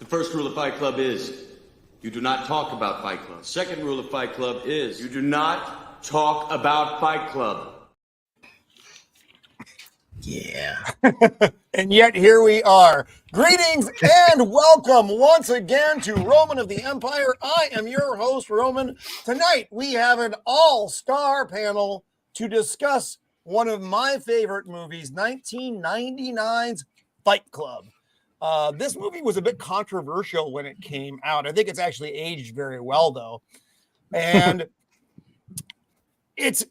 The first rule of Fight Club is you do not talk about Fight Club. Second rule of Fight Club is you do not talk about Fight Club. Yeah. And yet here we are. Greetings and welcome once again to Roman of the Empire. I am your host, Roman. Tonight we have an all-star panel to discuss one of my favorite movies, 1999's Fight Club. This movie was a bit controversial when it came out. I think it's actually aged very well, though. And it's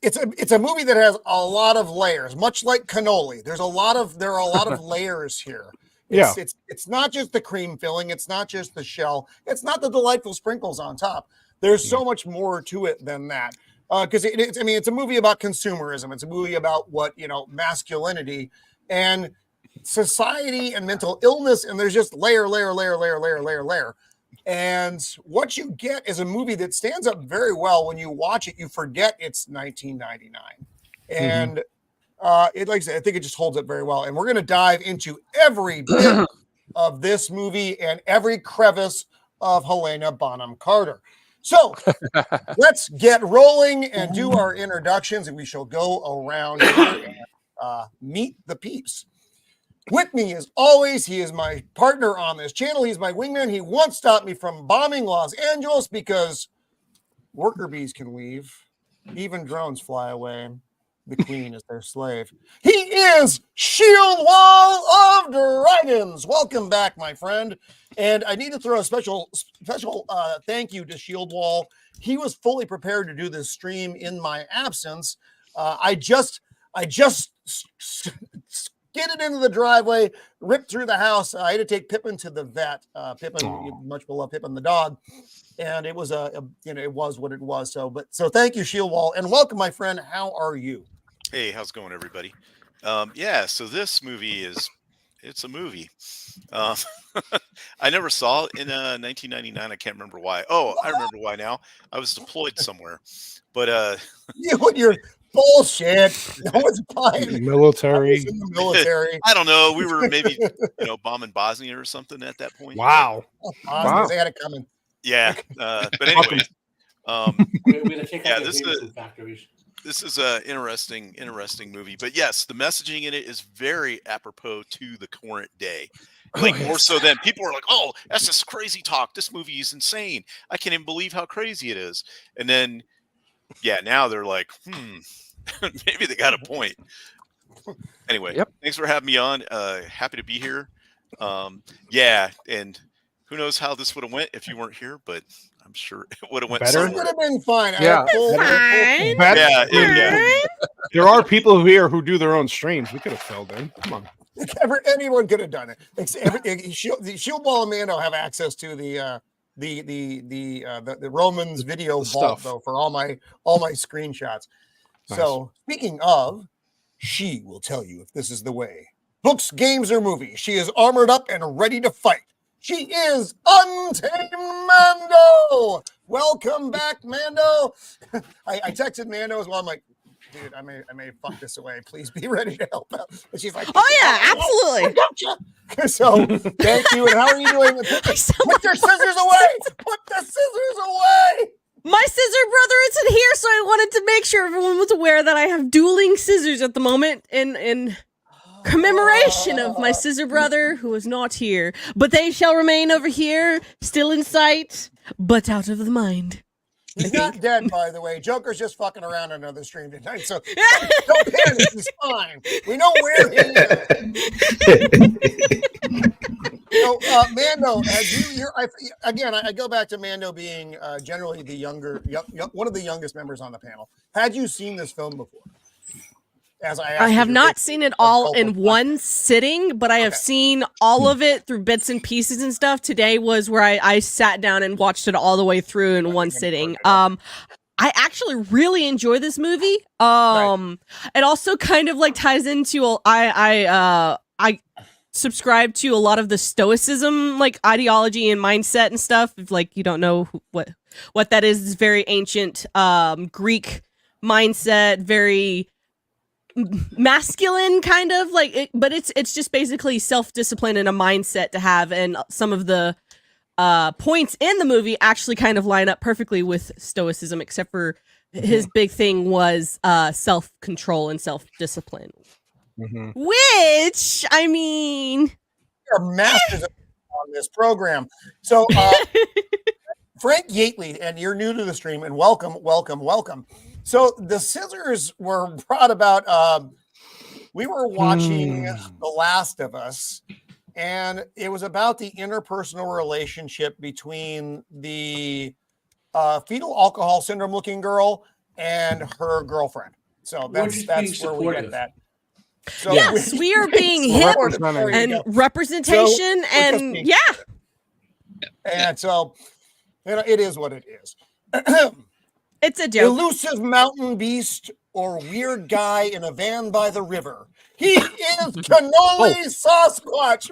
a movie that has a lot of layers, much like Cannoli. There are a lot of layers here. It's not just the cream filling, it's not just the shell, it's not the delightful sprinkles on top. There's so much more to it than that. Because it's a movie about consumerism. It's a movie about masculinity and society and mental illness, and there's just layer. And what you get is a movie that stands up very well. When you watch it, you forget it's 1999. And like I said, I think it just holds up very well. And we're going to dive into every bit of this movie and every crevice of Helena Bonham Carter. So let's get rolling and do our introductions, and we shall go around here and meet the peeps. With me, as always, he is my partner on this channel. He's my wingman. He once stopped me from bombing Los Angeles because worker bees can leave. Even drones fly away. The queen is their slave. He is Shieldwall of Dragons. Welcome back, my friend. And I need to throw a special thank you to Shieldwall. He was fully prepared to do this stream in my absence. I just skidded into the driveway, ripped through the house. I had to take Pippin to the vet. Pippin, much beloved Pippin the dog, and it was it was what it was. So thank you, Shieldwall, and welcome, my friend. How are you? Hey, how's it going, everybody? So this movie it's a movie. I never saw it in 1999. I can't remember why. Oh, I remember why now. I was deployed somewhere, but you're bullshit. No one's buying military. In the military. I don't know. We were maybe bombing Bosnia or something at that point. Wow. Wow. They had it coming. Yeah. But anyway, this is an interesting movie. But yes, the messaging in it is very apropos to the current day. Like more so than people are like, oh, that's just crazy talk. This movie is insane. I can't even believe how crazy it is. And then, now they're like, maybe they got a point. Anyway, Thanks for having me on. Happy to be here. And who knows how this would have went if you weren't here, but I'm sure it would have went better. It would have been fine. There are people here who do their own streams. We could have filled in. Come on. Anyone could have done it. Shieldwall and Mando have access to the Romans video vault though for all my screenshots. Nice. So speaking of, she will tell you if this is the way. Books, games, or movies. She is armored up and ready to fight. She is Untamed Mando. Welcome back, Mando. I texted Mando as well. I'm like, dude, I may fuck this away. Please be ready to help out. And she's like, oh yeah, absolutely. Gotcha. So thank you. And how are you doing? Put your scissors away. Put the scissors away. My scissor brother isn't here, so I wanted to make sure everyone was aware that I have dueling scissors at the moment in commemoration of my scissor brother who is not here. But they shall remain over here, still in sight, but out of the mind. He's not dead, by the way. Joker's just fucking around on another stream tonight, so don't panic. He's fine. We know where he is. So, Mando, I go back to Mando being generally the one of the youngest members on the panel. Had you seen this film before? I have not seen it all in one sitting, but I have seen all of it through bits and pieces and stuff. Today was where I sat down and watched it all the way through in one sitting. I actually really enjoy this movie. It also kind of like ties into I subscribe to a lot of the stoicism like ideology and mindset and stuff. If like you don't know what that is, it's very ancient Greek mindset, very masculine kind of like it, but it's just basically self-discipline and a mindset to have, and some of the points in the movie actually kind of line up perfectly with stoicism, except for his big thing was self-control and self-discipline. Which, I mean, we are masters on this program. So, Frank Yately, and you're new to the stream, and welcome. So, the scissors were brought about. We were watching The Last of Us, and it was about the interpersonal relationship between the fetal alcohol syndrome looking girl and her girlfriend. So that's where we get that. So yes, we are being hip and representation, so, and yeah. And so it is what it is. It's a joke. Elusive mountain beast or weird guy in a van by the river. He is Cannoli Sasquatch.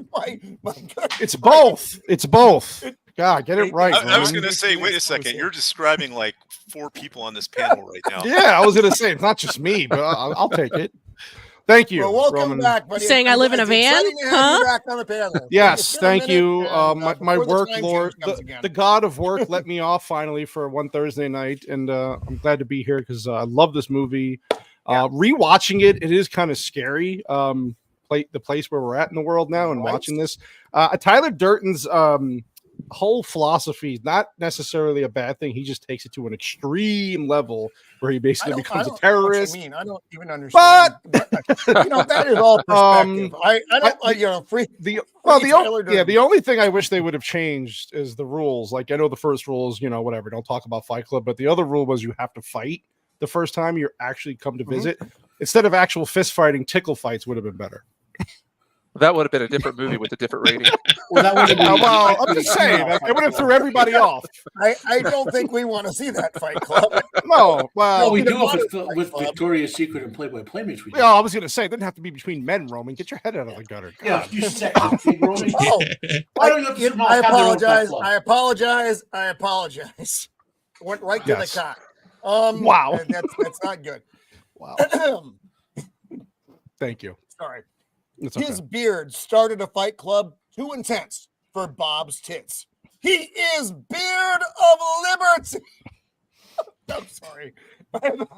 My God. It's both. It's both. God, get it right. I was going to say, wait a second. You're describing like 4 people on this panel right now. Yeah, I was going to say it's not just me, but I'll take it. Thank you. Well, welcome Roman. back, buddy. Saying I live in a van? Huh? Back on the panel. Yes, thank you. My work lord, the god of work, let me off finally for one Thursday night, and I'm glad to be here because I love this movie. Rewatching it is kind of scary. The place where we're at in the world now, and watching this, Tyler Durden's whole philosophy is not necessarily a bad thing. He just takes it to an extreme level where he basically becomes a terrorist. I don't even understand. But that is all perspective. I don't free. The only thing I wish they would have changed is the rules. Like I know the first rule is whatever, don't talk about Fight Club, but the other rule was you have to fight the first time you actually come to visit. Instead of actual fist fighting, tickle fights would have been better. That would have been a different movie with a different rating. I'm just saying, it would have threw everybody off. I don't think we want to see that Fight Club. No, well, we do with Victoria's Secret and Playboy Playmates. I was going to say, it didn't have to be between men, Roman. Get your head out of the gutter. Yeah, you said Roman. I apologize. Went right to the cock. Wow. That's not good. Wow. Thank you. Sorry. His beard started a fight club too intense for Bob's tits. He is Beard of Liberty. I'm sorry. That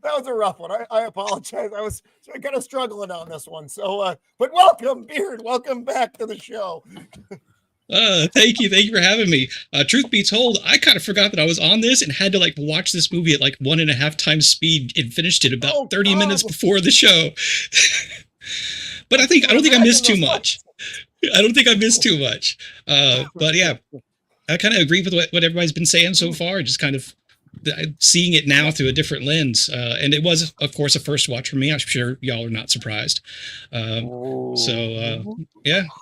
was a rough one. I apologize. I was kind of struggling on this one. So, but welcome, Beard. Welcome back to the show. Thank you for having me. Truth be told, I kind of forgot that I was on this and had to watch this movie at 1.5 times speed and finished it about 30 minutes before the show. But I don't think I missed too much. But yeah, I kind of agree with what everybody's been saying so far. Just kind of seeing it now through a different lens. And it was, of course, a first watch for me. I'm sure y'all are not surprised. Yeah,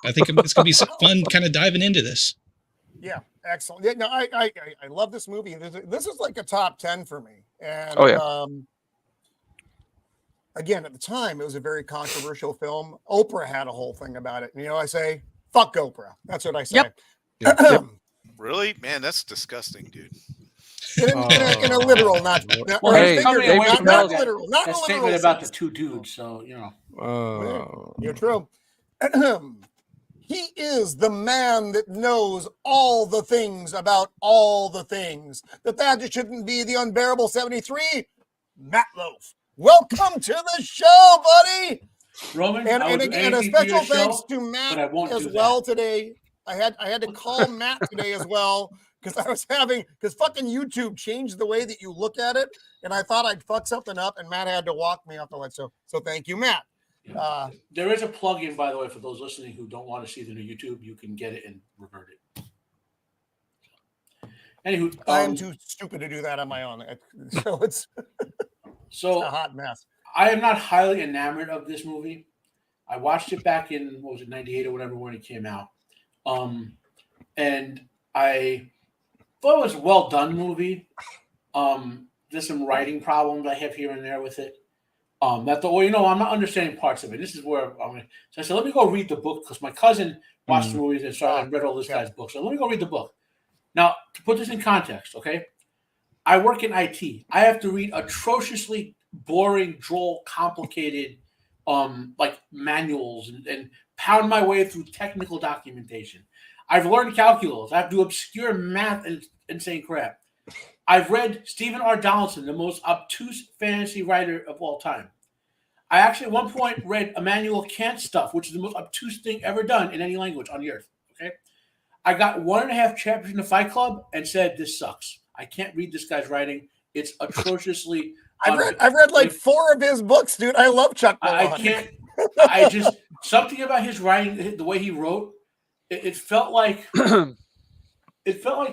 I think it's going to be fun kind of diving into this. Yeah, excellent. Yeah, no, I love this movie. This is like a top 10 for me. And again, at the time, it was a very controversial film. Oprah had a whole thing about it. And, I say, fuck Oprah. That's what I say. Yep. Really? Man, that's disgusting, dude. In a literal, not literal. That statement about the 2 dudes, so, You're true. He is the man that knows all the things about all the things. That shouldn't be the unbearable 73. Matt Loaf. Welcome to the show, buddy. Roman, and a special thanks to Matt as well today. I had to call Matt today as well because fucking YouTube changed the way that you look at it, and I thought I'd fuck something up, and Matt had to walk me off the ledge. So thank you, Matt. There is a plug-in, by the way, for those listening who don't want to see the new YouTube. You can get it and revert it. Anywho, I am too stupid to do that on my own. So it's a hot mess. I am not highly enamored of this movie. I watched it back in 98 or whatever when it came out, and I thought it was a well done movie. There's some writing problems I have here and there with it. I'm not understanding parts of it. This is where so I said, let me go read the book because my cousin watched the movies and read all this guy's book. So let me go read the book. Now, to put this in context, okay, I work in IT. I have to read atrociously boring, droll, complicated, manuals and pound my way through technical documentation. I've learned calculus. I have to do obscure math and insane crap. I've read Stephen R. Donaldson, the most obtuse fantasy writer of all time. I actually at one point read Immanuel Kant's stuff, which is the most obtuse thing ever done in any language on the earth. Okay, I got 1.5 chapters in the Fight Club and said, "This sucks. I can't read this guy's writing. It's atrociously." I've read like 4 of his books, dude. I love Chuck Palahniuk. I can't. I just something about his writing, the way he wrote, it felt like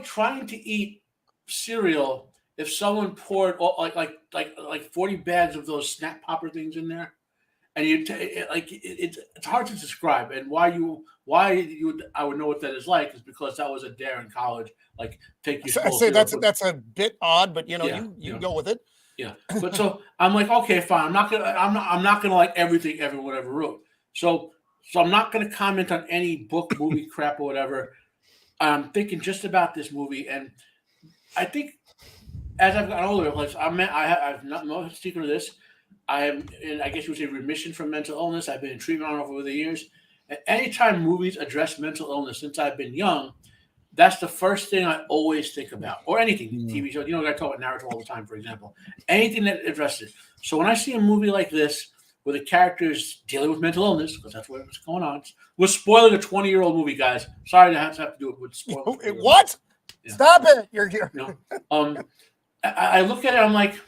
trying to eat cereal if someone poured like 40 bags of those snap popper things in there, and it's hard to describe. And why I would know what that is like is because that was a dare in college. Like take your. I say that's a bit odd, but you go with it. Yeah, but so I'm like, okay, fine. I'm not gonna like everything everyone ever wrote. So I'm not gonna comment on any book, movie, crap, or whatever. I'm thinking just about this movie, and I think as I've gotten older, like I've not no secret of this. I am in, I guess you would say, remission from mental illness. I've been in treatment on it over the years. And anytime movies address mental illness since I've been young, that's the first thing I always think about. Or anything, TV shows. I talk about Naruto all the time, for example. Anything that addresses it. So when I see a movie like this, where the character's dealing with mental illness, because that's what's going on. We're spoiling a 20-year-old movie, guys. Sorry to have to do it with spoilers. What? Yeah. Stop it! You're here. I look at it. I'm like,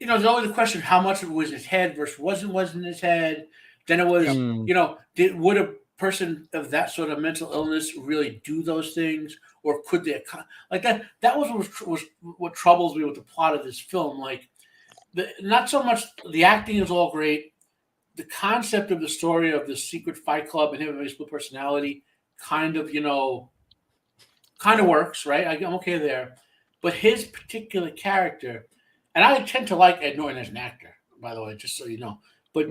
there's always the question: how much of it was in his head versus wasn't in his head. Then it was, would a person of that sort of mental illness really do those things, or could they like that? That was what troubles me with the plot of this film. Like, not so much the acting is all great. The concept of the story of the secret fight club and him having a split personality kind of works, right? I'm okay there. But his particular character, and I tend to like Ed Norton as an actor, by the way, just so you know. But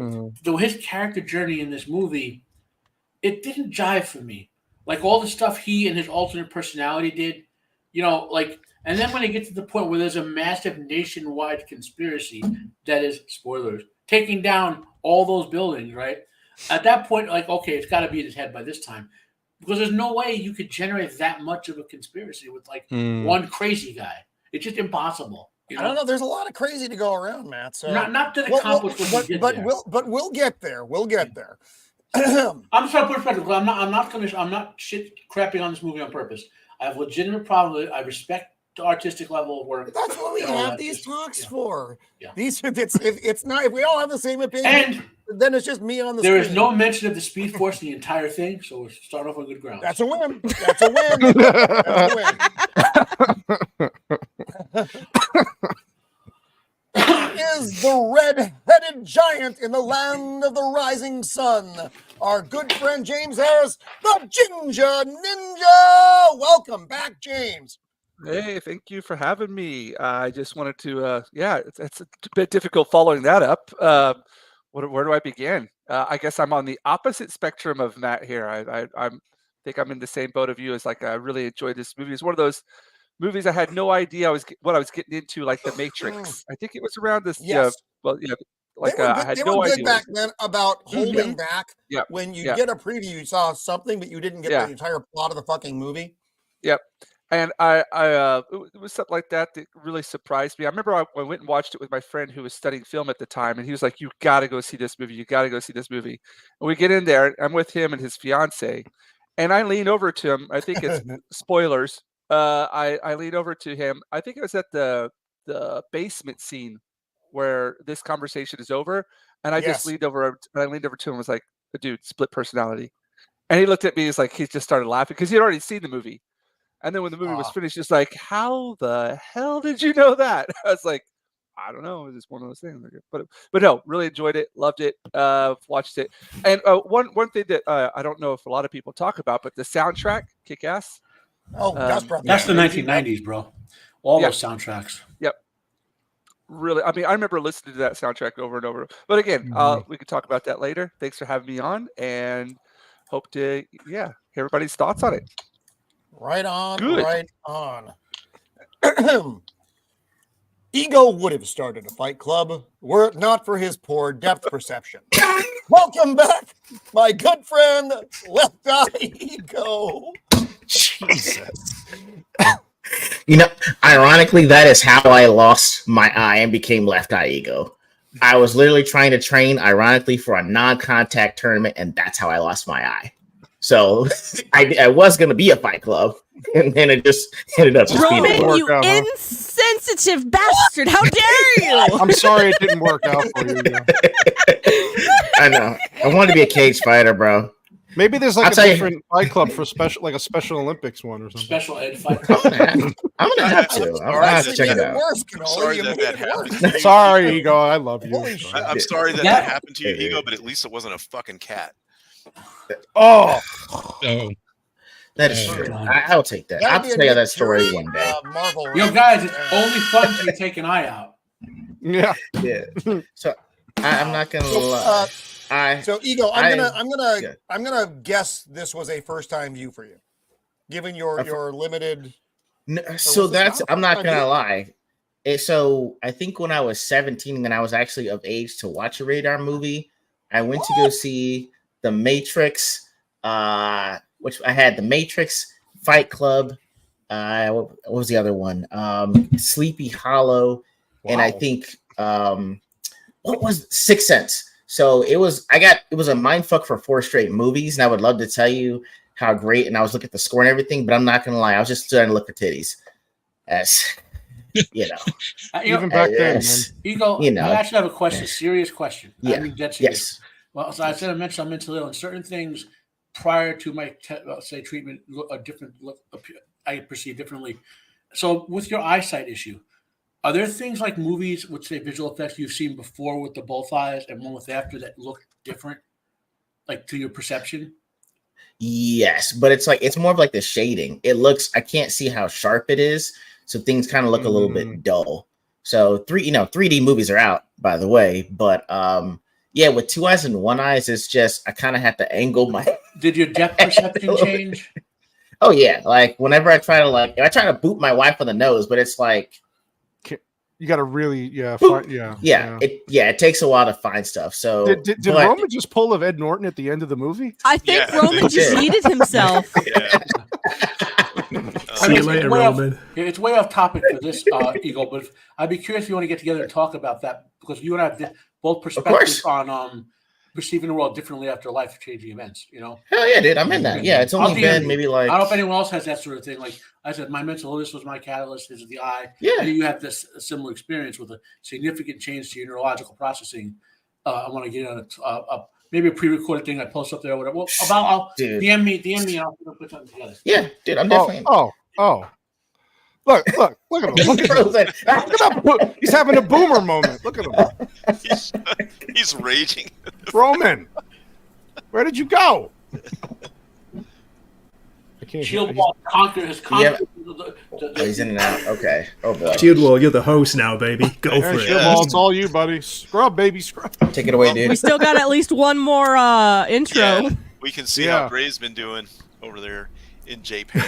his character journey in this movie, it didn't jive for me. Like all the stuff he and his alternate personality did, and then when they get to the point where there's a massive nationwide conspiracy that is, spoilers, taking down all those buildings, right? At that point, like, okay, it's got to be in his head by this time. Because there's no way you could generate that much of a conspiracy with like one crazy guy. It's just impossible. I don't know. There's a lot of crazy to go around, Matt. So not to accomplish what he did there. We'll get there. We'll get there. I'm just trying to put perspective. I'm not shit crapping on this movie on purpose. I have legitimate problems with it. I respect the artistic level of work. That's what we have these talks for. Yeah. It's not, if we all have the same opinion, and then it's just me on the screen. There is no mention of the Speed Force in the entire thing, so we're starting off on good ground. That's a win. That's a win. That's a win. Is the red-headed giant in the land of the rising sun. Our good friend James Harris, the Ginger Ninja. Welcome back, James. Hey, thank you for having me. I just wanted to, it's a bit difficult following that up. Where do I begin? I guess I'm on the opposite spectrum of Matt here. I think I'm in the same boat of you. As like I really enjoyed this movie. It's one of those movies I had no idea what I was getting into, like The Matrix. I think it was around this. Yes. I had no idea. They were good back then about holding back. Yeah. When you get a preview, you saw something, but you didn't get the entire plot of the fucking movie. Yep. And it was something like that really surprised me. I remember I went and watched it with my friend who was studying film at the time, and he was like, "You got to go see this movie. You got to go see this movie." And we get in there. I'm with him and his fiance, and I lean over to him. I think it's spoilers. I lean over to him. I think it was at the basement scene where this conversation is over, and I just leaned over. And I leaned over to him and was like, "Dude, split personality." And he looked at me. He's like, he just started laughing because he had already seen the movie. And then when the movie was finished, just like, how the hell did you know that? I was like, I don't know. It was just one of those things. But no, really enjoyed it, loved it, watched it. And one thing that I don't know if a lot of people talk about, but the soundtrack, kick ass. Oh, that's the 1990s, bro. All those soundtracks. Yep. Really, I mean, I remember listening to that soundtrack over and over. But again, we can talk about that later. Thanks for having me on, and hope to hear everybody's thoughts on it. Right on, Good. right on. Ego would have started a fight club were it not for his poor depth perception. Welcome back, my good friend, Left Eye Ego. Jesus. Ironically, that is how I lost my eye and became Left Eye Ego. I was literally trying to train, ironically, for a non-contact tournament, and that's how I lost my eye. So I was going to be a fight club, and then it just ended up just being Roman, you insensitive bastard! How dare you? I'm sorry it didn't work out for you. I know. I wanted to be a cage fighter, bro. Maybe there's like a different fight club for like a Special Olympics one or something. Special ed fight club. I'm gonna have to. I'm gonna have to check it out. I'm sorry that happened to you. Sorry, Ego. I love you. I'm sorry that happened to you, Ego, but at least it wasn't a fucking cat. Oh. That is true. I'll take that. I'll tell you that story one day. Guys, it's only fun to take an eye out. Yeah. So I'm not gonna lie. So Ego, I'm gonna guess this was a first time view for you, given your limited. So that's I'm not gonna lie. So I think when I was 17 and I was actually of age to watch a radar movie, I went to go see The Matrix, which I had The Matrix, Fight Club. What was the other one? Sleepy Hollow, and I think what was Sixth Sense. So it was a mind fuck for 4 straight movies, and I would love to tell you how great. And I was looking at the score and everything, but I'm not gonna lie, I was just trying to look for titties. As even back then, man. Ego, I actually have a question, a serious question. Yeah. I mean, that's yes. Well, so I said I mentioned I'm mentally ill, and certain things prior to my treatment are different. I perceive differently. So with your eyesight issue, are there things like movies with, say, visual effects you've seen before with the both eyes and one with after that look different, like to your perception? Yes, but it's more of like the shading. It looks, I can't see how sharp it is, so things kind of look a little bit dull. So 3D movies are out, by the way, but with 2 eyes and 1 eye, it's just I kind of have to angle my. Did your depth perception change? Oh yeah, like whenever I try to boot my wife on the nose, but it's like. You got to really, It takes a while to find stuff. So did Roman just pull of Ed Norton at the end of the movie? I think Roman just yeeted himself. See you later, Roman. It's way off topic for this, Ego, but I'd be curious if you want to get together and talk about that, because you and I have both perspectives on perceiving the world differently after life-changing events. Hell yeah, dude, I'm in that. Yeah, it's only been maybe like. I don't know if anyone else has that sort of thing. Like I said, my mental illness was my catalyst. This is the eye. Yeah, you have this similar experience with a significant change to your neurological processing. I want to get on maybe a pre-recorded thing I post up there or whatever. Well, I'll DM me, and I'll put something together. Yeah, dude, I'm definitely. Oh. Look at him. Look at him. He's having a boomer moment. Look at him. He's raging. Roman, where did you go? I can't. Shieldwall has conquered. He's in and out. Okay. Oh boy. Shieldwall, you're the host now, baby. Go for it. Shieldwall, it's all you, buddy. Scrub, baby, scrub. Take it away, dude. We still got at least one more intro. Yeah, we can see how Gray's been doing over there in Japan.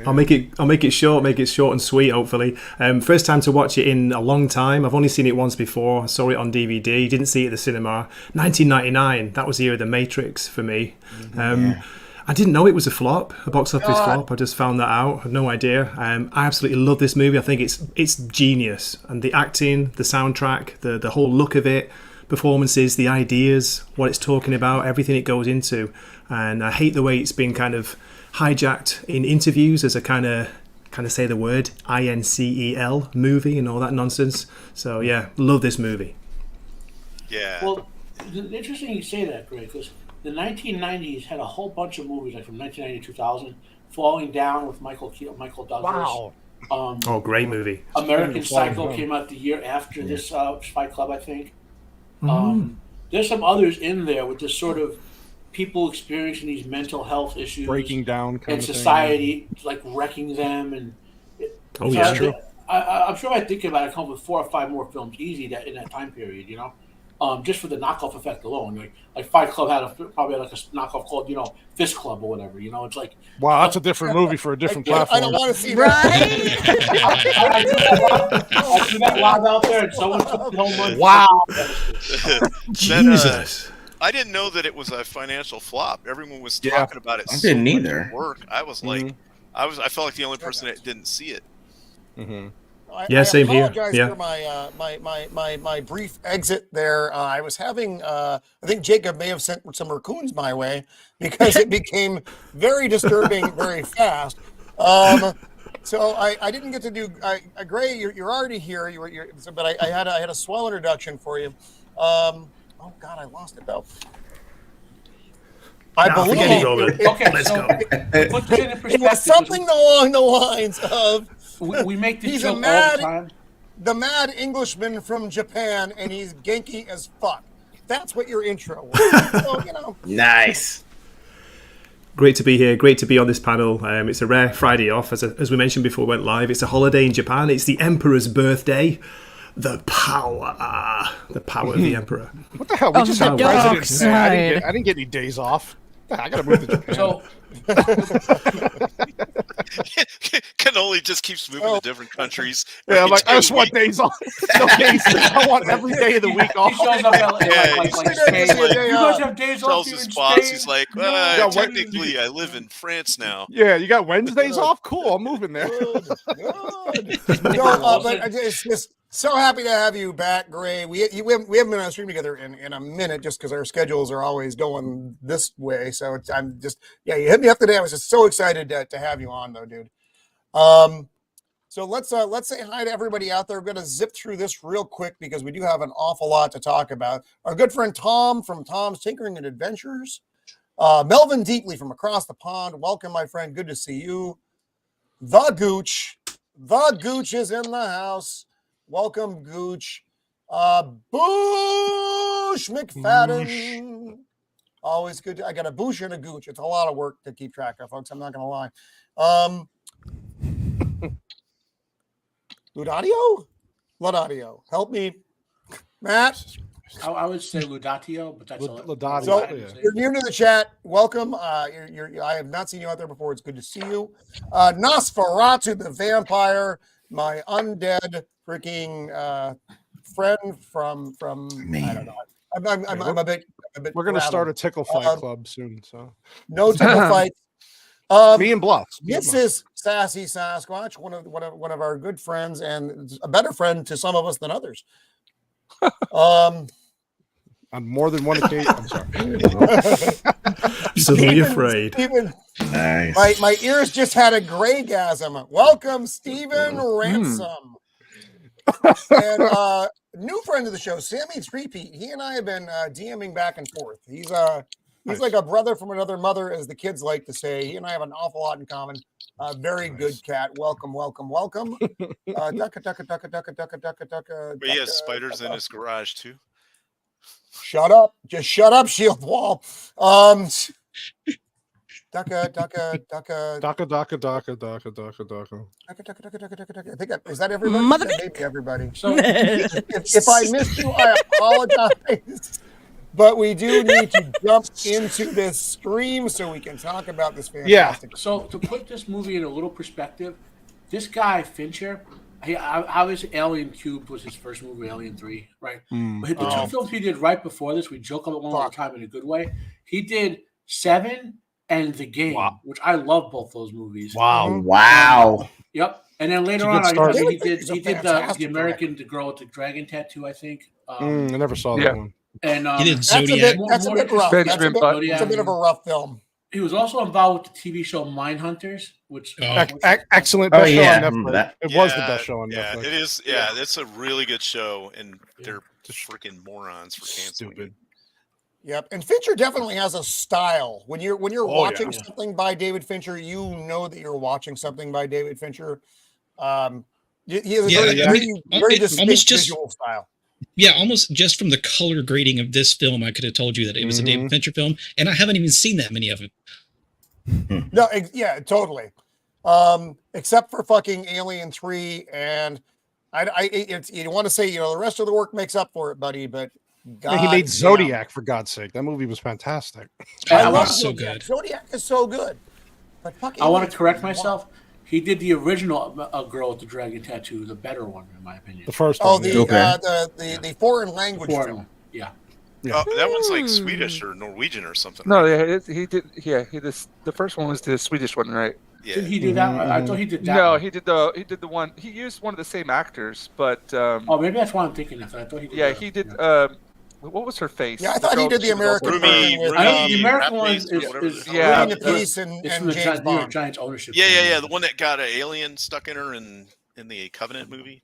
I'll make it short and sweet, hopefully. First time to watch it in a long time. I've only seen it once before. I saw it on DVD, didn't see it at the cinema. 1999, that was the year of The Matrix for me. I didn't know it was a box office flop. I just found that out. I had no idea. I absolutely love this movie. I think it's genius. And the acting, the soundtrack, the whole look of it, performances, the ideas, what it's talking about, everything it goes into. And I hate the way it's been kind of hijacked in interviews as a kind of say the word INCEL movie and all that nonsense. So yeah, love this movie. Yeah. Well, interesting you say that, Greg, because the 1990s had a whole bunch of movies, like from 1990 to 2000, Falling Down with Michael Douglas. Wow. Great movie. American Psycho came out the year after this Fight Club, I think. There's some others in there with this sort of people experiencing these mental health issues, breaking down, and society like wrecking them. And true. I'm sure if I think about it, I come up with 4 or 5 more films easy in that time period. just for the knockoff effect alone. Like Fight Club probably had a knockoff called Fist Club or whatever. It's like, wow, that's a different movie for a different platform. I don't want to see right. I do that live out there, and someone took the home run. Wow. Jesus. I didn't know that it was a financial flop. Everyone was talking about it. I didn't either. Work. I was like, I felt like the only person that didn't see it. Same I here. apologize for my brief exit there. I was having, I think Jacob may have sent some raccoons my way because it became very disturbing very fast. So I didn't get to do. Gray, you're already here. But I had a swell introduction for you. Oh God, I lost it though. I believe Let's go. Put this into it was something along the lines of we make this he's joke a all mad, the time. The mad Englishman from Japan, and he's genki as fuck. That's what your intro was. So, Nice. Great to be here. Great to be on this panel. It's a rare Friday off, as we mentioned before we went live. It's a holiday in Japan. It's the Emperor's birthday. The power of the Emperor. What the hell? We just had President's Day. I didn't get any days off. I gotta move to Japan. So Cannoli just keeps moving to different countries. Yeah, I'm like, I just want days off. No days. I want every day of the week off. he shows up you guys have days off. Tells his boss, he's like, technically, I live in France now. Yeah, you got Wednesdays off? Cool, I'm moving there. Good. But it's just so happy to have you back, Gray. We haven't been on a stream together in a minute just because our schedules are always going this way. So I'm just, you hit me up today. I was just so excited to have you on, though, dude. So let's say hi to everybody out there. We're going to zip through this real quick because we do have an awful lot to talk about. Our good friend Tom from Tom's Tinkering and Adventures. Melvin Deeply from across the pond. Welcome, my friend. Good to see you. The Gooch is in the house. Welcome, Gooch. Boosh McFadden. Always good. I got a Boosh and a Gooch. It's a lot of work to keep track of, folks. I'm not going to lie. Ludadio. Help me. Matt? I would say Ludatio, but that's Ludatio. So you're new to the chat. Welcome. I have not seen you out there before. It's good to see you. Nosferatu the vampire, my undead freaking friend from I don't know. I'm a bit. We're gonna start a tickle fight club soon. So no tickle fights. Me and Bluff. This is Sassy Sasquatch, one of our good friends, and a better friend to some of us than others. On more than one occasion. I'm sorry. Absolutely afraid. Stephen, Nice. my ears just had a graygasm. Welcome, Stephen Ransom. And new friend of the show, Sammy Threepeat. He and I have been DMing back and forth. He's like a brother from another mother, as the kids like to say. He and I have an awful lot in common. Very good cat. Welcome. Ducka. But he has spiders in his garage too. Shut up. Just shut up, Shieldwall. Ducka. I think is that everybody? Mother maybe everybody. So if I missed you, I apologize. But we do need to jump into this stream so we can talk about this fantastic. Yeah. So to put this movie in a little perspective, this guy Fincher, obviously Alien Cubed was his first movie, Alien 3, right? But the two films he did right before this, we joke about one all the time in a good way. He did Seven and The Game, which I love both those movies. Wow. Yep. And then later on, he did the American, the girl with the dragon tattoo, I think. I never saw that one. And he did Zodiac. That's a bit rough. It's a bit of a rough film. He was also involved with the TV show Mindhunters, which excellent best show on Netflix. It was the best show on Netflix. It is. Yeah, it's a really good show, and they're just freaking morons for canceling it. Yep, and Fincher definitely has a style. When you're watching something by David Fincher, you know that you're watching something by David Fincher. He has a very distinct visual style. Yeah, almost just from the color grading of this film, I could have told you that it was a David Fincher film, and I haven't even seen that many of them. No, yeah, totally. Except for fucking Alien 3, and you want to say, the rest of the work makes up for it, buddy, but God, he made Zodiac, for God's sake. That movie was fantastic. I love so Zodiac. good. Zodiac is so good. But fuck, I want to correct myself. He did the original Girl with the Dragon Tattoo, the better one, in my opinion. The first Oh, one. the foreign language film. Yeah. Oh, that one's like Swedish or Norwegian or something. No, right? he did. Yeah, the first one was the Swedish one, right? Yeah. Did he do that? I thought he did that. No, one. he did the one. He used one of the same actors, but oh, maybe that's why I'm thinking of. I thought he did. Yeah, that. he did. What was her face? Yeah, I thought he did the American version with the American one is Ruby Peace and James Bond. Giants ownership. Yeah. The one that got an alien stuck in her in the Covenant movie.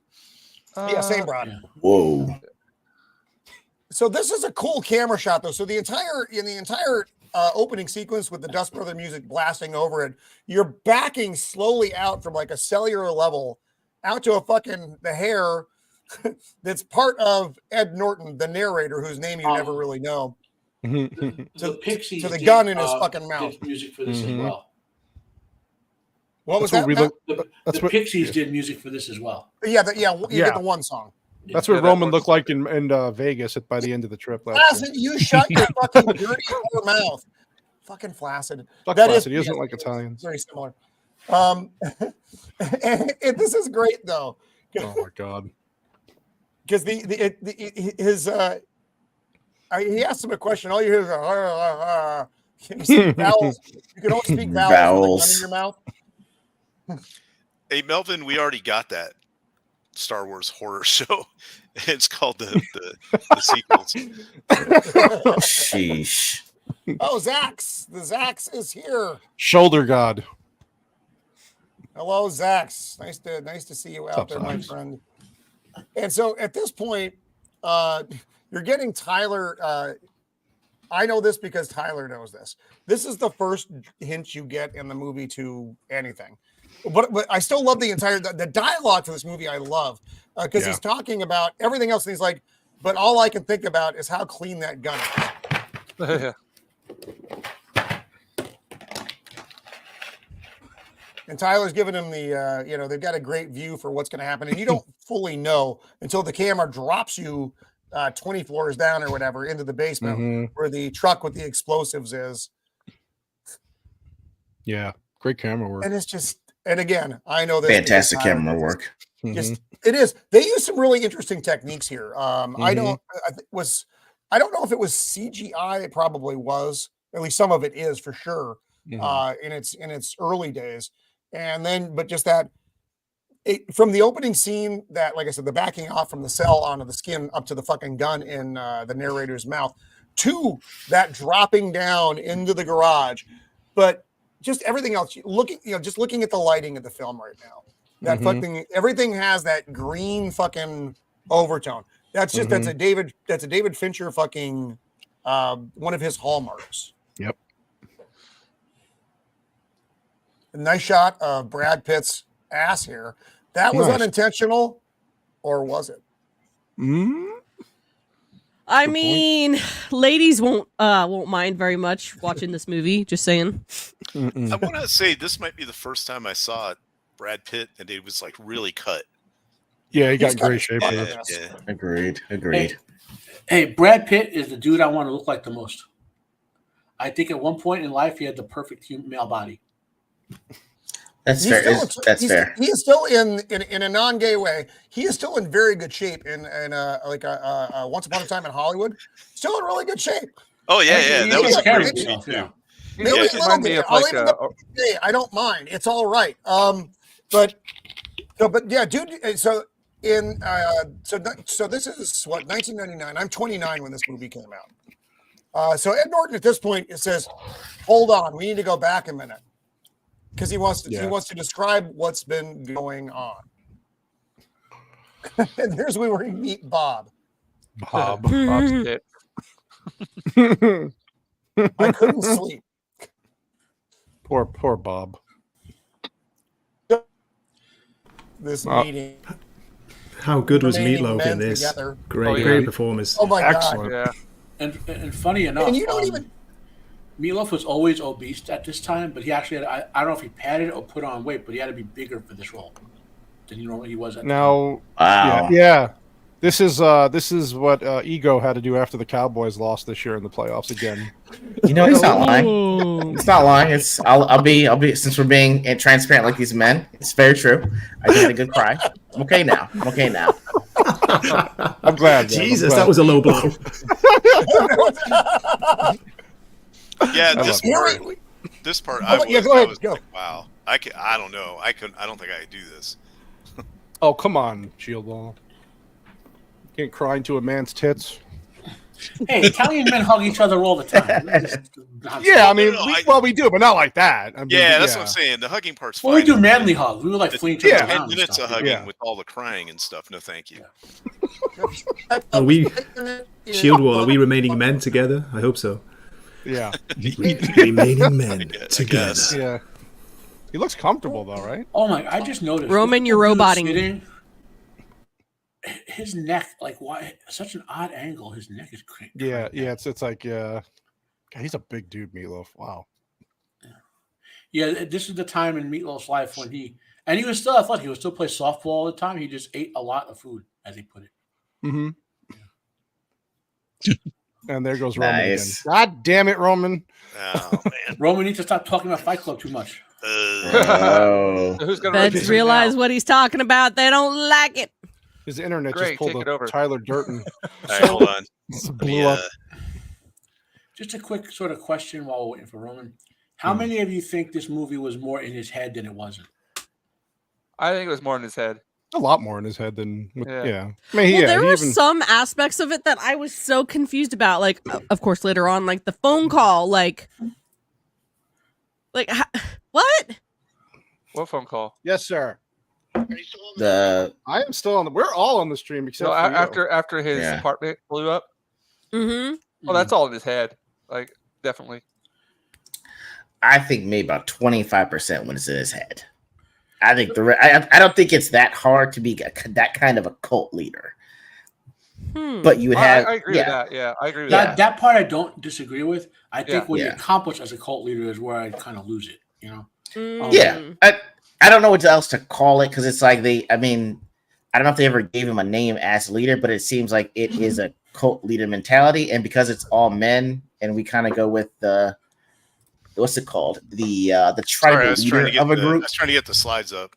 Yeah, same broad. Yeah. Whoa. So this is a cool camera shot, though. So the entire opening sequence with the Dust Brother music blasting over it, you're backing slowly out from like a cellular level out to the hair that's part of Ed Norton, the narrator, whose name you never really know. The Pixies to the gun in his fucking mouth. Did music for this as well. What was that? The Pixies did music for this as well. Yeah, you get the one song. That's what Roman looked like in Vegas by the end of the trip. Flaccid, you shut your fucking dirty mouth. Fucking flaccid. Flaccid. He doesn't like Italians. Very similar. And this is great though. Oh my god. Because he asked him a question. All you hear is you speak vowels. You can only speak vowels with a gun in your mouth. Hey Melvin, we already got that Star Wars horror show. It's called the sequels. Sheesh. Oh, Zax. The Zax is here. Shoulder God. Hello, Zax. Nice to see you out there, my friend. And so at this point, you're getting Tyler. I know this because Tyler knows this. This is the first hint you get in the movie to anything. But I still love the dialogue for this movie. I love because he's talking about everything else, and he's like, "But all I can think about is how clean that gun is." And Tyler's giving him they've got a great view for what's going to happen, and you don't fully know until the camera drops you 20 floors down or whatever into the basement where the truck with the explosives is. Yeah, great camera work. And it's just. And again, I know that fantastic camera work. Just it is. They use some really interesting techniques here. I don't know if it was CGI. It probably was. At least some of it is for sure. In its early days, and then just that from the opening scene, that like I said, the backing off from the cell onto the skin up to the fucking gun in the narrator's mouth, to that dropping down into the garage, but. Just everything else, just looking at the lighting of the film right now, that fucking everything has that green fucking overtone. That's just that's a David Fincher fucking one of his hallmarks. Yep. A nice shot of Brad Pitt's ass here. That was unintentional, or was it? I mean, ladies won't mind very much watching this movie. Just saying. I want to say this might be the first time I saw Brad Pitt, and it was like really cut. Yeah, he got great shape. Yeah. Agreed. Hey, Brad Pitt is the dude I want to look like the most. I think at one point in life he had the perfect male body. That's fair. That's fair. He is still in a non-gay way. He is still in very good shape in Once Upon a Time in Hollywood. Still in really good shape. Oh yeah. That was a great movie too. I don't mind. It's all right. But yeah, dude. So this is what 1999. I'm 29 when this movie came out. So Ed Norton at this point it says, "Hold on, we need to go back a minute." Because he wants to describe what's been going on. And here's where we meet Bob. Bob's it. I couldn't sleep. Poor Bob. This meeting. How good was Meatloaf in this? Together. Great performance. Oh my Excellent. god! Yeah. And funny enough, And you don't even. Meatloaf was always obese at this time, but he actually had, I don't know if he padded or put on weight, but he had to be bigger for this role than he was at now. Wow. Yeah. This is what Ego had to do after the Cowboys lost this year in the playoffs again. You know, it's not lying. It's not lying. I'll be since we're being transparent like these men. It's very true. I did a good cry. I'm okay now. I'm glad. Jesus, that was a low blow. Yeah, this part. I go ahead. Go. Like, wow. I don't know. I don't think I could do this. Oh, come on, Shieldwall. Can't cry into a man's tits. Hey, Italian men hug each other all the time. Yeah, I mean, we do, but not like that. I mean, that's what I'm saying. The hugging part's fine. Well, we do manly hugs. We were like fleeing each other around. 10 minutes of hugging with all the crying and stuff. No, thank you. Are we, Shieldwall, are we remaining men together? I hope so. Yeah. Remaining men together. Yeah. He looks comfortable, though, right? Oh, my. I just noticed. Roman, you're roboting. His neck, like, why? Such an odd angle. His neck is crazy. Yeah. It's like, God, he's a big dude, Meatloaf. Wow. Yeah, this is the time in Meatloaf's life when he was still athletic. He would still play softball all the time. He just ate a lot of food, as he put it. Mm-hmm. And there goes Roman again. Nice. God damn it, Roman. Oh, man. Roman needs to stop talking about Fight Club too much. Who's gonna Feds realize what he's talking about. They don't like it. His internet Great, just pulled take it a over. Tyler Durden. All right, hold on. Blew up. Just a quick sort of question while we're waiting for Roman. How many of you think this movie was more in his head than it wasn't? I think it was more in his head. A lot more in his head than Yeah. I mean, Well, there were some aspects of it that I was so confused about. Like, of course, later on, like the phone call, like what? What phone call? Yes, sir. I am still on. We're all on the stream except So for you. after his apartment blew up. Mm-hmm. Well, that's all in his head. Like, definitely. I think maybe about 25% when it's in his head. I think I don't think it's that hard to be that kind of a cult leader. But you would have. I agree with that. Yeah, I agree with that. That part I don't disagree with. I think what you Yeah. accomplish as a cult leader is where I kind of lose it. You know. Yeah, I don't know what else to call it because it's like I mean, I don't know if they ever gave him a name as leader, but it seems like it is a cult leader mentality, and because it's all men, and we kind of go with the what's it called, the tribal leader of a group. I was trying to get the slides up.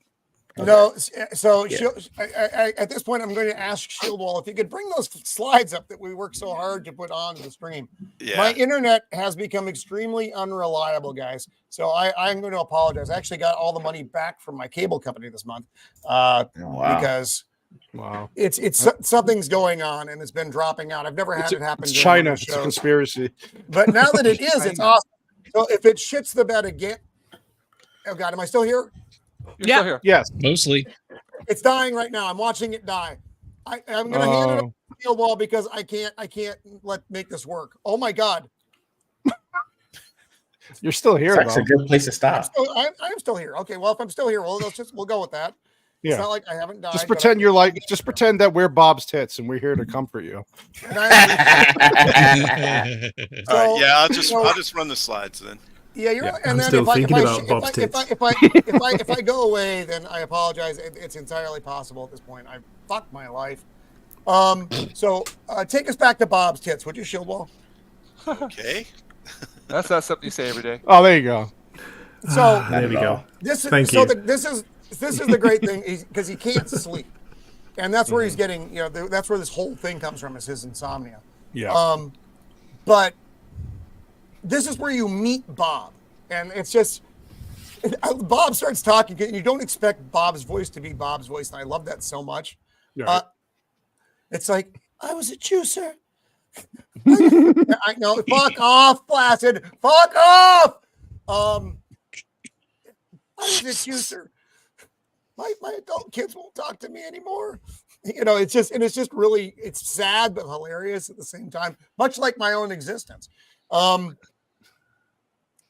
No, so at this point, I'm going to ask Shieldwall if you could bring those slides up that we worked so hard to put on the stream. Yeah. My internet has become extremely unreliable, guys. So I'm going to apologize. I actually got all the money back from my cable company this month because it's something's going on and it's been dropping out. I've never had it happen. It's China. It's a conspiracy. But now that it is, it's awesome. So if it shits the bed again, oh God, am I still here? You're still here. Yes. Mostly. It's dying right now. I'm watching it die. I'm going to hand it up to the wall because I can't make this work. Oh my God. You're still here. That's a good place to stop. I'm still here. Okay. Well, if I'm still here, we'll go with that. Yeah. It's not like I haven't died. Just pretend just pretend that we're Bob's tits and we're here to comfort you. I'll just run the slides then. Yeah, you're right. And I'm then still thinking about Bob's tits. if I go away, then I apologize. It's entirely possible at this point. I fucked my life. So take us back to Bob's tits, would you, Shieldwall? Okay. That's not something you say every day. Oh, there you go. So there we go. This is Thank you. the great thing because he can't sleep, and that's where he's getting. That's where this whole thing comes from, is his insomnia. Yeah. But this is where you meet Bob, and it's just Bob starts talking, and you don't expect Bob's voice to be Bob's voice, and I love that so much. Right. It's like, I was a juicer. I know. Fuck off, Placid. Fuck off. I was a juicer. My adult kids won't talk to me anymore. It's just really, it's sad but hilarious at the same time, much like my own existence.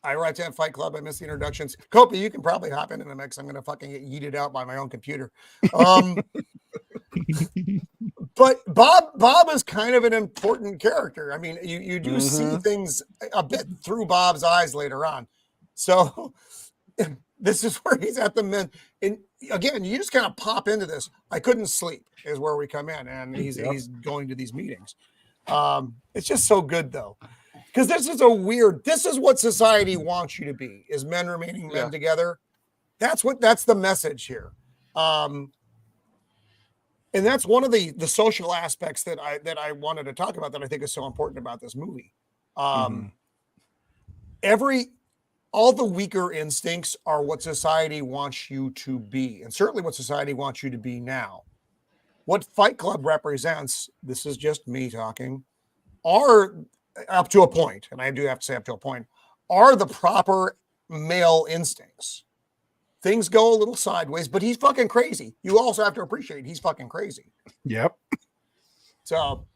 I write to Fight Club. I miss the introductions. Kopi, you can probably hop into the mix. I'm going to fucking get yeeted out by my own computer. But Bob is kind of an important character. I mean, you do see things a bit through Bob's eyes later on. So this is where he's at the men. And again, you just kind of pop into this. I couldn't sleep is where we come in, and he's going to these meetings. It's just so good though, because this is what society wants you to be, is men remaining men together. That's the message here. And that's one of the social aspects that I wanted to talk about, that I think is so important about this movie. All the weaker instincts are what society wants you to be, and certainly what society wants you to be now. What Fight Club represents, this is just me talking, are up to a point, and I do have to say up to a point, are the proper male instincts. Things go a little sideways, but he's fucking crazy. You also have to appreciate he's fucking crazy. Yep. So,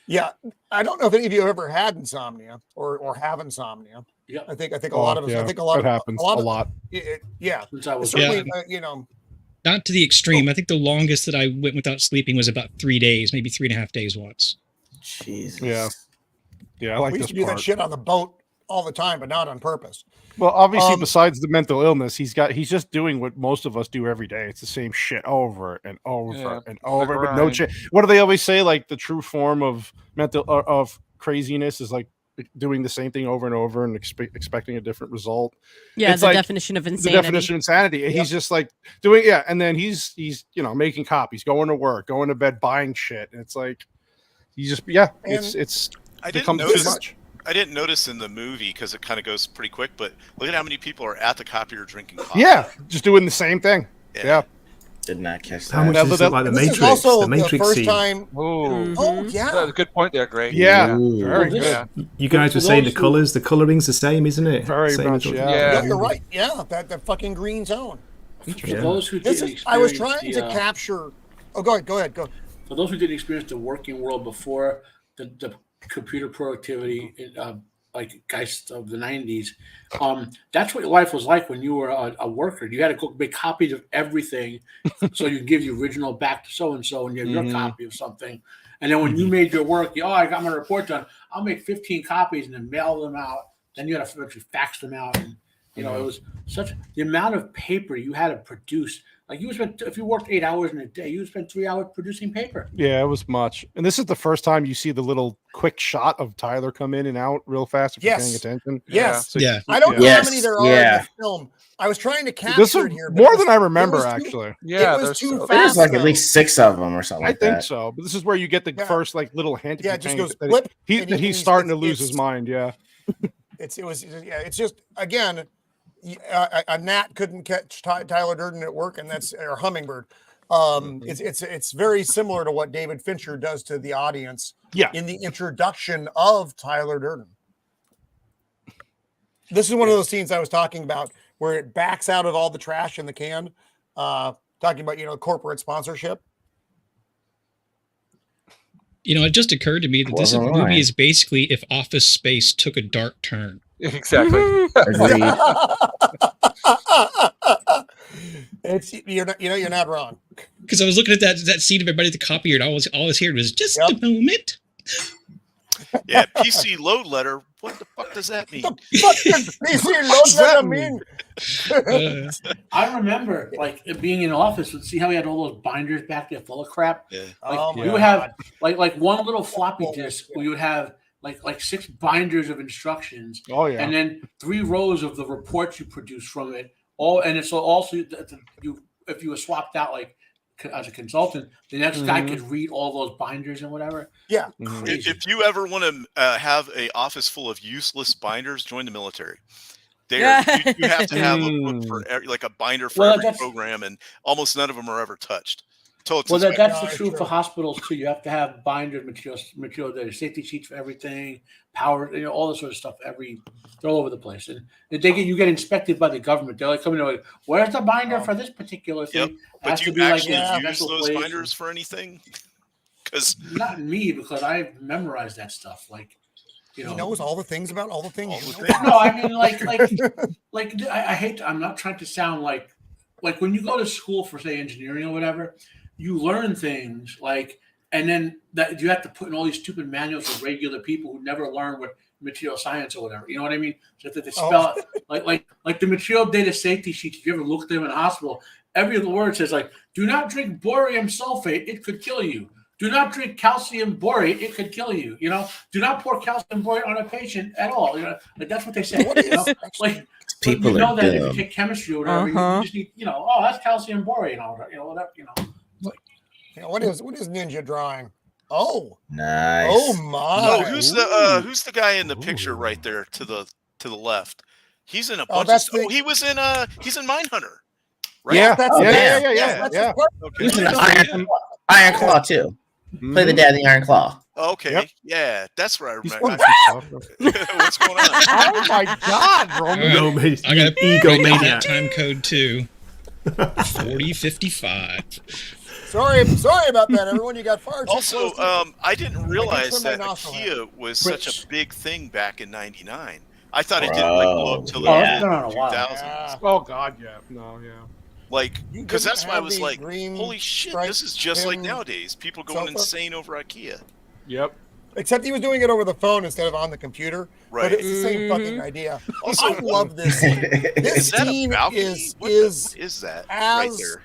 yeah, I don't know if any of you have ever had insomnia or have insomnia. Yeah, I think a lot of us. Yeah, I think a lot happens a lot. Certainly, not to the extreme. I think the longest that I went without sleeping was about 3 days, maybe 3.5 days once. Jesus. Yeah. I like we this used to do part. that shit on the boat all the time, but not on purpose. Well, obviously, besides the mental illness, he's just doing what most of us do every day. It's the same shit over and over and over, with no change. What do they always say? Like, the true form of of craziness is like doing the same thing over and over and expecting a different result. Yeah, it's the like definition of insanity. The definition of insanity. Yep. He's just like doing and then he's making copies, going to work, going to bed, buying shit, and it's like you just it's become too much. I didn't notice in the movie because it kind of goes pretty quick, but look at how many people are at the copier drinking coffee. Yeah, just doing the same thing. Yeah. Did not catch that. How much does it look like the Matrix? Also the Matrix the first scene. time. Oh yeah. That's a good point there, Greg. Yeah. Very good. You guys were saying the colors, the coloring's the same, isn't it? Very same much, Yeah, you're right. Yeah, that fucking green zone. For those who didn't experience I was trying to capture. Oh, go ahead. Go. For those who didn't experience the working world before the computer productivity, like guys of the 90s, that's what your life was like when you were a worker. You had to go make copies of everything so you can give the original back to so-and-so and you have your copy of something. And then when you made your work, I got my report done, I'll make 15 copies and then mail them out. Then you had to actually fax them out. And, it was such the amount of paper you had to produce. Like if you worked 8 hours in a day, you would spend 3 hours producing paper. Yeah, it was much. And this is the first time you see the little quick shot of Tyler come in and out real fast if you're paying attention. Yes. So, I don't know how many there are in the film. I was trying to capture it here. More than I remember, actually. Yeah, it was too fast. There's like at least 6 of them or something like that. I think so. But this is where you get the first little hint. Yeah, it just goes that he's starting to lose his mind. Yeah. It's just, again, a gnat couldn't catch Tyler Durden at work, and or hummingbird. It's very similar to what David Fincher does to the audience in the introduction of Tyler Durden. This is one of those scenes I was talking about where it backs out of all the trash in the can, talking about corporate sponsorship. It just occurred to me that this movie is basically if Office Space took a dark turn. Exactly. You're not wrong. Because I was looking at that scene of everybody at the copier, and all I was hearing was just a moment. Yeah, PC load letter. What the fuck does that mean? PC load letter mean? I remember being in office and see how we had all those binders back there full of crap. Yeah. We would have like one little floppy disk. We would have like 6 binders of instructions. Oh yeah. And then 3 rows of the reports you produce from it. And it's also if you were swapped out as a consultant, the next guy could read all those binders and whatever. Yeah. If you ever want to have an office full of useless binders, join the military. You have to have a book for a binder for every program, and almost none of them are ever touched. That's the truth for hospitals too. You have to have binders, material, there's safety sheets for everything, power, all this sort of stuff. They're all over the place, and you get inspected by the government. They're coming in, where's the binder for this particular thing? Yep. But do you actually use those binders for anything? Because not me, because I memorized that stuff. He knows all the things about all the things. No, I mean, I hate. I'm not trying to sound like when you go to school for say engineering or whatever. You learn things like and then that you have to put in all these stupid manuals for regular people who never learn what material science or whatever. You know what I mean? So that they spell it like the material data safety sheets. If you ever look at them in a hospital, every other word says like, "Do not drink borium sulfate; it could kill you." Do not drink calcium borate; it could kill you. You know, do not pour calcium borate on a patient at all. You know, like that's what they say. You know? Like people you know are that dumb. if you take chemistry or whatever, you just need, you know, oh, that's calcium borate and all that. You know, whatever. You know, like, what is Ninja drawing? Oh, nice. Oh my! Oh, who's the guy in the picture right there to the left? He's in a bunch of stuff. He was in he's in Mindhunter. Right? Yeah, yeah. Okay. He's in Iron Claw too. Play the dad in the Iron Claw. Okay, yeah, that's what I remember. What's going on? Oh my God, Roman! I got egomaniac time code too. 4055. Sorry about that, everyone. You got far too Also, close. I didn't realize that IKEA was such a big thing back in '99. I thought it didn't like blow up till the 2000s. Oh God, yeah, no, yeah. Like, because that's why I was like, holy shit, this is just like nowadays. People going insane over IKEA. Yep. Except he was doing it over the phone instead of on the computer. Right. But it's the same fucking idea. Also, I love this scene. This scene is that as, right there?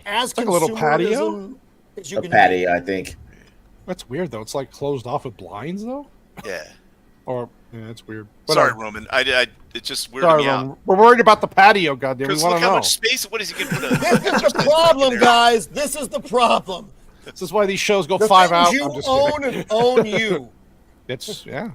As like a little patio? As you a patio, I think. That's weird, though. It's like closed off with blinds, though? Yeah. Or, yeah, it's weird. Sorry, Roman. It just weirded me out. We're worried about the patio, goddamn. We want look to how know. much space. What is he going to put? This is the problem, guys. This is the problem. This is why these shows go the 5 out. You I'm just own kidding. and own you. It's That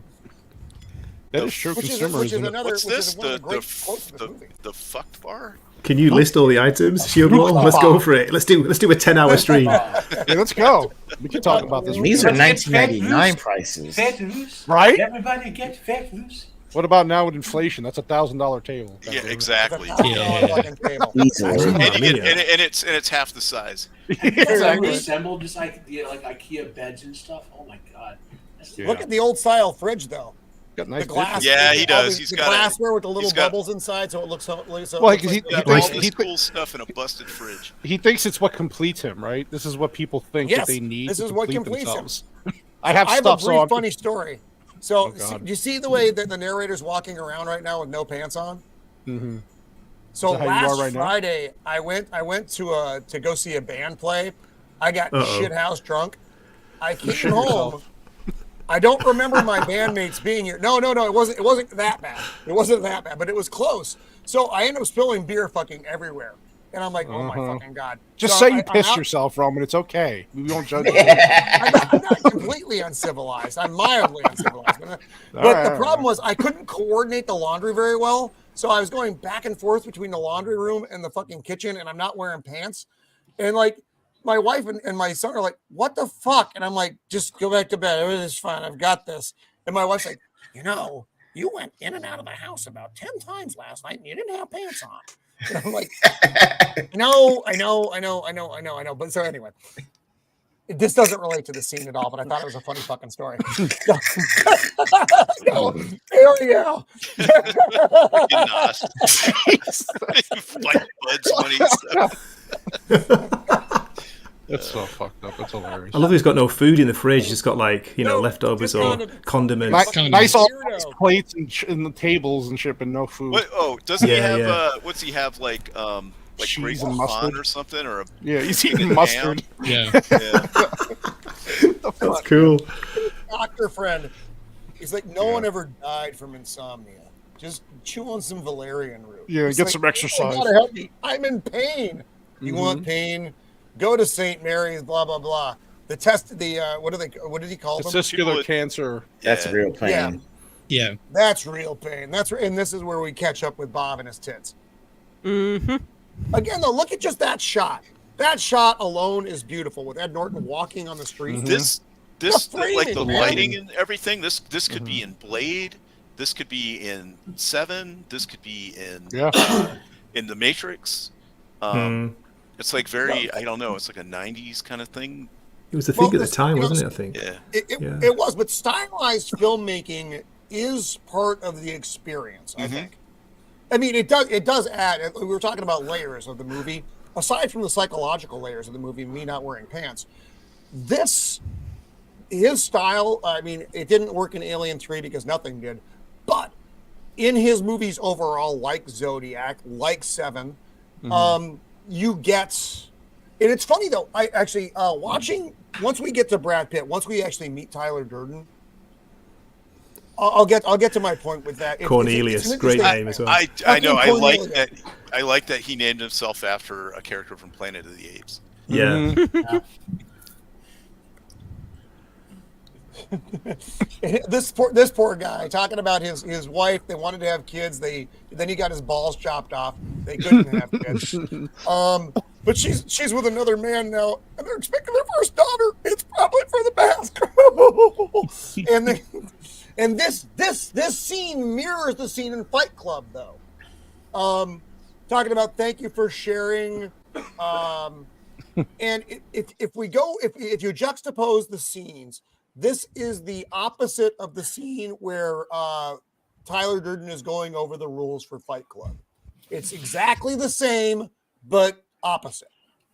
is true consumerism. Which is another, What's this? The fucked bar? Can you list all the items? Shieldwall, let's go for it. Let's do a 10-hour stream. Yeah, let's go. We can talk about this. These are 1999 prices, right? Everybody get fat loose. What about now with inflation? That's $1,000 table. Yeah, exactly. Easily. And it's half the size. Exactly. Assembled just like IKEA beds and stuff. Oh my God. Look at the old style fridge though. Got nice the glass. Yeah, he does. He's got glassware with the little bubbles inside, so it looks so. Well, because he all this cool stuff in a busted fridge. He thinks it's what completes him, right? This is what people think that they need. This is what completes themselves. him. I have a brief funny story. So, you see the way that the narrator's walking around right now with no pants on? Mm-hmm. So last Friday, I went to go see a band play. I got shit house drunk. I came home. I don't remember my bandmates being here. No, it wasn't that bad. It wasn't that bad, but it was close. So I ended up spilling beer fucking everywhere. And I'm like, oh my fucking God. Just say you pissed yourself, Roman. It's okay. We won't judge you. I'm not completely uncivilized. I'm mildly uncivilized. But the problem was I couldn't coordinate the laundry very well. So I was going back and forth between the laundry room and the fucking kitchen, and I'm not wearing pants. And like, my wife and my son are like, what the fuck? And I'm like, just go back to bed. Everything's fine. I've got this. And my wife's like, you went in and out of the house about 10 times last night and you didn't have pants on. And I'm like, no, I know. But so anyway, this doesn't relate to the scene at all, but I thought it was a funny fucking story. Hell yeah. That's so fucked up. It's hilarious. I love he's got no food in the fridge. He's got leftovers or condiments. Nice all plates and the tables and shit, and no food. Doesn't he have? What's he have like cheese and mustard or something? Or he's eating mustard. Yeah. That's cool. Doctor friend, he's like, no one ever died from insomnia. Just chew on some valerian root. Yeah, get some exercise. You gotta help me. I'm in pain. You want pain? Go to St. Mary's, blah, blah, blah. The test, what did he call them? Testicular cancer. That's real pain. Yeah. That's real pain. And this is where we catch up with Bob and his tits. Mm-hmm. Again, though, look at just that shot. That shot alone is beautiful with Ed Norton walking on the street. Mm-hmm. This like the lighting and everything, this could be in Blade. This could be in Seven. This could be in in The Matrix. It's like I don't know, it's like a 90s kind of thing. It was the thing at the time, wasn't it, I think? Yeah. It was, but stylized filmmaking is part of the experience, I think. I mean, it does add, we were talking about layers of the movie. Aside from the psychological layers of the movie, me not wearing pants, his style, I mean, it didn't work in Alien 3 because nothing did, but in his movies overall, like Zodiac, like Seven, you get, and it's funny though, I actually, watching, once we get to Brad Pitt, once we actually meet Tyler Durden, I'll get to my point with that. Cornelius, great name as well. I know, I like that he named himself after a character from Planet of the Apes. Yeah. This poor guy talking about his wife. They wanted to have kids. Then he got his balls chopped off. They couldn't have kids. But she's with another man now, and they're expecting their first daughter. It's probably for the best. and this scene mirrors the scene in Fight Club, though. Talking about thank you for sharing. And if you juxtapose the scenes, this is the opposite of the scene where Tyler Durden is going over the rules for Fight Club. It's exactly the same, but opposite.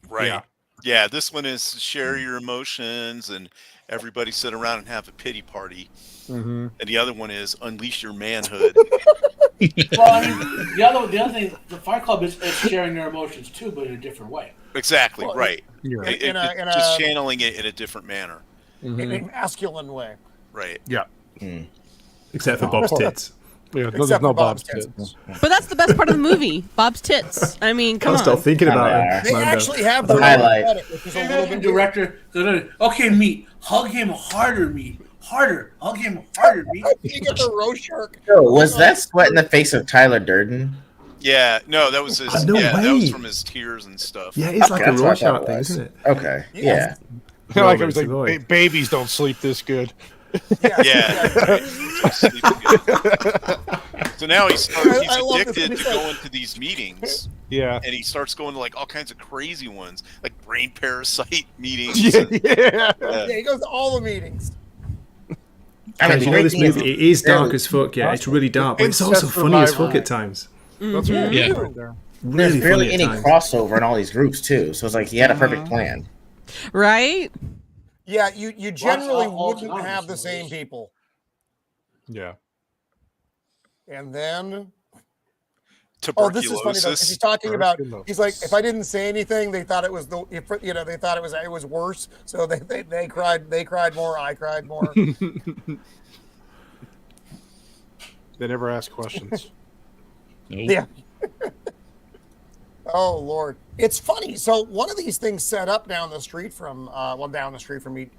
Right. Yeah, this one is share your emotions and everybody sit around and have a pity party. And the other one is unleash your manhood. Well, I mean, the other thing, the Fight Club is sharing their emotions too, but in a different way. Exactly, Well, right. Just channeling it in a different manner. In a masculine way. Right. Yeah. Except for Bob's tits. Yeah, there's no Bob's tits. But that's the best part of the movie, Bob's tits. I mean, come on. Stop thinking about it. They actually have the highlight. which is a little bit Director, okay, Meat, hug him harder, Meat. Harder. Hug him harder, Meat. You get the Rorschach. Was that sweat in the face of Tyler Durden? Yeah, no, that was his. That was from his tears and stuff. Yeah, it's like a Rorschach thing, isn't it? Okay. Yeah. Like I was like, babies don't sleep this good. Yeah. So now he's addicted to going to these meetings. Yeah. And he starts going to like all kinds of crazy ones, like brain parasite meetings. Yeah, he goes to all the meetings. I mean, you know, this movie, it is dark as fuck. Yeah, it's really dark, but it's also funny as fuck at times. That's right. Yeah. Right there. There's Really barely funny any at times. crossover in all these groups too, so it's like he had a perfect plan. Right? Yeah, you generally all wouldn't have the same people. Yeah. And then Tuberculosis. this is funny though, 'cause he's talking about, he's like, if I didn't say anything, they thought it was they thought it was worse, so they cried more, I cried more. They never ask questions. Nope. Yeah. Oh Lord, it's funny. So one of these things set up down the street from down the street from me,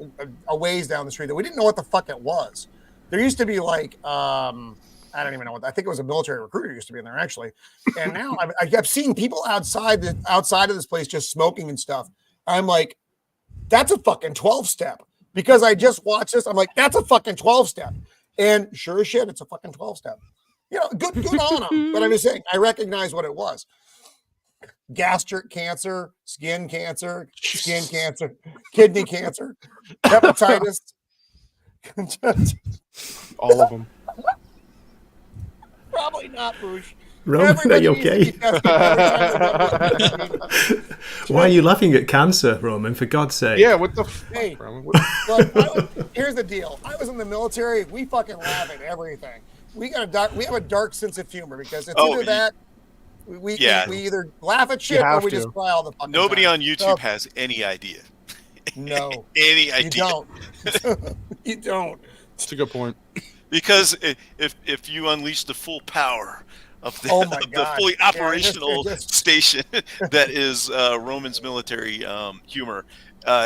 a ways down the street, that we didn't know what the fuck it was. There used to be like I don't even know what, I think it was a military recruiter used to be in there actually, and now I kept seeing people outside of this place just smoking and stuff. I'm like, that's a fucking 12-step, because I just watched this. I'm like, that's a fucking 12-step, and sure as shit, it's a fucking 12-step. You know, good on them. But I'm just saying, I recognize what it was. Gastric cancer, skin cancer, kidney cancer, hepatitis. All of them. Probably not, Boosh. Roman, are you okay? Why are you laughing at cancer, Roman? For God's sake. Yeah, what the Hey, fuck, Roman? look, here's the deal. I was in the military. We fucking laugh at everything. We have a dark sense of humor, because it's either that we either laugh at shit or we just cry all the fucking Nobody time. on YouTube has any idea. No. Any idea. You don't. You don't. That's a good point. Because if you unleash the full power of the, the fully operational station that is Roman's military humor,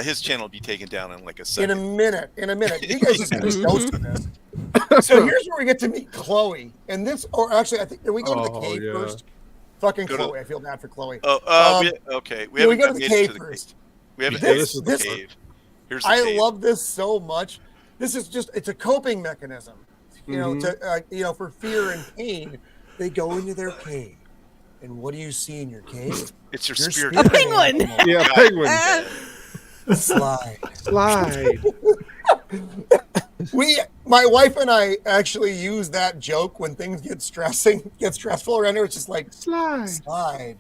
his channel will be taken down in like a second. In a minute. You guys just ghost this. So here's where we get to meet Chloe. And this, or actually, I think, did we go to the cave first? Fucking Chloe. I feel bad for Chloe. Okay. We go to the cave first. We haven't made it to the cave. Here's the cave. love this so much. This is just, it's a coping mechanism. You know, to for fear and pain, they go into their cave. And what do you see in your cave? It's your spirit. A penguin. Yeah, penguin. Slide. My wife and I actually use that joke when things get stressful around here. It's just like slide.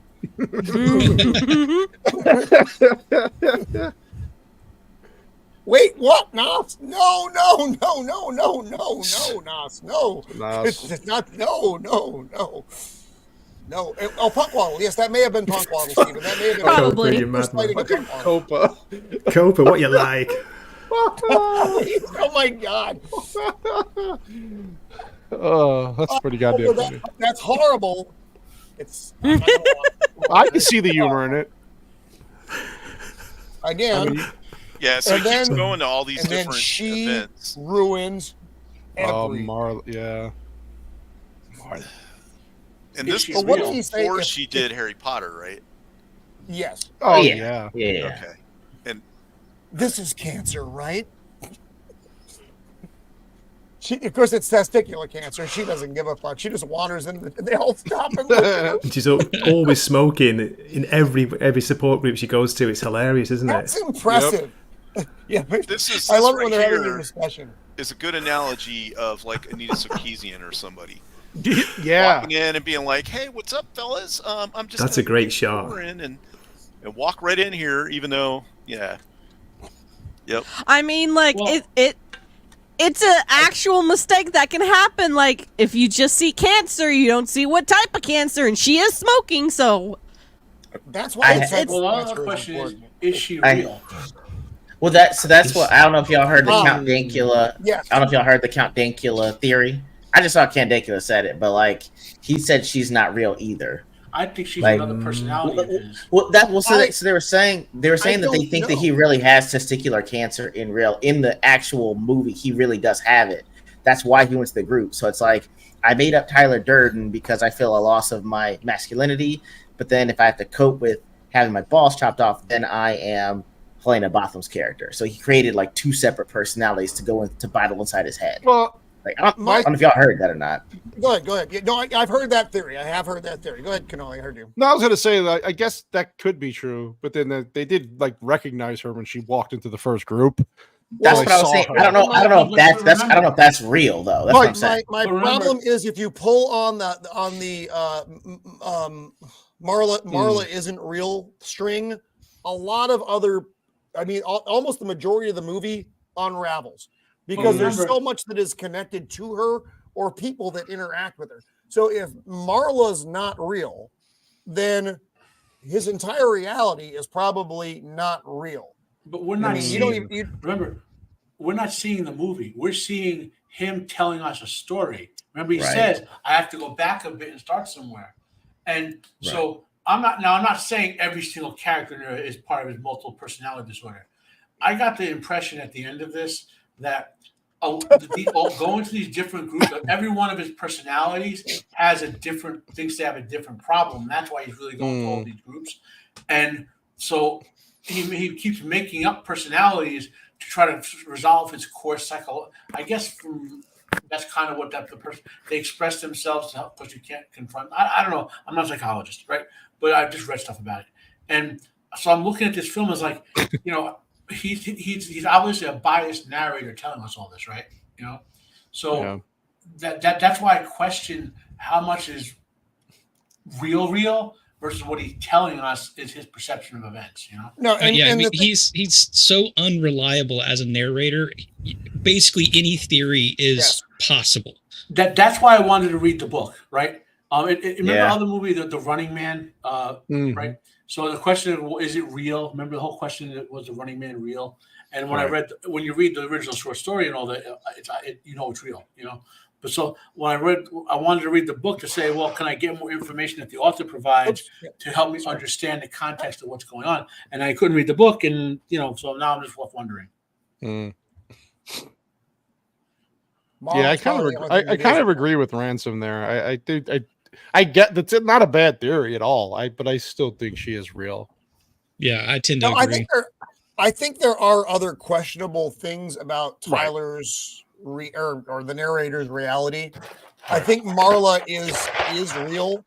Wait, what? Nos? No, Nos. No. It's not. No. No. Oh, Punkwaddle. Yes, that may have been Punkwaddle, Stephen. That may have been Probably. Copa. Copa, what you like? Oh my God. Oh, that's pretty goddamn funny. That's horrible. It's. I can see the humor in it. Again. Yeah, so he keeps going to all these different events. Ruins every. Yeah. And this was before she did Harry Potter, right? Yes. Oh yeah. Okay. And this is cancer, right? Of course, it's testicular cancer. She doesn't give a fuck. She just wanders in. They all stop and look at her. She's always smoking in every support group she goes to. It's hilarious, isn't it? That's impressive. Yep. Yeah, I love it when they're having a discussion. Is a good analogy of like Anita Sarkeesian or somebody. Yeah. Walking in and being like, "Hey, what's up, fellas? I'm just." That's a great shot. And walk right in here, even though, yeah. Yep. I mean, like it's an actual mistake that can happen. Like if you just see cancer, you don't see what type of cancer, and she is smoking, so that's why the question is she real? Well, that's what I don't know if y'all heard the Count Dankula. Yes. I don't know if y'all heard the Count Dankula theory. I just saw Count Dankula said it, but like he said she's not real either. I think she's another personality. So they were saying that they think that he really has testicular cancer in the actual movie. He really does have it. That's why he went to the group. So it's like I made up Tyler Durden because I feel a loss of my masculinity, but then if I have to cope with having my balls chopped off, then I am playing a Botham's character. So he created like two separate personalities to go to battle inside his head. Well, like I don't know if y'all heard that or not. Go ahead. Yeah, no, I've heard that theory. I have heard that theory. Go ahead, Cannoli. I heard you. No, I was gonna say that I guess that could be true, but then they did like recognize her when she walked into the first group. That's what I was saying. I don't know if that's real though. That's what I'm saying. My problem is if you pull on the Marla isn't real string, a lot of other, I mean, almost the majority of the movie unravels because there's so much that is connected to her or people that interact with her. So if Marla's not real, then his entire reality is probably not real. But we're not remember, we're not seeing the movie. We're seeing him telling us a story. Remember, he says, I have to go back a bit and start somewhere. And so I'm not saying every single character is part of his multiple personality disorder. I got the impression at the end of this that going to these different groups, every one of his personalities thinks they have a different problem. That's why he's really going to all these groups. And so he keeps making up personalities to try to resolve his core I guess that's kind of what they express themselves to help because you can't confront. I don't know. I'm not a psychologist, right? But I've just read stuff about it. And so I'm looking at this film as like, he's obviously a biased narrator telling us all this, right? So that's why I question how much is real versus what he's telling us is his perception of events. No, he's so unreliable as a narrator. Basically, any theory is possible. That's why I wanted to read the book, right? Remember the other movie, the Running Man, right? So the question is it real? Remember the whole question was the Running Man real? And when when you read the original short story and all that, it's real, But so when I wanted to read the book to say, well, can I get more information that the author provides to help me understand the context of what's going on? And I couldn't read the book, and so now I'm just left wondering. Yeah, I kind of agree with Ransom there. I get that's not a bad theory at all. But I still think she is real. Yeah, I tend to agree. I think there are other questionable things about Tyler's or the narrator's reality. I think Marla is real,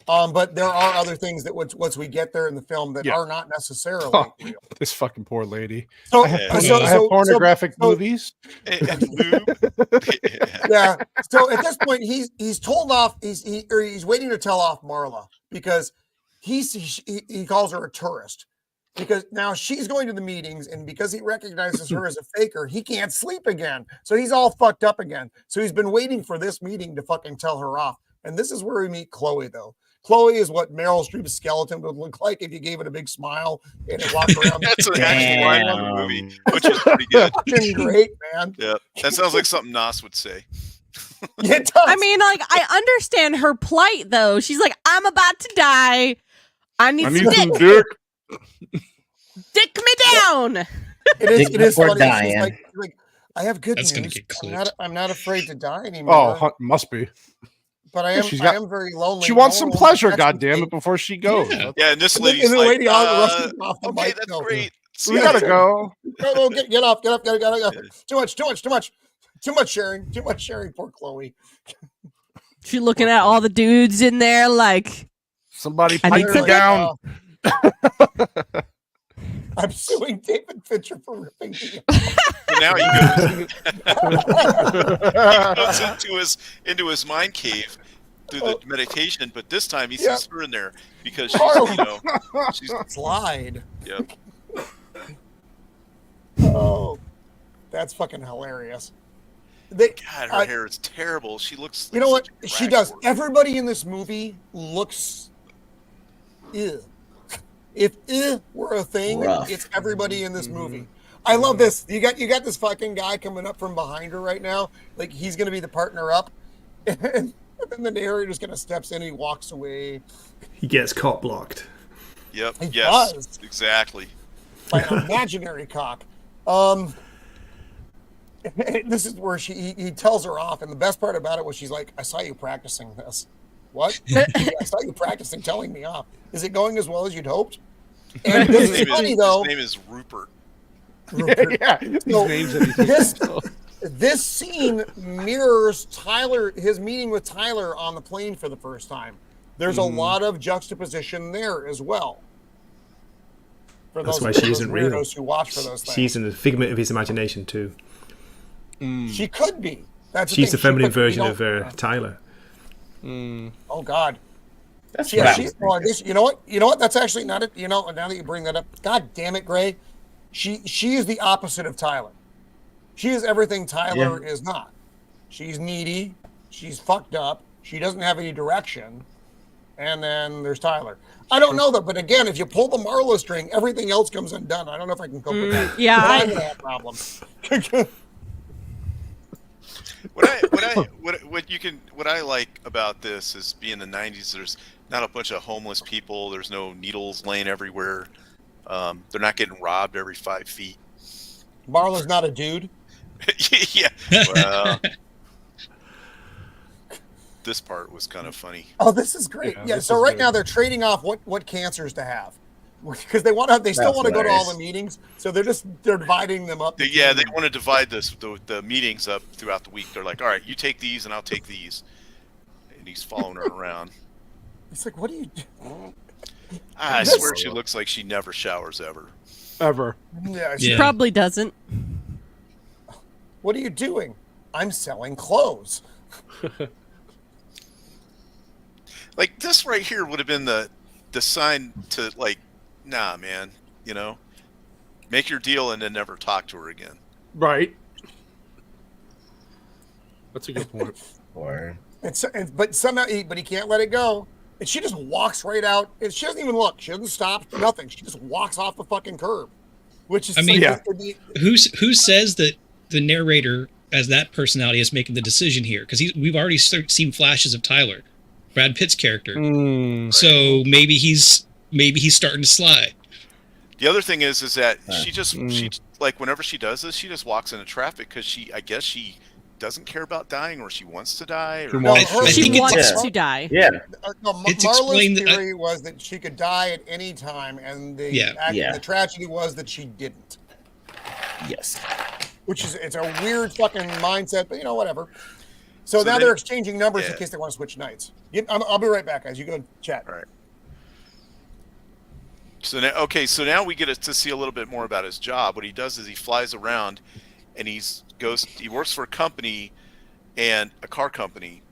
but there are other things that once we get there in the film that are not necessarily real. This fucking poor lady. So, I have pornographic movies. Yeah. So at this point, he's told off. He's waiting to tell off Marla because he calls her a tourist. because now she's going to the meetings, and because he recognizes her as a faker, he can't sleep again. So he's all fucked up again. So he's been waiting for this meeting to fucking tell her off. And this is where we meet Chloe, though. Chloe is what Meryl Streep's skeleton would look like if you gave it a big smile and it walked around. That's an actual line on the movie, which is pretty good. Fucking great, man. Yeah, that sounds like something Nos would say. It does. I mean, like, I understand her plight, though. She's like, I'm about to die. I need some dick. Dick me down. It is funny. Dying. She's like, I have good That's gonna news. get clipped. I'm not afraid to die anymore. Oh, must be. But I am very lonely. She wants some pleasure, That's goddammit, before she goes. Yeah, and this lady's the like, lady rushes off the okay, mic, that's though. great. We gotta go. No, get off, gotta go. Too much sharing. Poor Chloe. She looking at all the dudes in there like, Somebody I need pipe some it down. I'm suing David Fincher for ripping me. So now he goes into his mind cave through the meditation, but this time he sees her in there because she's Slide. Yep. Oh, that's fucking hilarious. God, her hair is terrible. She looks. You know what? such a She crack does. whore. Everybody in this movie looks. Ew. If were a thing, Rough. it's everybody in this movie. I love this. You got this fucking guy coming up from behind her right now. Like he's gonna be the partner up, and then the narrator just kind of steps in and he walks away. He gets cock blocked. Yep. He Yes. does. Exactly. By an imaginary cock. This is where he tells her off, and the best part about it was she's like, "I saw you practicing this." What? I saw you practicing telling me off. Is it going as well as you'd hoped? And this is funny though. His name is Rupert. Yeah. So, this scene mirrors his meeting with Tyler on the plane for the first time. There's a lot of juxtaposition there as well. For That's those, why for she those isn't real. weirdos who watch for those things. She's in a figment of his imagination too. She could be. That's She's the thing. feminine She could- we version of don't- Tyler. Oh God. That's Yeah, what I she's. was Well, thinking. this, you know what? You know what? That's actually not it. You know, now that you bring that up, God damn it, Gray. She is the opposite of Tyler. She is everything Tyler is not. She's needy. She's fucked up. She doesn't have any direction. And then there's Tyler. I don't know though, but again, if you pull the Marlowe string, everything else comes undone. I don't know if I can cope with that. yeah, But I- I'm gonna have problems. What I like about this is being the 90s. There's not a bunch of homeless people. There's no needles laying everywhere. They're not getting robbed every 5 feet. Marlowe's not a dude. Yeah. Well, this part was kind of funny. Oh, this is great. Yeah, Yeah. this So is right good. now they're trading off what cancers to have, because they still That's want to go to all hilarious. the meetings. So they're dividing them up. Yeah, they want to divide the meetings up throughout the week. They're like, all right, you take these and I'll take these. And he's following her around. It's like, what do you do? I swear she looks like she never showers ever. Ever. Yeah. She Yeah. probably doesn't. What are you doing? I'm selling clothes. Like this right here would have been the sign to like, nah, man, make your deal and then never talk to her again. Right. That's a good point. Or But somehow, he can't let it go. And she just walks right out. And she doesn't even look. She doesn't stop. Nothing. She just walks off the fucking curb. Which is, I mean, yeah. Who says that the narrator as that personality is making the decision here? Because we've already seen flashes of Tyler, Brad Pitt's character. So maybe he's starting to slide. The other thing is that she like whenever she does this, she just walks into traffic because I guess she doesn't care about dying or she wants to die. Or No, I She think wants to die. yeah, No, It's Marlowe's explained that theory was that she could die at any time, and the tragedy was that she didn't. yes. Which is, it's a weird fucking mindset, but whatever. So now then- they're exchanging numbers in Yeah. case they want to switch nights. I'll be right back, guys. You go chat. All right. So now we get to see a little bit more about his job. What he does is he flies around, and he works for a company, and a car company,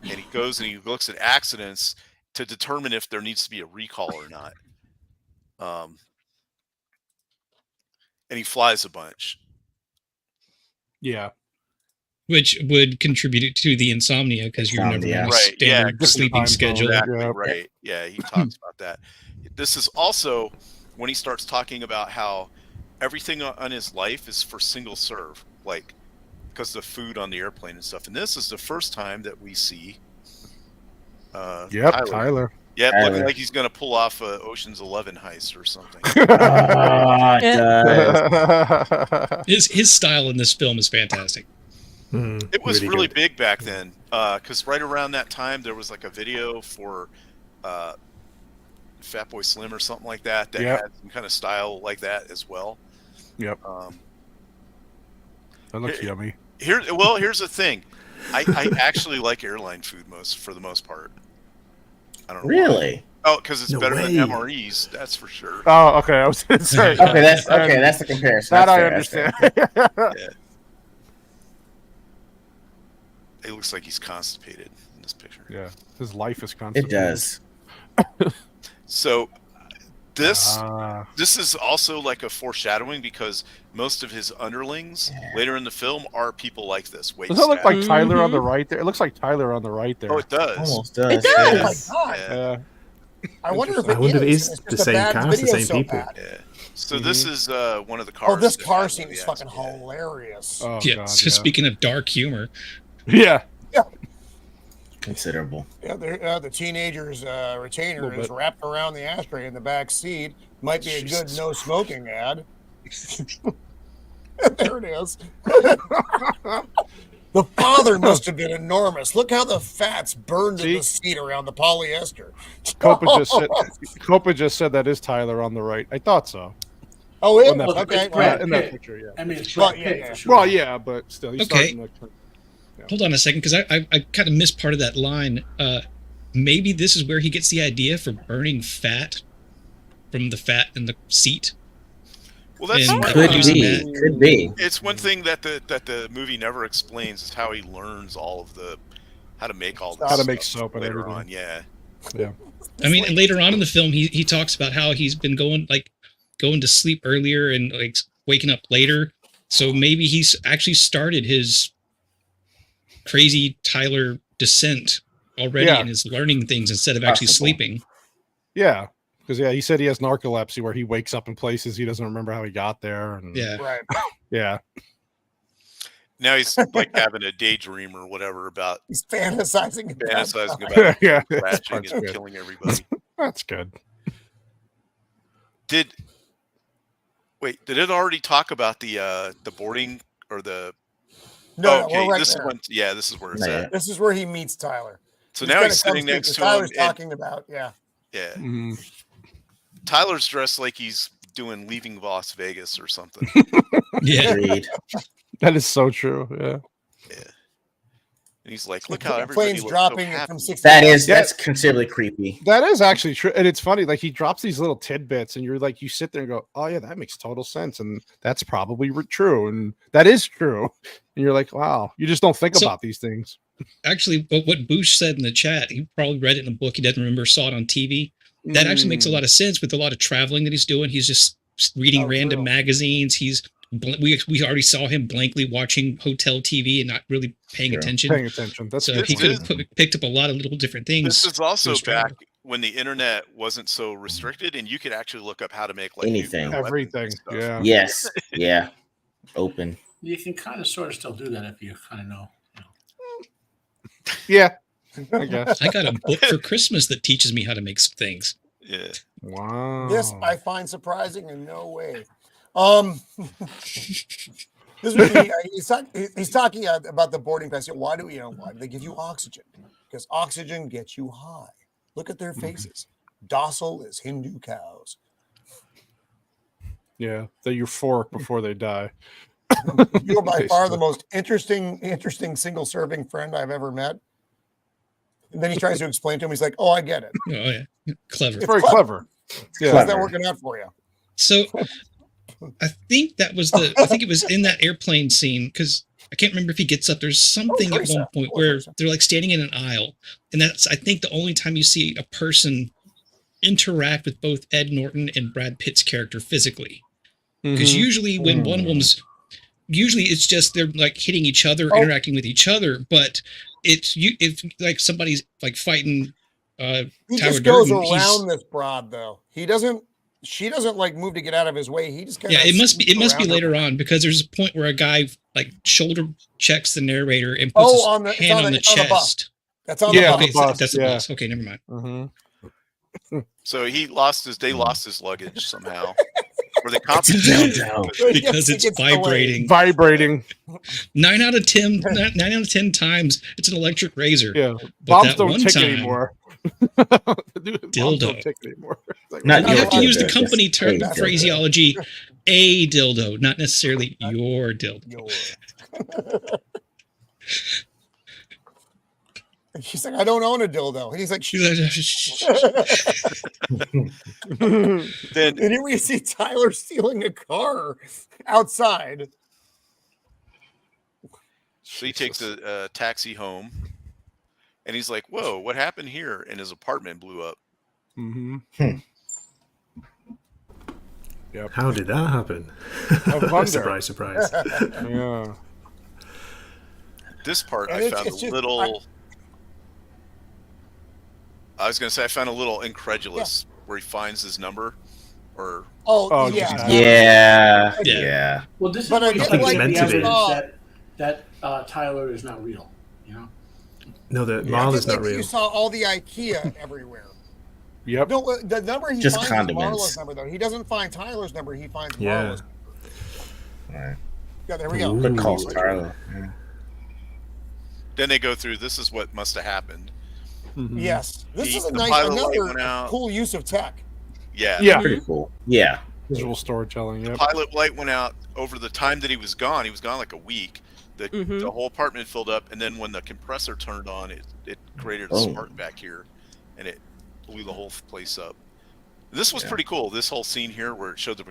and he goes and he looks at accidents to determine if there needs to be a recall or not. and he flies a bunch. Yeah. Which would contribute to the insomnia because you're never on a standard sleeping schedule. Exactly, right. Yeah, he talks about that. This is also when he starts talking about how everything on his life is for single serve, like because of the food on the airplane and stuff. And this is the first time that we see Tyler. Yep, looking like he's going to pull off a Ocean's 11 heist or something. His style in this film is fantastic. It was really big back then, because right around that time there was like a video for Fatboy Slim or something like that had some kind of style like that as well. Yep. That looks yummy. Here's the thing, I actually like airline food for the most part. I don't know. Really? Why. Oh, because it's better than MREs, that's for sure. Oh, okay. I was going to say. That's the comparison. That I understand. Yeah. It looks like he's constipated in this picture. Yeah, his life is constipated. It does. So this is also like a foreshadowing because most of his underlings later in the film are people like this. Does it look like Tyler on the right there? It looks like Tyler on the right there. Oh, it does. Almost does. It does. Oh my God. I wonder if it is the same cast, the same people. Yeah. So this is one of the cars. Oh, this car scene is fucking hilarious. Oh, yeah. God, so speaking of dark humor. Yeah. Considerable. Yeah, the teenager's retainer is wrapped around the ashtray in the back seat. Might be a good no smoking ad. There it is. The father must have been enormous. Look how the fat's burned in the seat around the polyester. Copa just said that is Tyler on the right. I thought so. Oh, it was okay. In that picture, yeah. I mean, it's Well, yeah, but still, he's starting to. Hold on a second, because I kind of missed part of that line. Maybe this is where he gets the idea for burning fat from the fat in the seat. Well, that's could be. It's one thing that the movie never explains is how he learns all of how to make all this. How to make soap and later everything. on, yeah. I mean, and later on in the film, he talks about how he's been going to sleep earlier and like waking up later. So maybe he's actually started his crazy Tyler descent already and is learning things instead of actually sleeping. Yeah, because he said he has narcolepsy where he wakes up in places he doesn't remember how he got there. And, Right. Yeah. Now he's like having a daydream or whatever about. He's fantasizing about crashing and killing everybody. That's good. Did it already talk about the boarding or the? No, okay, right this there. this is where it's at. This is where he meets Tyler. So now he's sitting next to him. Tyler's talking about, Yeah. Mm-hmm. Tyler's dressed like he's doing Leaving Las Vegas or something. Agreed. That is so true. Yeah. Yeah. And he's like, look how everybody plane's looks dropping so from 60. That's considerably creepy. That is actually true. And it's funny, like he drops these little tidbits and you're like, you sit there and go, oh yeah, that makes total sense. And that's probably true. And that is true. And you're like, wow, you just don't think about these things. Actually, what Boosh said in the chat, he probably read it in a book. He doesn't remember, saw it on TV. That actually makes a lot of sense with a lot of traveling that he's doing. He's just reading random magazines. We already saw him blankly watching hotel TV and not really paying attention. That's so he could have picked up a lot of little different things. This is also back when the internet wasn't so restricted and you could actually look up how to make like anything, everything. Yeah. Yes. Yeah. Open. You can kind of sort of still do that if you kind of know. Yeah. I guess. I got a book for Christmas that teaches me how to make some things. Yeah. Wow. This I find surprising in no way. This would be, he's talking about the boarding pass. Why do they give you oxygen? Because oxygen gets you high. Look at their faces. Docile as Hindu cows. Yeah, they're euphoric before they die. You're by far the most interesting single-serving friend I've ever met. And then he tries to explain to him. He's like, "Oh, I get it. Oh yeah, clever. It's very clever. Yeah, how's that working out for you?" So, I think I think it was in that airplane scene because I can't remember if he gets up. There's something at one point where they're like standing in an aisle, and that's I think the only time you see a person interact with both Ed Norton and Brad Pitt's character physically. Because usually when one of them's, usually it's just they're like hitting each other, interacting with each other, but if like somebody's like fighting he Tyler just goes Durden, around this broad though. She doesn't like move to get out of his way. He just kind of it must be later on, because there's a point where a guy like shoulder checks the narrator and puts his hand on the chest. That's on the bus. That's the bus. Okay, never mind. So they lost his luggage somehow. Or they copied because it's vibrating. 9 out of 10 times it's an electric razor. Yeah. But Bombs don't tick anymore. Dildo. You have to use the company term phraseology, a dildo, not necessarily your dildo. She's like, I don't own a dildo. And he's like, then here we see Tyler stealing a car outside. So he takes a taxi home, and he's like, "Whoa, what happened here?" And his apartment blew up. Yep. How did that happen? Surprise! Yeah. This part I found a little. I was going to say I found a little incredulous where he finds his number, or yeah. Well, this is but what I think like meant the to be. evidence that Tyler is not real. You know. No, the Marla's not real. You saw all the IKEA everywhere. Yep. No, the number he Just finds condiments. is Marla's number though. He doesn't find Tyler's number. He finds Yeah. Marla's. All right. Yeah, there we go. Good call, Tyler. Yeah. then they go through. This is what must have happened. Yes, this is The pilot light went another out. cool use of tech. Yeah. Pretty cool. Yeah. Visual storytelling. The Yep. pilot light went out over the time that he was gone. He was gone like a week. The whole apartment filled up, and then when the compressor turned on, it created a spark back here, and it blew the whole place up. This was pretty cool. This whole scene here where it showed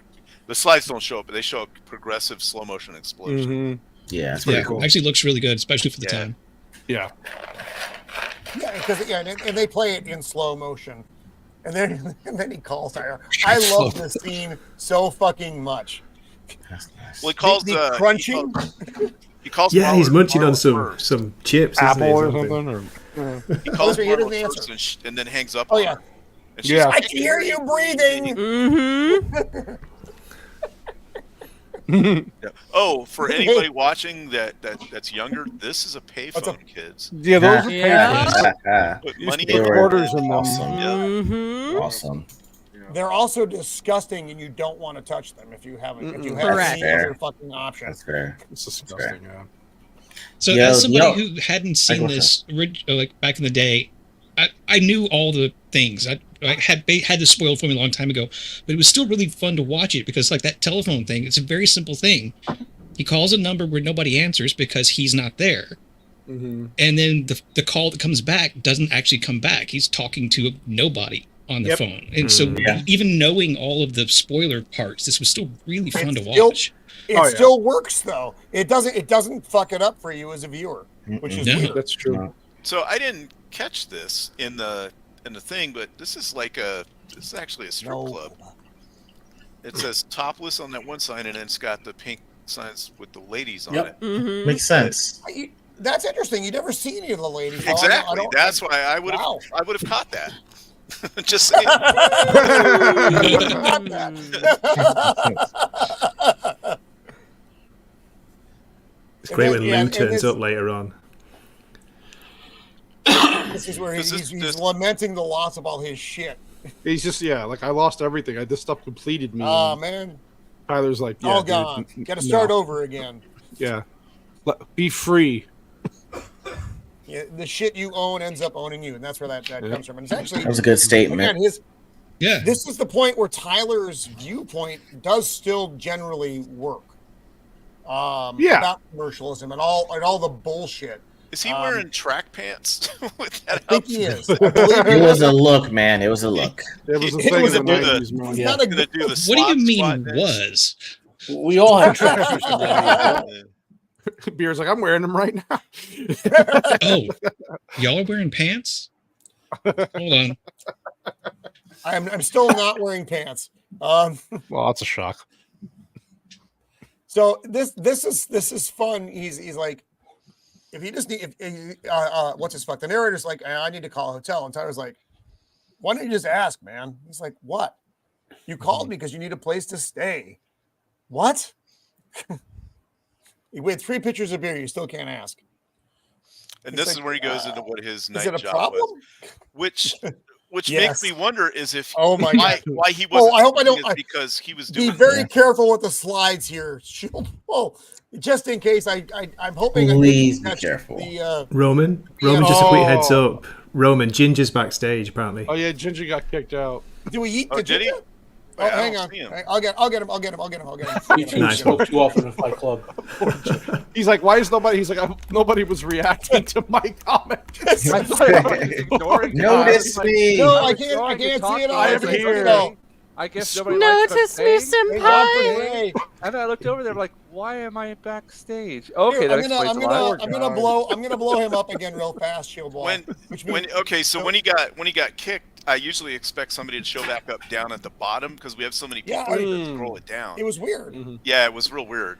the slides don't show up, but they show a progressive slow motion explosion. Yeah, it's pretty cool. Actually looks really good, especially for the time. Yeah. Yeah, because and they play it in slow motion, and then he calls Tyler. I love this scene so fucking much. Well, he calls the crunching. He calls. Yeah, he's munching on Marla some chips, Apple or isn't he, something. He calls He doesn't Marla answer. first and then hangs up. Oh on yeah. her. And she's I like, can hear you breathing. Oh, for anybody watching that's younger, this is a payphone, kids. Yeah, those are payphones. Put money They in were quarters in them. Awesome. Awesome. They're also disgusting, and you don't want to touch them if you haven't. If you have Correct. any other fucking option. That's fair. It's disgusting. Yeah. So as somebody who hadn't seen this like back in the day, I knew all the things. I had this spoiled for me a long time ago, but it was still really fun to watch it because like that telephone thing, it's a very simple thing. He calls a number where nobody answers because he's not there. And then the call that comes back doesn't actually come back. He's talking to nobody on the phone. And so even knowing all of the spoiler parts, this was still really fun to watch. It still works though. It doesn't fuck it up for you as a viewer, which is weird. That's true. So I didn't catch this in the thing, but this is actually a strip club. It says topless on that one sign, and then it's got the pink signs with the ladies on it. Makes sense. That's interesting. You never see any of the ladies. Exactly. That's why I would have caught that. Just saying. It's great when Lou turns up later on. This is where he's lamenting the loss of all his shit. He's just like I lost everything. This stuff completed me. Oh man. Tyler's like, all gone. Got to start over again. Yeah. Be free. Yeah, the shit you own ends up owning you, and that's where that comes from. And it's actually that was a good statement. Again, this is the point where Tyler's viewpoint does still generally work. About commercialism and all the bullshit. Is he wearing track pants with that? I think he is. It was a look, man. It was a look. It was a thing in the 90s, man. What do you mean was? We all have tracksuits. Beer's like, I'm wearing them right now. Oh, y'all are wearing pants? Hold on. I'm still not wearing pants. Well, that's a shock. So this is fun. He's like, if he just need, what's his fuck? The narrator's like, I need to call a hotel, and Tyler's like, why don't you just ask, man? He's like, what? You called me because you need a place to stay. What? You wait 3 pitchers of beer, you still can't ask. And this is where he goes into what his night is it a job problem? was, which Yes. makes me wonder is if Oh my why he wasn't. I hope I don't. Because he was be doing. very careful with the slides here. Oh, just in case. I'm hoping. Please be careful. Roman, just a quick heads up. Roman, Ginger's backstage apparently. Oh yeah, Ginger got kicked out. Do we eat? Oh, did he? Oh, hang on. I'll get him. You two spoke too often in Fight Club. He's like, why is nobody? He's like, nobody was reacting to my comment. Notice me. No, I can't see it. I am here. I guess nobody likes Notice what me, I'm saying. senpai. And then I looked over there, like, why am I backstage? Okay, Here, that explains a lot. I'm gonna blow him up again real fast, Shieldwall. When he got kicked, I usually expect somebody to show back up down at the bottom because we have so many people that scroll it down. It was weird. Yeah, it was real weird.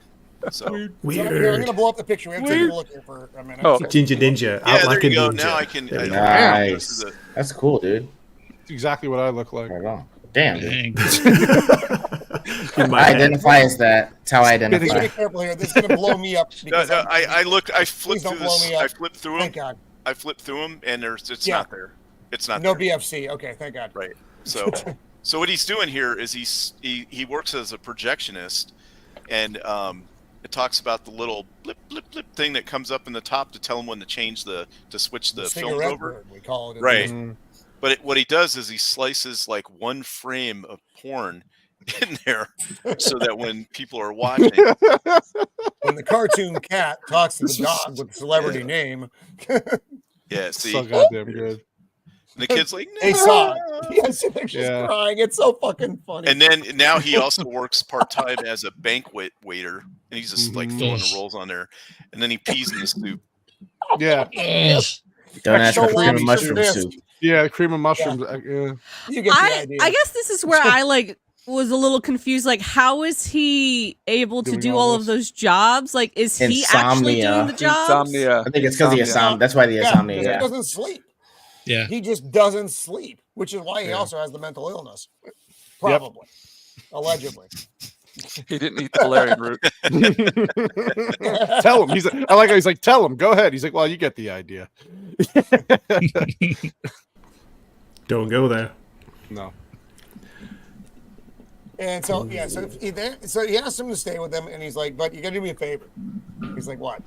So weird. Here, I'm gonna blow up the picture. We have to take a look here for a minute. Oh, Ginger Ninja. Yeah, out like there a you go. ninja. Now I can. Nice. That's cool, dude. That's exactly what I look like. Right on. Damn, dude. Dang. I identify as that. That's how I Be identify. careful here. This is gonna blow me up. Because I flipped through this. I flipped through them. Thank God. I flipped through them, and it's not there. It's not no there. BFC. Okay, thank God. Right. So what he's doing here is he works as a projectionist, and it talks about the little blip blip blip thing that comes up in the top to tell him when to change to switch the films over. Bird, we call it. Right. But what he does is he slices like one frame of porn in there so that when people are watching, when the cartoon cat talks to the dog with the celebrity name. Yeah, see, so goddamn good. And the kid's like, no. They saw it. Yes, she's crying. It's so fucking funny. And then now he also works part-time as a banquet waiter, and he's just like throwing the rolls on there, and then he pees in the soup. Yeah. Don't ask for cream of mushroom soup. Yeah, cream of mushrooms. Yeah. You get the idea. I guess this is where I was a little confused. Like, how is he able to do all of those jobs? Like, is he actually doing the jobs? Insomnia. I think it's because of the insomnia. That's why the insomnia. He doesn't sleep. Yeah. He just doesn't sleep, which is why he also has the mental illness. Probably. Allegedly. He didn't eat the valerian root. Tell him. I like how he's like, tell him. Go ahead. He's like, well, you get the idea. Don't go there. No. And so so he asked him to stay with them, and he's like, "But you got to do me a favor." He's like, "What?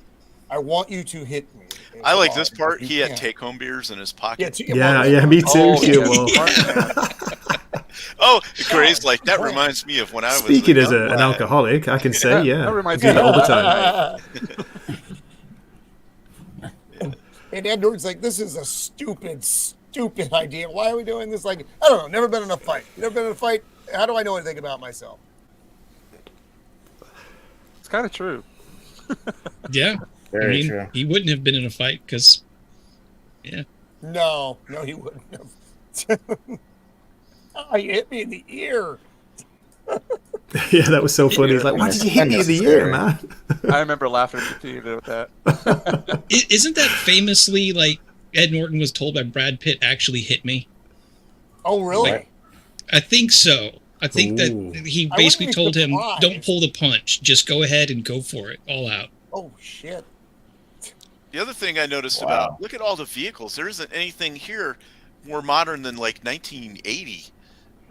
I want you to hit me." I like this part. He had take-home beers in his pocket. Yeah, me too. Oh, Gray's like, that reminds me of when I was. Speaking as an alcoholic, I can say, that reminds me me all the time. And Edward's like, "This is a stupid idea. Why are we doing this?" Like, I don't know. Never been in a fight. You never been in a fight? How do I know anything about myself? It's kind of true. Yeah. Very true. He wouldn't have been in a fight because, yeah. No, he wouldn't have. He hit me in the ear. Yeah, that was so funny. He's like, why did you hit me in the ear, man? I remember laughing at you with that. Isn't that famously like Ed Norton was told by Brad Pitt actually hit me? Oh, really? Like, I think so. I think that he basically told him, don't pull the punch. Just go ahead and go for it. All out. Oh, shit. The other thing I noticed about, look at all the vehicles. There isn't anything here more modern than like 1980.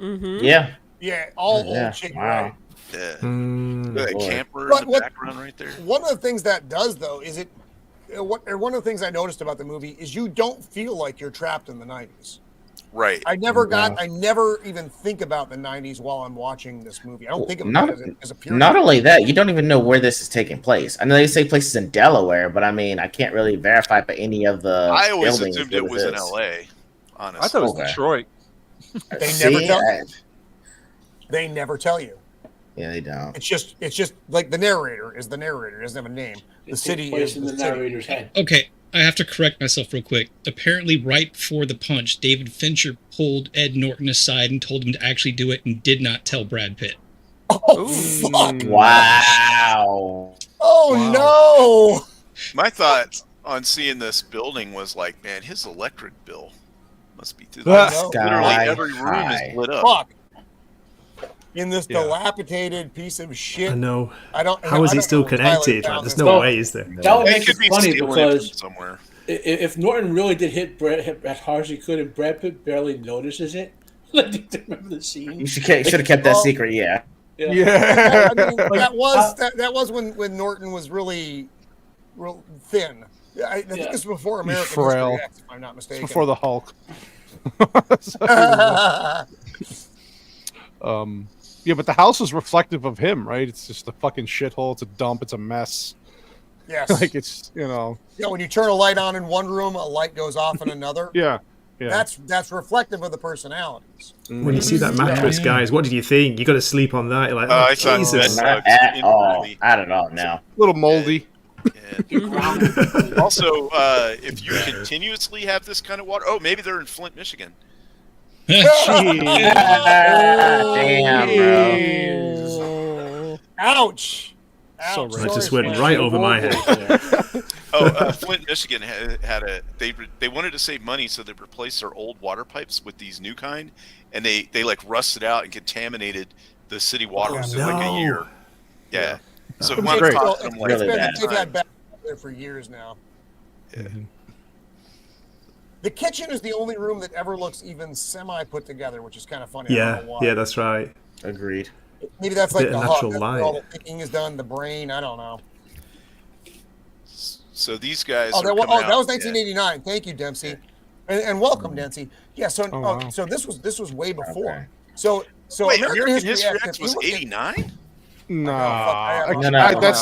Mm-hmm. Yeah. Yeah, all old chick, right? Yeah. That camper But in the background right there. One of the things that does, though, is one of the things I noticed about the movie is you don't feel like you're trapped in the 90s. Right. I never even think about the 90s while I'm watching this movie. I don't think about it as a period. Not only that, you don't even know where this is taking place. I know they say places in Delaware, but I mean, I can't really verify by any of the I always buildings assumed it was in LA, honestly. I thought it was Detroit. They never tell you. Yeah, they don't. It's just like the narrator is the narrator. It doesn't have a name. The city is in the narrator's head. Okay, I have to correct myself real quick. Apparently, right before the punch, David Fincher pulled Ed Norton aside and told him to actually do it and did not tell Brad Pitt. Oh, fuck. Wow. Oh, no. My thought on seeing this building was like, man, his electric bill must be through literally every room is lit up. Fuck. In this dilapidated piece of shit. I know. How is he still connected? Like, there's no way, is there? That would make it funny because somewhere. If Norton really did hit as hard as he could and Brad Pitt barely notices it, remember the scene? You should have kept that secret, yeah. Yeah. I mean, that was when Norton was really real thin. I think this was before American History X, if I'm not mistaken. It's before the Hulk. Yeah, but the house is reflective of him, right? It's just a fucking shithole. It's a dump. It's a mess. Yes. Like it's, you know. Yeah, when you turn a light on in one room, a light goes off in another. Yeah. That's reflective of the personalities. When you see that mattress, guys, what did you think? You got to sleep on that. You're like, I thought Jesus. Not at all. I don't know now. A little moldy. Also, if you continuously have this kind of water, maybe they're in Flint, Michigan. Damn, bro. Ouch. So that just went right over my head. Flint, Michigan they wanted to save money, so they replaced their old water pipes with these new kind, and they like rusted out and contaminated the city water within like a year. Yeah. So it wound up costing them like really bad. They've had bad there for years now. Yeah. The kitchen is the only room that ever looks even semi put together, which is kind of funny. Yeah, that's right. Agreed. Maybe that's like the hub. natural light. All the thinking is done, the brain. I don't know. So these guys. That was 1989. Thank you, Dempsey, and welcome, Dempsey. Yeah. So so this was way before. Okay. So wait, American History X was 89. That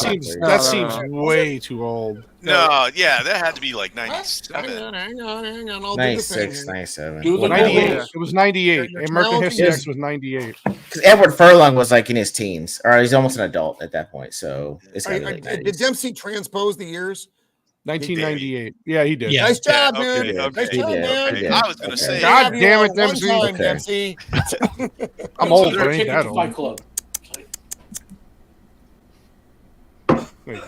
seems way too old. No, yeah, that had to be like 97. Hang on. 96, 97. 98. It was 98. American History X was 98. Because Edward Furlong was like in his teens, or he's almost an adult at that point. So it's did Dempsey transpose the years? 1998. Yeah, he did. Yeah. Nice job, okay, man. Okay. Nice job, man. I was going to say. God damn it, Dempsey. Dempsey. I'm old, but I ain't that old. Fight Club. Wait.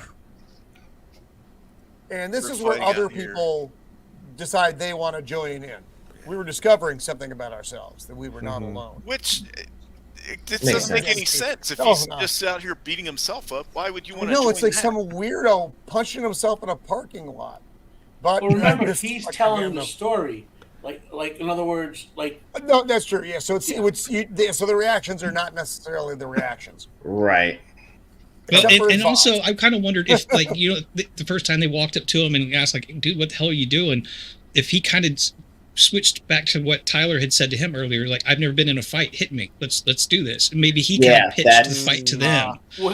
And this is where other people decide they want to join in. We were discovering something about ourselves, that we were not alone. Which it doesn't make any sense. If he's just out here beating himself up, why would you want to join? No, it's like some weirdo punching himself in a parking lot. But remember, he's telling the story. Like in other words, like no, that's true. Yeah, so so the reactions are not necessarily the reactions. Right. Well, and also, I kind of wondered if, like, you know, the first time they walked up to him and asked, like, dude, what the hell are you doing? If he kind of switched back to what Tyler had said to him earlier, like, I've never been in a fight, hit me, let's do this. And maybe he kind of pitched the fight to them. Or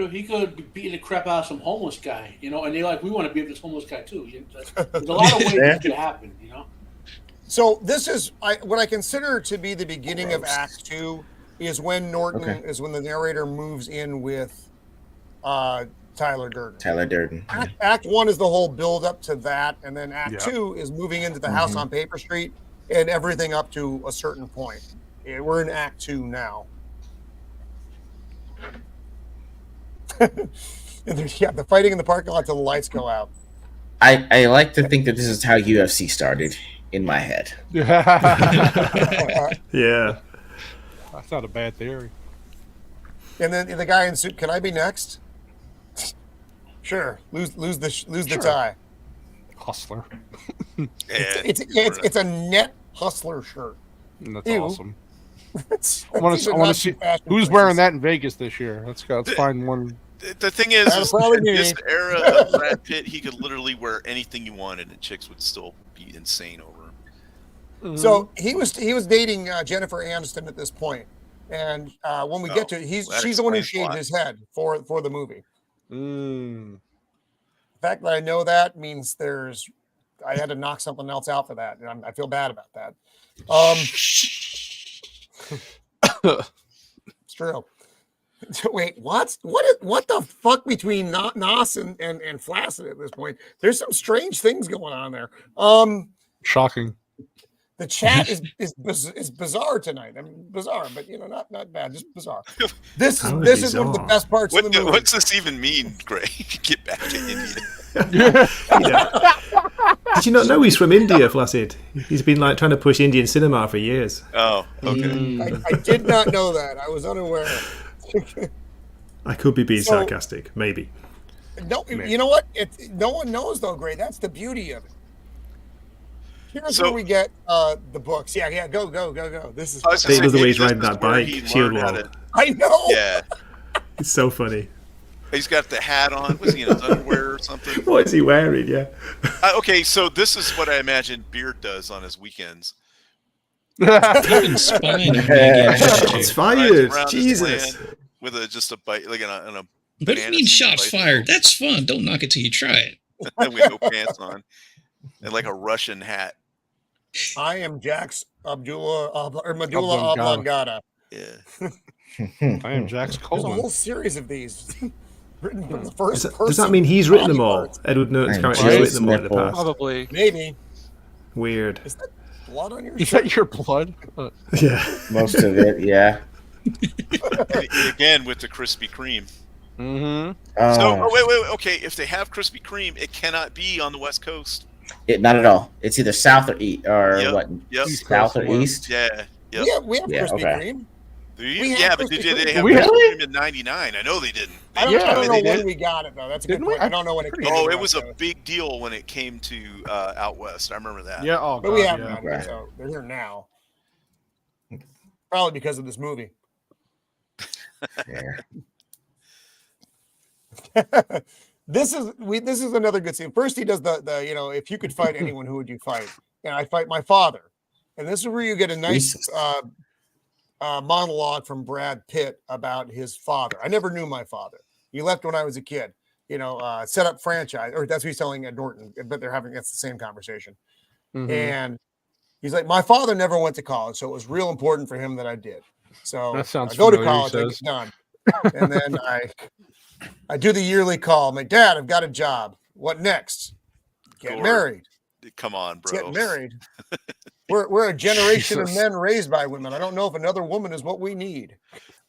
he could be beating the crap out of some homeless guy, you know, and they're like, we want to beat this homeless guy too. There's a lot of ways that could happen, you know. So this is what I consider to be the beginning of Act 2 is when is when the narrator moves in with Tyler Durden. Act 1 is the whole build up to that, and then Act 2 is moving into the house on Paper Street and everything up to a certain point. We're in Act 2 now. And the fighting in the parking lot till the lights go out. I like to think that this is how UFC started in my head. Yeah. That's not a bad theory. And then the guy in suit, can I be next? Sure. Lose the tie. Hustler. It's a net hustler shirt. That's awesome. I want to see who's wearing that in Vegas this year. Let's find one. The thing is in this era of Brad Pitt, he could literally wear anything he wanted, and chicks would still be insane over him. So he was dating Jennifer Aniston at this point, and when we get to she's the one who shaved his head for the movie. The fact that I know that means I had to knock something else out for that, and I feel bad about that. It's true. Wait, what the fuck between Nos and Flaccid at this point? There's some strange things going on there. Shocking. The chat is bizarre tonight. I mean, bizarre, but not bad, just bizarre. This is one of the best parts of the movie. What's this even mean, Greg? Get back to India. Did you not know he's from India, Flaccid? He's been like trying to push Indian cinema for years. Oh, okay. I did not know that. I was unaware. I could be being sarcastic, maybe. No, you know what? No one knows though, Gray. That's the beauty of it. Here's where we get the books. Yeah, go. This is the way he's riding that bike, Shieldwall. I know. Yeah. It's so funny. He's got the hat on. Was he in his underwear or something? What is he wearing? Yeah. Okay, so this is what I imagine Beard does on his weekends. Shots fired. Jesus. With just a bite, like a. What do you mean shots fired? That's fun. Don't knock it till you try it. With no pants on, and like a Russian hat. I am Jack's medulla oblongata. Yeah. I am Jack's colon. There's a whole series of these written from the first person. Does that mean he's written them all? Edward Norton's character has written them all in the past. Probably. Maybe. Weird. Is that blood on your shirt? Is that your blood? Yeah. Most of it, yeah. Again with the Krispy Kreme. Mm-hmm. So, wait. Okay, if they have Krispy Kreme, it cannot be on the West Coast. Not at all. It's either south or east, or what? Yep. South or east. Yeah. Yep. Yeah, we have Krispy Kreme. But did they have Krispy Kreme in '99? I know they didn't. I don't know when we got it though. That's a good point. I don't know when it came. Oh, it was a big deal when it came to out west. I remember that. Yeah. But we have them, so they're here now. Probably because of this movie. Yeah. This is another good scene. First, he does the if you could fight anyone, who would you fight? And I fight my father. And this is where you get a nice monologue from Brad Pitt about his father. I never knew my father. He left when I was a kid. Set up franchise, or that's what he's telling at Norton. But that's the same conversation. Mm-hmm. And he's like, my father never went to college, so it was real important for him that I did. So that sounds I go to college, I get done, and then I do the yearly call. I'm like, Dad, I've got a job. What next? Get married. Come on, bro. Get married. We're a generation of men raised by women. I don't know if another woman is what we need.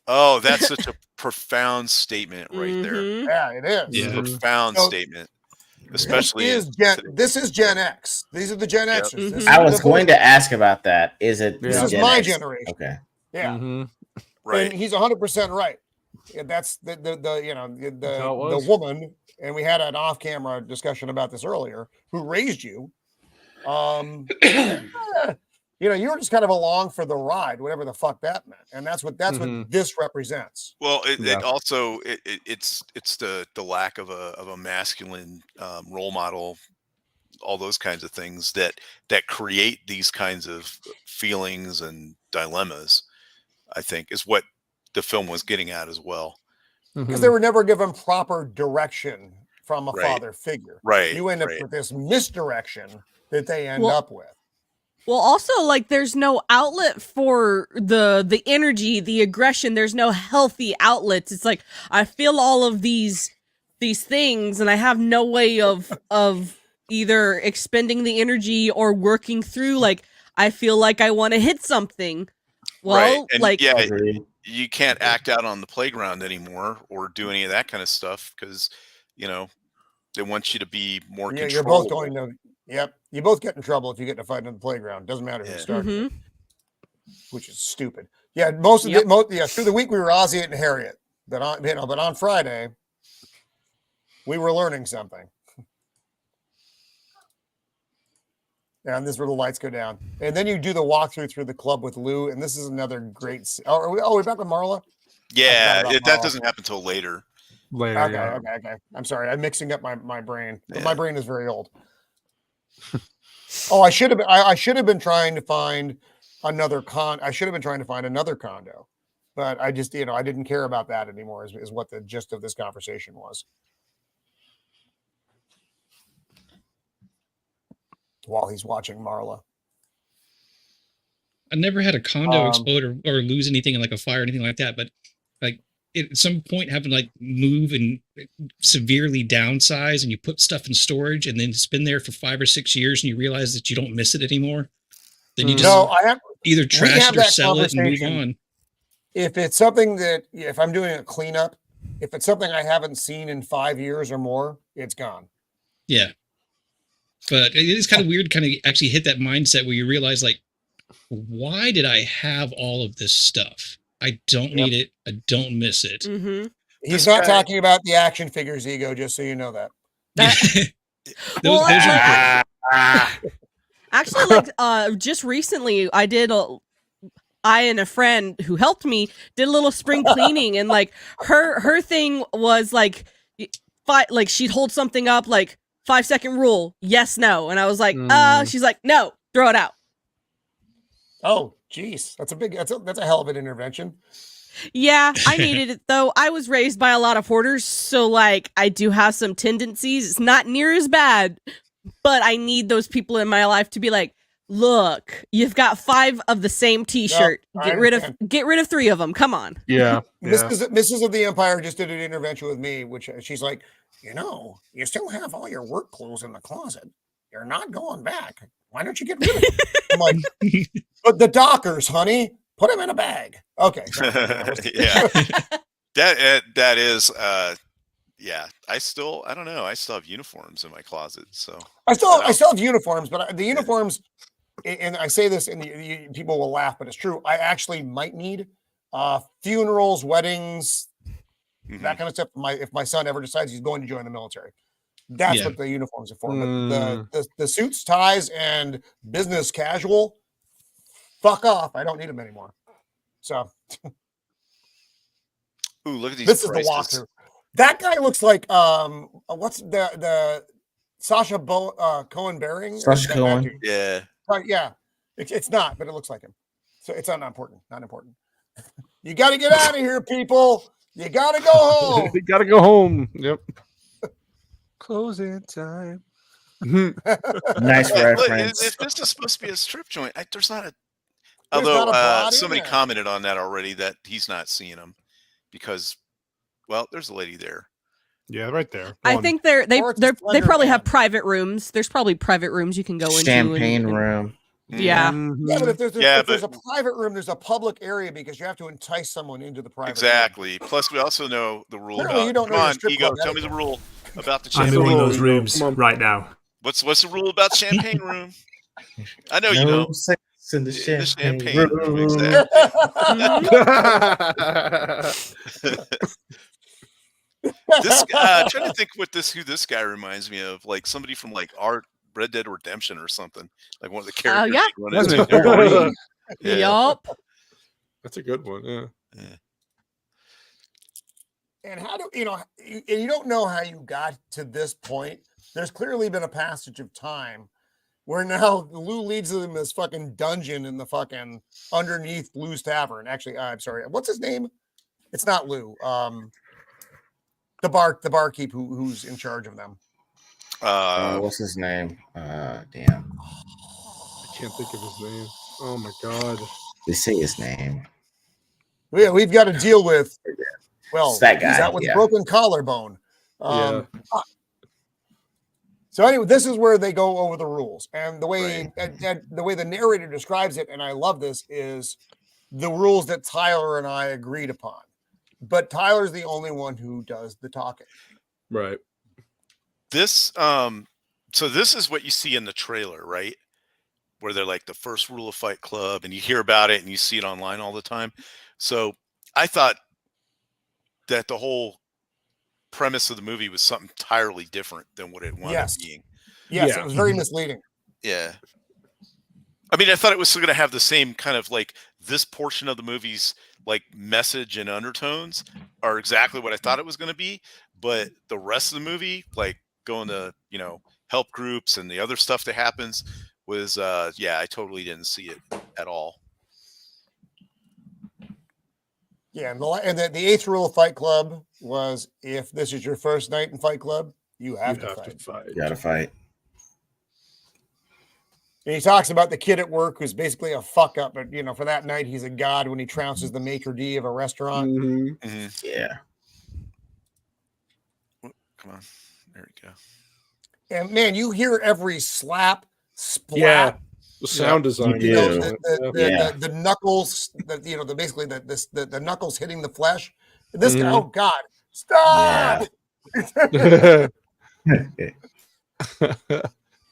Oh, that's such a profound statement right there. Yeah, it is. Yeah. Profound statement. Especially this is Gen X. These are the Gen Xers. Mm-hmm. I was going to ask about that. Is it? This is my generation. Okay. Yeah. Mm-hmm. Right. And he's 100% right. Yeah, that's the woman, and we had an off-camera discussion about this earlier, who raised you. You're just kind of along for the ride, whatever the fuck that meant, and that's what this represents. Well, it also it's the lack of a masculine role model, all those kinds of things that create these kinds of feelings and dilemmas. I think is what the film was getting at as well, because they were never given proper direction from a father figure. Right. You end up with this misdirection that they end up with. Well, also, like, there's no outlet for the energy, the aggression. There's no healthy outlets. It's like I feel all of these things, and I have no way of either expending the energy or working through. Like, I feel like I want to hit something. Well, right. You can't act out on the playground anymore or do any of that kind of stuff because they want you to be more controlled. You're both going to. Yep, you both get in trouble if you get in a fight on the playground. Doesn't matter who started, which is stupid. Yeah, through the week we were Ozzy and Harriet, but on Friday we were learning something. And this is where the lights go down, and then you do the walkthrough through the club with Lou, and this is another great. We're back with Marla. Yeah, that doesn't happen until later. Okay. I'm sorry, I'm mixing up my brain. But my brain is very old. I should have been trying to find another condo, but I just I didn't care about that anymore. Is what the gist of this conversation was. While he's watching Marla, I never had a condo explode or lose anything in like a fire or anything like that, but like at some point having to like move and severely downsize, and you put stuff in storage and then it's been there for 5 or 6 years and you realize that you don't miss it anymore. Then you just either we trash have it or that sell it and move conversation. on. If it's something that, if I'm doing a cleanup, if it's something I haven't seen in 5 years or more, it's gone. Yeah. But it is kind of weird, kind of actually hit that mindset where you realize, like, why did I have all of this stuff? I don't need it. I don't miss it. Mm-hmm. He's not talking about the action figures, Ego, just so you know that. those are actually, like, just recently I and a friend who helped me did a little spring cleaning, and like her thing was like, she'd hold something up, like 5-second rule, yes, no. And I was like, she's like, no, throw it out. Oh, geez. That's a hell of an intervention. Yeah, I needed it though. I was raised by a lot of hoarders, so like I do have some tendencies. It's not near as bad, but I need those people in my life to be like, look, you've got 5 of the same T-shirt. Get rid of 3 of them. Come on. Yeah. Mrs. of the Empire just did an intervention with me, which she's like, you still have all your work clothes in the closet. You're not going back. Why don't you get rid of them? I'm like, but the Dockers, honey, put them in a bag. Okay. Yeah. that is yeah. I don't know. I still have uniforms in my closet. So I still have uniforms, but the uniforms, and I say this, and people will laugh, but it's true. I actually might need funerals, weddings, that kind of stuff. If my son ever decides he's going to join the military, that's what the uniforms are for. But the suits, ties, and business casual, fuck off. I don't need them anymore. So, ooh, look at these. This prices. is the walkthrough. That guy looks like what's the Sacha Cohen Baring? Sacha Cohen. Yeah. Yeah. It's not, but it looks like him. So it's not important. Not important. You got to get out of here, people. You got to go home. You got to go home. Yep. Closing time. Nice reference. If this is supposed to be a strip joint, there's not a. Although somebody commented on that already, that he's not seeing them because, well, there's a lady there. Yeah, right there. I think they probably have private rooms. There's probably private rooms you can go into. Champagne room. Yeah. Yeah, but if there's a private room, there's a public area because you have to entice someone into the private room. Plus, we also know the rule about. Come on, Ego, tell me the rule about the champagne room. I'm in one of those rooms right now. What's the rule about champagne room? I know you know. In the champagne room. This trying to think who this guy reminds me of, like somebody from like Red Dead Redemption or something, like one of the characters. Yup. That's a good one. Yeah. And how do you don't know how you got to this point? There's clearly been a passage of time where now Lou leads them in this fucking dungeon in the fucking underneath Lou's Tavern. Actually, I'm sorry. What's his name? It's not Lou. The barkeep who's in charge of them. What's his name? Damn. I can't think of his name. Oh my god. They say his name. Yeah, we've got to deal with. Well, it's that guy. He's out with broken collarbone. So anyway, this is where they go over the rules, and the way the narrator describes it, and I love this, is the rules that Tyler and I agreed upon. But Tyler's the only one who does the talking. Right. This so this is what you see in the trailer, right? Where they're like the first rule of Fight Club, and you hear about it and you see it online all the time. So I thought that the whole premise of the movie was something entirely different than what it wound up being. Yes, it was very misleading. Yeah. I mean, I thought it was still going to have the same kind of like this portion of the movie's like message and undertones are exactly what I thought it was going to be. But the rest of the movie, like going to, help groups and the other stuff that happens was, I totally didn't see it at all. Yeah, and the 8th rule of Fight Club was if this is your first night in Fight Club, you have to fight. You gotta fight. And he talks about the kid at work who's basically a fuck up, but for that night he's a god when he trounces the maitre d' of a restaurant. Mm-hmm. Mm-hmm. Yeah. Come on, there we go. And man, you hear every slap, splat, The sound design. You know, the knuckles, basically the knuckles hitting the flesh. And this guy, oh God, stop! Yeah.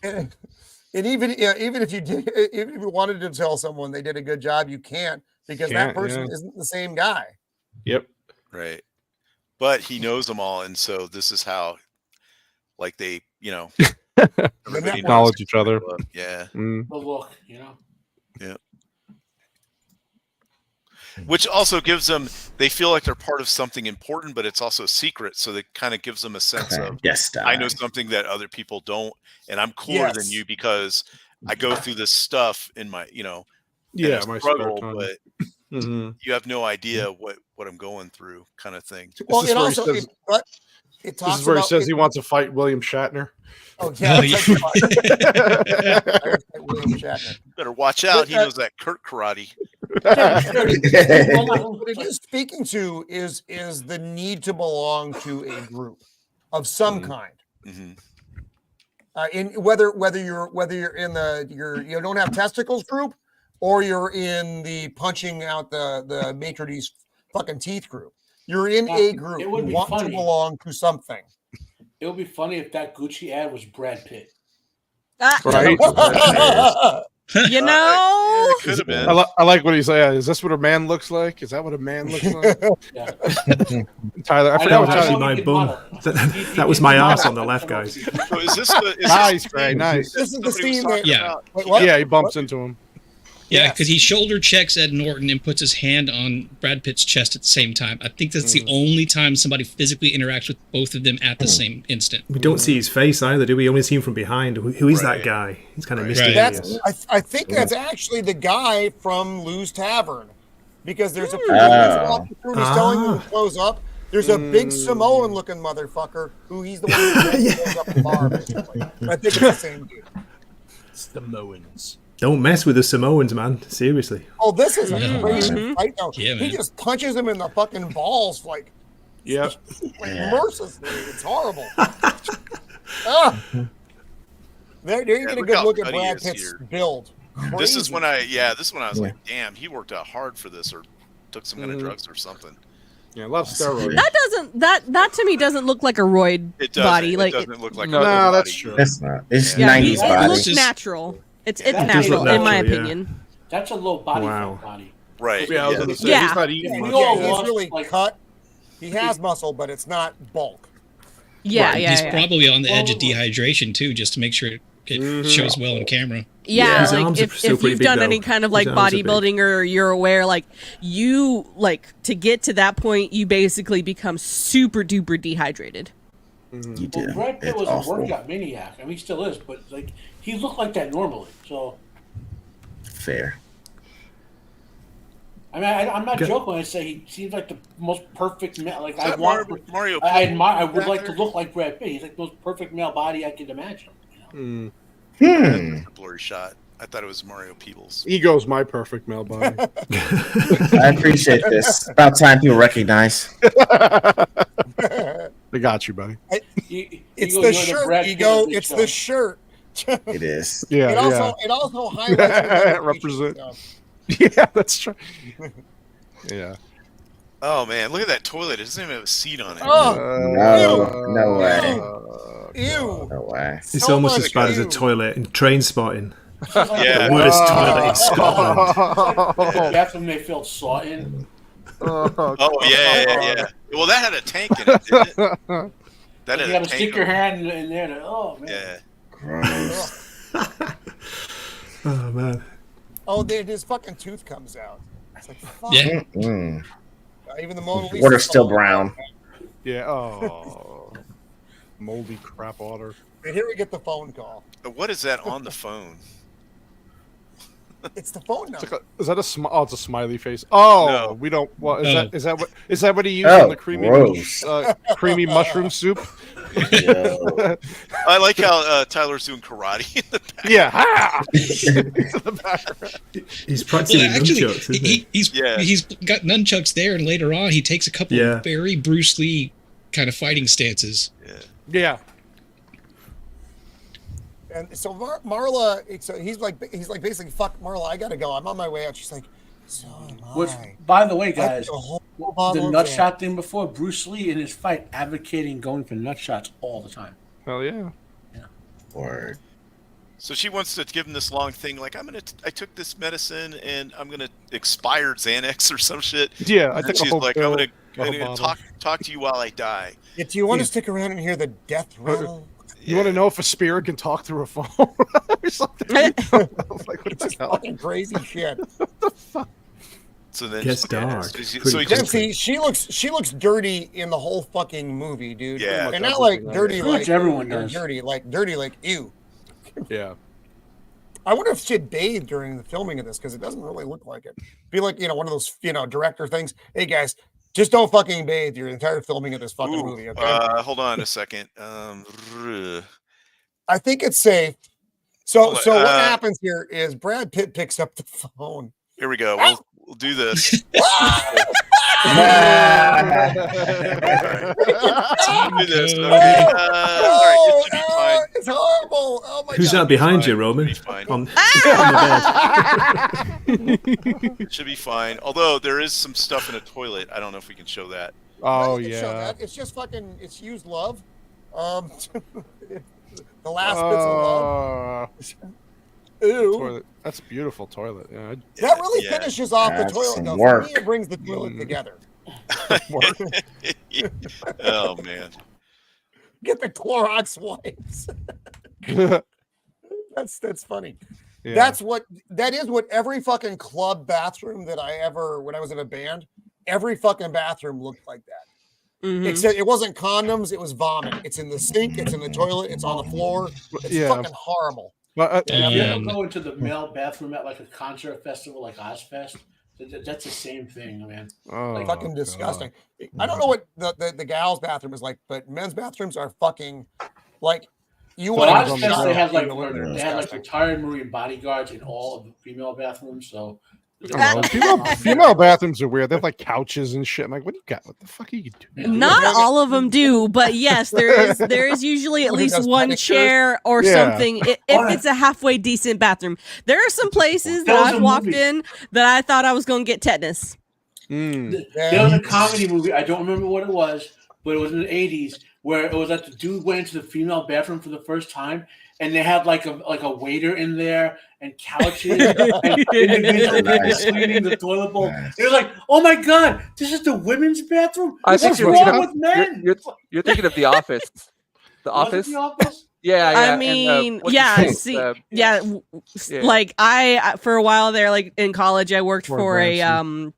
and even if you wanted to tell someone they did a good job, you can't because that person isn't the same guy. Yep. Right. But he knows them all, and so this is how, like, they, everybody acknowledge each other. Yeah. The look, Yeah. Which also gives them, they feel like they're part of something important, but it's also secret. So it kind of gives them a sense of, I know something that other people don't, and I'm cooler than you because I go through this stuff in my, my struggle, but you have no idea what I'm going through, kind of thing. Well, it also, this is where he says he wants to fight William Shatner. Oh yeah, William Shatner. Better watch out. He knows that Kurt karate. What it is speaking to is the need to belong to a group of some kind. In whether you're in you don't have testicles group, or you're in the punching out the maitre d's fucking teeth group. You're in a group. You want to belong to something. It would be funny if that Gucci ad was Brad Pitt. Right? You know, it could have been. I like what he's saying. Is this what a man looks like? Is that what a man looks like? Tyler, I forgot what actually my bum. That was my ass on the left, guys. So is this nice, Gray? Nice. This is the scene that yeah, he bumps into him. Yeah, because he shoulder checks Ed Norton and puts his hand on Brad Pitt's chest at the same time. I think that's the only time somebody physically interacts with both of them at the same instant. We don't see his face either, do we? Only see him from behind. Who is that guy? He's kind of mysterious. I think that's actually the guy from Lou's Tavern, because there's a he's telling him to close up. There's a big Samoan-looking motherfucker who he's the one who closes up the bar. Basically. I think it's the same dude. Samoans. Don't mess with the Samoans, man. Seriously. Oh, this is a crazy fight, though. Yeah, he just punches him in the fucking balls, mercilessly. It's horrible. There you get a good look at Brad Pitt's build. Crazy. This is when I was like, damn, he worked out hard for this, or took some kind of drugs or something. Yeah, a lot of steroids. That to me doesn't look like a roid body. It doesn't look like no, that's true. It's not. It's 90s body. It looks natural. It's natural, in my opinion. That's a low body body. Right. Yeah, I was gonna say, he's not eating much. He's really cut. He has muscle, but it's not bulk. Yeah, He's probably on the edge of dehydration too, just to make sure it shows well on camera. Yeah, like if you've done any kind of like bodybuilding, or you're aware, like you to get to that point, you basically become super duper dehydrated. You do. Well, Brad Pitt was a workout maniac. I mean, he still is, but he looked like that normally. So fair. I mean, I'm not joking when I say he seems like the most perfect male. Like I Mario. I would like to look like Brad Pitt. He's like the most perfect male body I could imagine. A blurry shot. I thought it was Mario Peebles. Ego's my perfect male body. I appreciate this. About time people recognize. They got you, buddy. It's the shirt, Ego. It's the shirt. It is. Yeah. It also highlights represent. Yeah, that's true. Yeah. Oh man, look at that toilet. It doesn't even have a seat on it. No way. Ew. No way. It's almost as bad as a toilet in Train Spotting. Yeah. The worst toilet in Scotland. That's when they filled salt in. Oh yeah. Well, that had a tank in it, didn't it? That you got to stick your hand in there. Oh man. Yeah. Gross. Oh man. Oh, his fucking tooth comes out. It's like, fuck. Yeah. Even the Mona Lisa. Water's still brown. Yeah. Oh. Moldy crap water. And here we get the phone call. What is that on the phone? It's the phone number. Is that a it's a smiley face. Oh, no. We don't. What is that? Is that what he used in the creamy mushroom soup? I like how Tyler's doing karate in the back. Yeah. He's practicing nunchucks, isn't he? He's got nunchucks there, and later on he takes a couple of very Bruce Lee kind of fighting stances. Yeah. And so Marla, so he's like basically, fuck Marla, I gotta go. I'm on my way out. She's like, so am I. Which, by the way, guys, the nut shot thing before, Bruce Lee in his fight advocating going for nut shots all the time. Hell yeah. Word. So she wants to give him this long thing, like I took this medicine and I'm gonna expired Xanax or some shit. Yeah, I and think she's like, I'm gonna talk to you while I die. Yeah, do you want to stick around and hear the death rattle? You want to know if a spirit can talk through a phone or something? Like, what the hell? Fucking crazy shit. What the fuck? So then gets dark. She looks dirty in the whole fucking movie, dude. Yeah, and not like dirty like everyone does. Dirty like ew. Yeah. I wonder if she had bathed during the filming of this because it doesn't really look like it. Be like, one of those, director things. Hey guys, just don't fucking bathe your entire filming of this fucking movie. Okay. Hold on a second. I think it's safe. So what happens here is Brad Pitt picks up the phone. Here we go. We'll do this. Do this. Okay. All right. It should be fine. It's horrible. Oh my Who's God. that behind you, Roman? On the bed. It should be fine. Although there is some stuff in a toilet. I don't know if we can show that. Oh yeah. Show that. It's just fucking. It's used love. The last bits of love. Ew. Toilet. That's a beautiful toilet. Yeah. That really finishes off the toilet. Though. For me, it brings the toilet together. Oh man. Get the Clorox wipes. That's funny. Yeah. That is what every fucking club bathroom that when I was in a band, every fucking bathroom looked like that. Mm-hmm. Except it wasn't condoms, it was vomit. It's in the sink, it's in the toilet, it's on the floor. It's fucking horrible. But, if you ever go into the male bathroom at like a concert festival like Ozfest, that's the same thing, man. Like fucking disgusting. I don't know what the gals' bathroom is like, but men's bathrooms are fucking like you. Well, Ozfest, they had like retired Marine bodyguards in all of the female bathrooms, so. Female bathrooms are weird. They have like couches and shit. I'm like, what do you got? What the fuck are you doing? Not all of them do, but yes, there is usually at least one chair or something. If it's a halfway decent bathroom, there are some places that I've walked in that I thought I was going to get tetanus. There was a comedy movie. I don't remember what it was, but it was in the 80s where it was like the dude went into the female bathroom for the first time, and they had like a waiter in there and couches and individuals cleaning the toilet bowl. It was like, oh my God, this is the women's bathroom? What's wrong with men? You're thinking of The Office. The Office? The Office? Yeah. I mean, like I for a while there, like in college, I worked for a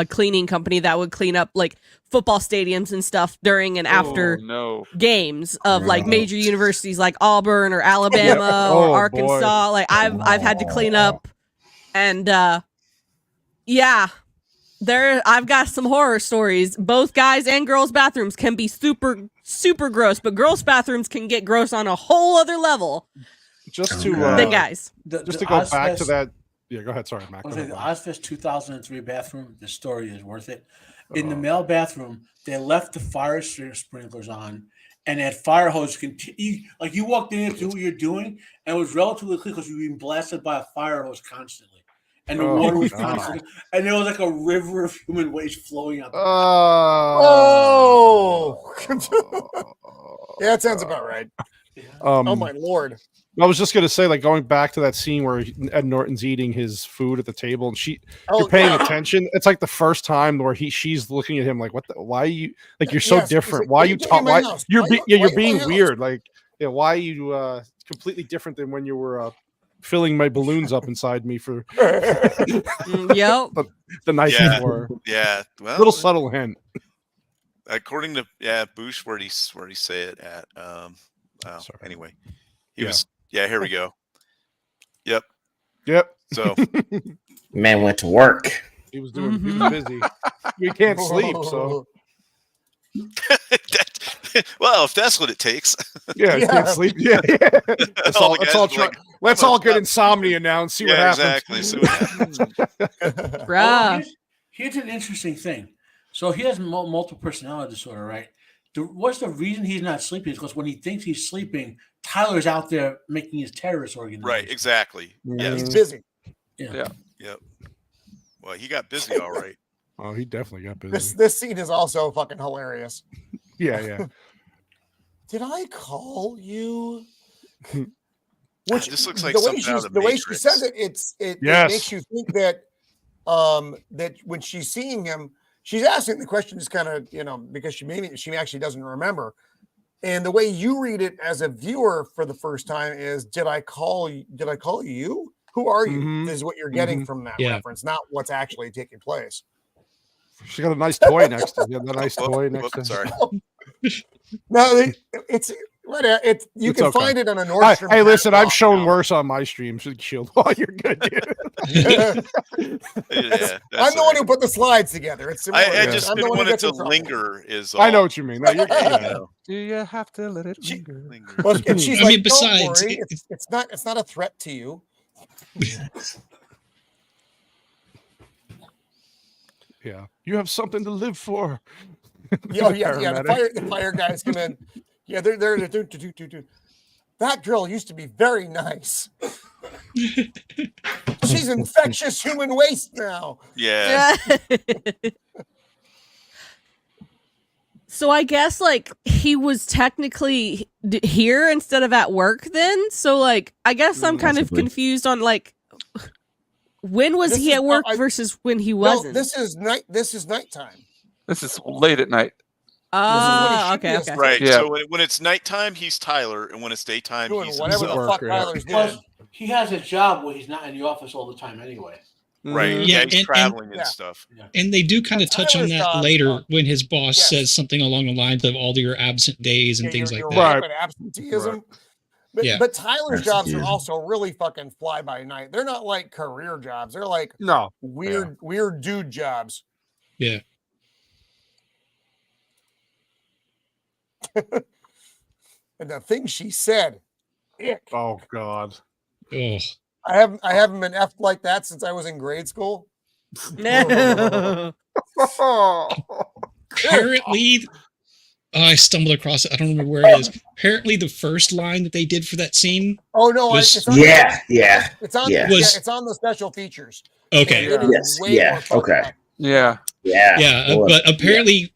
cleaning company that would clean up like football stadiums and stuff during and after games of like major universities like Auburn or Alabama or Arkansas. Like I've had to clean up, and I've got some horror stories. Both guys and girls' bathrooms can be super, super gross, but girls' bathrooms can get gross on a whole other level. Just to than guys. Just to go back to that. Yeah, go ahead. Sorry, Mac. The Ozfest 2003 bathroom, the story is worth it. In the male bathroom, they left the fire sprinklers on, and that fire hose continue. Like you walked in to do what you're doing, and it was relatively clear because you were being blasted by a fire hose constantly, and the water was constant, and there was like a river of human waste flowing out. Yeah, that sounds about right. Oh my Lord. I was just gonna say, like going back to that scene where Ed Norton's eating his food at the table, and you're paying attention. It's like the first time where she's looking at him like, "What? Why are you like? You're so different. Why are you talk? Why you're being weird? Like, why are you completely different than when you were filling my balloons up inside me for the night before? Yeah, well, little subtle hint. According to Bush, where'd he say it at? Anyway, he was. Yeah, here we go. Yep. So, man went to work. He was doing. He was busy. We can't sleep, so. Well, if that's what it takes. Yeah, can't sleep. Yeah. Let's all get insomnia now and see what happens. Exactly. See what happens. Here's an interesting thing. So he has multiple personality disorder, right? What's the reason he's not sleeping? Is because when he thinks he's sleeping, Tyler's out there making his terrorist organization. Right, exactly. Yeah, he's busy. Yeah. Yep. Well, he got busy, all right. Oh, he definitely got busy. This scene is also fucking hilarious. Yeah. Did I call you? Which this looks like something out of the way Matrix. she says it, it makes you think that that when she's seeing him, she's asking the question just kind of, because she actually doesn't remember. And the way you read it as a viewer for the first time is, did I call you? Who are you? Mm-hmm. Is what you're getting from that reference, not what's actually taking place. She got a nice toy next to her. Toy next to her. Sorry. No, you can find it on a Nordstrom. Hey, listen, I've shown worse on my stream. So Shieldwall, you're good, dude. I'm the one who put the slides together. It's I just didn't want it to linger. I know what you mean. No, you're good. Do you have to let it linger? Well, and she's like, besides, don't worry, it's not a threat to you. Yeah, you have something to live for. The fire guys come in. Yeah, they're that girl used to be very nice. She's infectious human waste now. Yeah. So I guess like he was technically here instead of at work then. So like I guess I'm kind of confused on like when was he at work versus when he wasn't. This is nighttime. This is late at night. Okay. Right. Yeah. So when it's nighttime, he's Tyler, and when it's daytime, he's whatever the fuck Tyler's doing. He has a job where he's not in the office all the time anyway. Right. Yeah, he's traveling and stuff. Yeah. And they do kind of touch on that later when his boss says something along the lines of all your absent days and things like that. Right. Absenteeism. Right. But Tyler's jobs are also really fucking fly by night. They're not like career jobs. They're like weird dude jobs. Yeah. And the thing she said, ick. Oh God. Oh. I haven't been effed like that since I was in grade school. Apparently, I stumbled across it. I don't remember where it is. Apparently, the first line that they did for that scene. Oh no! Was, it's on it's on the special features. Okay. Okay. Yeah. But apparently,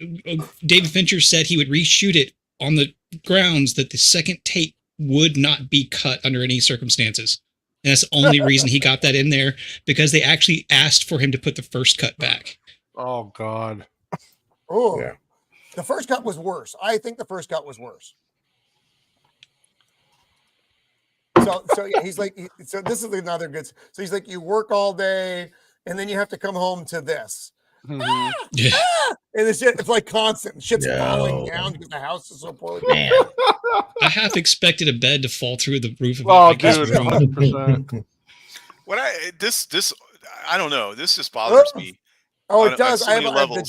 David Fincher said he would reshoot it on the grounds that the second tape would not be cut under any circumstances. And that's the only reason he got that in there, because they actually asked for him to put the first cut back. Oh God. Oh, yeah. The first cut was worse. I think the first cut was worse. So yeah, he's like, so this is another good. So he's like, you work all day, and then you have to come home to this. And it's like constant. Shit's falling down because the house is so poorly. Man. I half expected a bed to fall through the roof of his room. 100%. I don't know. This just bothers me. Oh, it does. I have the water in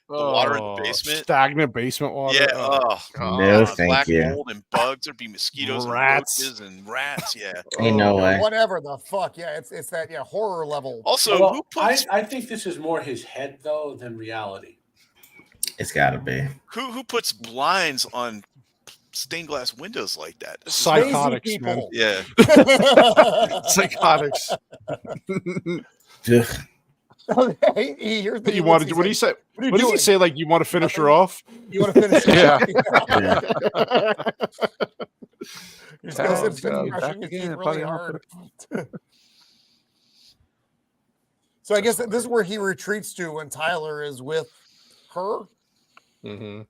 the water in the basement. Stagnant basement water. Yeah. No, thank black you. mold and bugs. There'd be mosquitoes and roaches and rats. Yeah. Ain't no way. Whatever the fuck. Yeah, it's that horror level. Also, I think this is more his head though than reality. It's gotta be. Who puts blinds on stained glass windows like that? Psychotics, man. Yeah. Psychotics. What did he say? What did he say? Like, you want to finish her off? You want to finish her really hard. So I guess this is where he retreats to when Tyler is with her. Mm-hmm.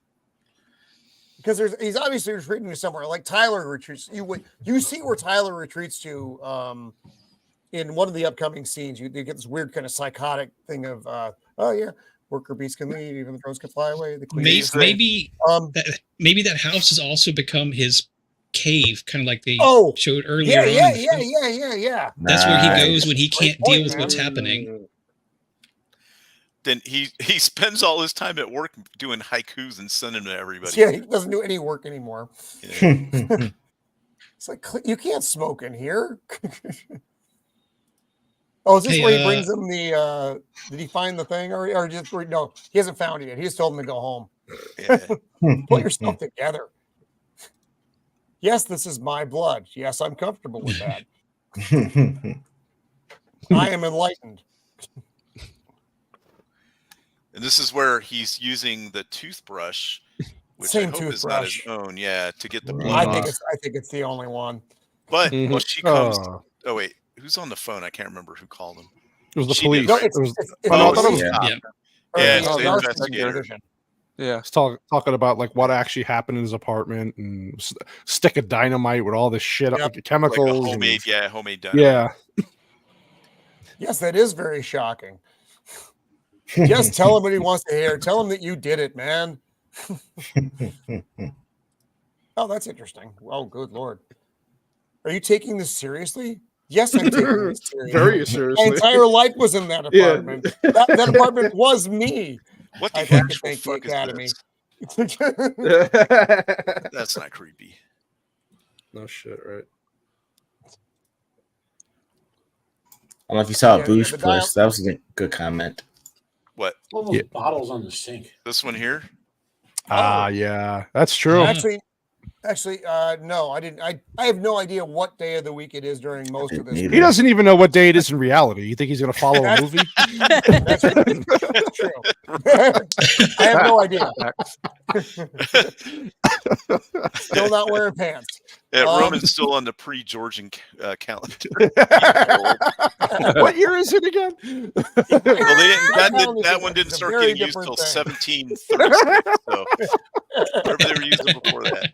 Because he's obviously retreating to somewhere. Like Tyler retreats. You see where Tyler retreats to in one of the upcoming scenes. You get this weird kind of psychotic thing of worker bees can leave, even the crows can fly away. The maybe that house has also become his cave, kind of like they showed earlier. Yeah. That's where he goes when he can't deal with what's happening. Then he spends all his time at work doing haikus and sending them to everybody. Yeah, he doesn't do any work anymore. Yeah. It's like, you can't smoke in here. Oh, is this where he brings him the? Did he find the thing, or just no? He hasn't found it yet. He just told him to go home. Yeah. Put your stuff together. Yes, this is my blood. Yes, I'm comfortable with that. I am enlightened. And this is where he's using the toothbrush, which Same I hope toothbrush. is not his own. Yeah, to get the blood. I think it's the only one. But well, she comes. Oh wait, who's on the phone? I can't remember who called him. It was the She police. did, right? It was, it's I thought it was, Yeah, it's the investigator. Yeah, He's talking about like what actually happened in his apartment and stick of dynamite with all this shit, like chemicals, like homemade, and, homemade dynamite. yeah. Yes, that is very shocking. Just tell him what he wants to hear. Tell him that you did it, man. Oh, that's interesting. Oh, good Lord. Are you taking this seriously? Yes, I'm taking this seriously. Very seriously. My entire life was in that apartment. That apartment was me. What the I'd like to actual thank the fuck Academy. is this? That's not creepy. No shit, right? I don't know if you saw Yeah, Boosh the Push. That was a good comment. What? All those bottles on the sink. This one here? Yeah, that's true. Actually, no, I didn't. I have no idea what day of the week it is during most of this. He doesn't even know what day it is in reality. You think he's going to follow a movie? That's true. I have no idea. Still not wearing pants. Yeah, Roman's still on the pre-Georgian calendar. What year is it again? Well, that one didn't start getting used until 1730. So whatever they were using before that.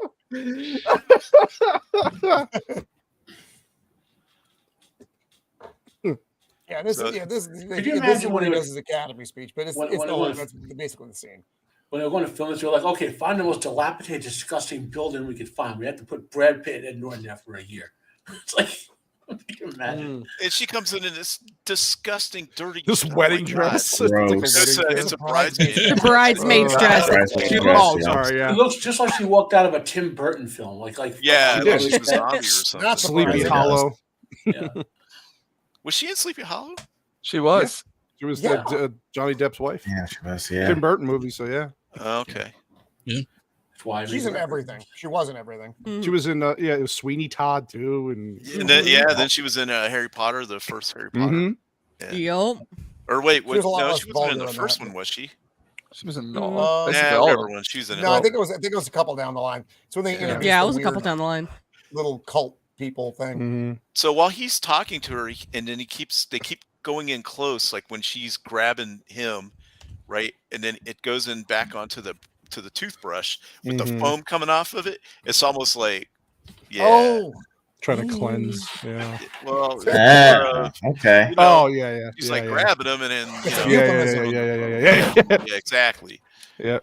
Yeah, this Could you is imagine what when he it does his Academy speech, but that's basically the scene. When they were going to film this, they were like, okay, find the most dilapidated, disgusting building we could find. We had to put Brad Pitt and Ed Norton there for a year. It's like, can you imagine? And she comes in this disgusting, dirty, this wedding dress. It's a bridesmaid. Bridesmaid's dress. Sorry, yeah. It looks just like she walked out of a Tim Burton film. Yeah, it looks like she was a zombie or something. Not Sleepy Hollow. Yeah. Was she in Sleepy Hollow? She was. She was Johnny Depp's wife. Yeah, she was. Yeah. Tim Burton movie. So yeah. Okay. Yeah. She's in everything. She was in everything. She was in it was Sweeney Todd too, and then she was in Harry Potter, the first Harry Potter. Yep. Or wait, She was a lot no, less she wasn't in the vulgar first than one, was she? She was in Whichever one. She's in. No, I think it was a couple down the line. So when they introduced Yeah, it the was a couple weird down the line. little cult people thing. So while he's talking to her, and then they keep going in close, like when she's grabbing him, right, and then it goes in back onto the toothbrush with the foam coming off of it. It's almost like, trying to cleanse. Yeah. Well, okay. You know, yeah. He's grabbing him, and then Yeah, exactly. Yeah.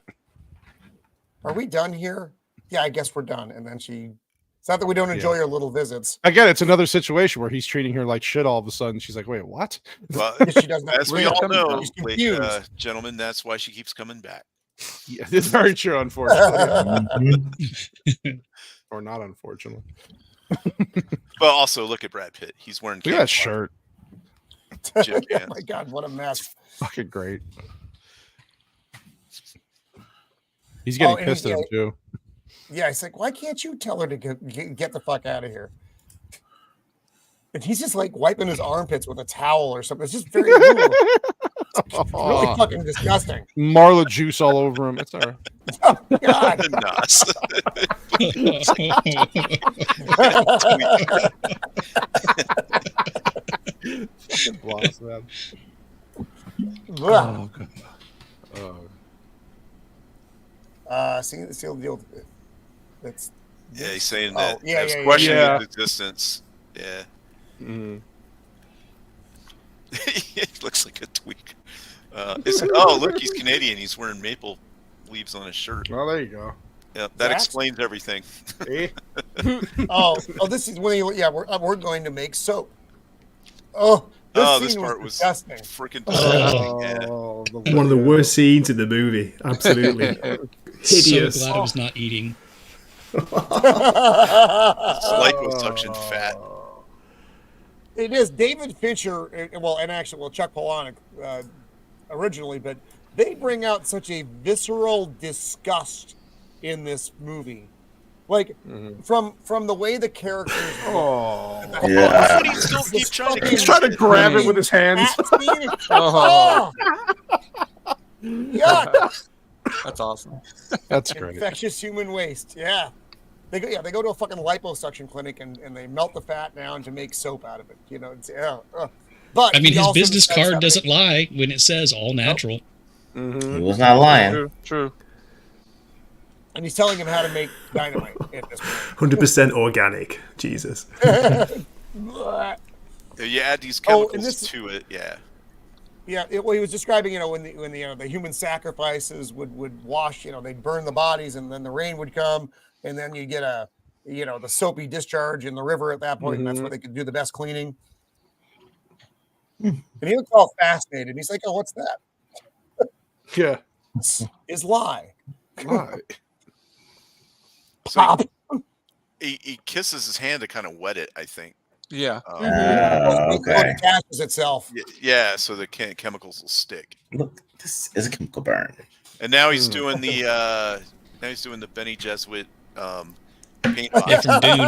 Are we done here? Yeah, I guess we're done. And then it's not that we don't enjoy your little visits. Again, it's another situation where he's treating her like shit all of a sudden. She's like, wait, what? Well, She doesn't as we all know, She's confused. gentlemen, that's why she keeps coming back. Yeah, it's very true, unfortunately. Or not, unfortunately. But also, look at Brad Pitt. He's wearing that shirt. Gym Oh my God, what a mess. Fucking great. He's getting pissed at him, too. Yeah, it's like, why can't you tell her to get the fuck out of here? And he's just like wiping his armpits with a towel or something. It's just very it's really fucking disgusting. Marla juice all over him. It's all right. Oh, God. Fucking blast, man. Oh, God. See the deal. That's he's saying that. Yeah, questioning his existence. Yeah. He looks like a tweak. Look, he's Canadian. He's wearing maple leaves on his shirt. Well, there you go. Yeah, that explains everything. This is when we're going to make soap. This part was disgusting. Freaking disgusting. One of the worst scenes in the movie. Absolutely hideous. So glad I was not eating. Liposuction fat. It is David Fincher, and Chuck Palahniuk originally, but they bring out such a visceral disgust in this movie Like from the way the characters. But he still keeps trying to. He's trying to grab it with his hands. Oh. Yuck. That's awesome. That's great. Infectious human waste. Yeah. They go to a fucking liposuction clinic and they melt the fat down to make soap out of it. You know, it's, but I mean, he his also business said card something- doesn't lie when it says all natural. He was not lying. True. And he's telling him how to make dynamite at this point. 100% organic. Jesus. You add these chemicals to it, yeah. Yeah, well, he was describing, when the human sacrifices would wash, they'd burn the bodies, and then the rain would come, and then you get the soapy discharge in the river at that point, and that's where they could do the best cleaning. And he was all fascinated. He's like, "Oh, what's that?" Yeah, is lie. So he kisses his hand to kind of wet it, I think. Yeah. Okay. It attaches itself. Yeah, so the chemicals will stick. Look, this is a chemical burn. And now he's doing the Benny Jesuit paint box. Yeah, from Dune.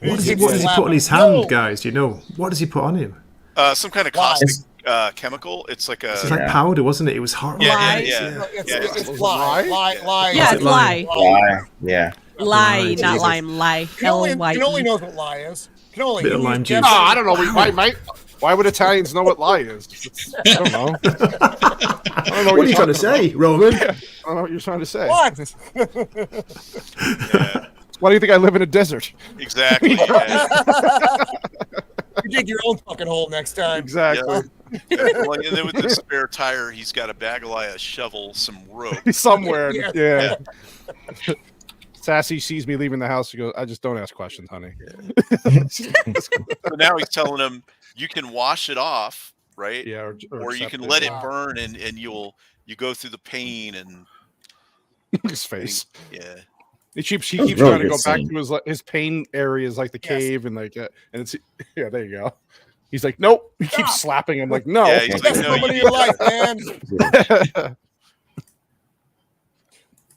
What does he put on his hand, guys? Do you know? What does he put on him? Some kind of caustic chemical. It's like a. It's like powder, wasn't it? It was horrible. Yeah. It's lie. Yeah, it's lie. Yeah. Lie, not lime. Lie. L-Y-E. Cannoli knows what lie is. Cannoli. Bit of lime juice. I don't know. Why would Italians know what lie is? I don't know. What are you trying to say, Roman? I don't know what you're trying to say. What? Yeah. Why do you think I live in a desert? Exactly. Yeah. You dig your own fucking hole next time. Exactly. Well, and then with the spare tire, he's got a Bagalaya shovel, some rope. Somewhere. Yeah. Sassy sees me leaving the house. She goes, "I just don't ask questions, honey." So now he's telling him, you can wash it off, right? Yeah, or you can let it burn, and you go through the pain and his face. Yeah. He keeps trying to go back to his pain areas, like the cave and and it's there you go. He's like, nope. He keeps slapping him like, no. Yeah, he's like, no, Nobody you like, man.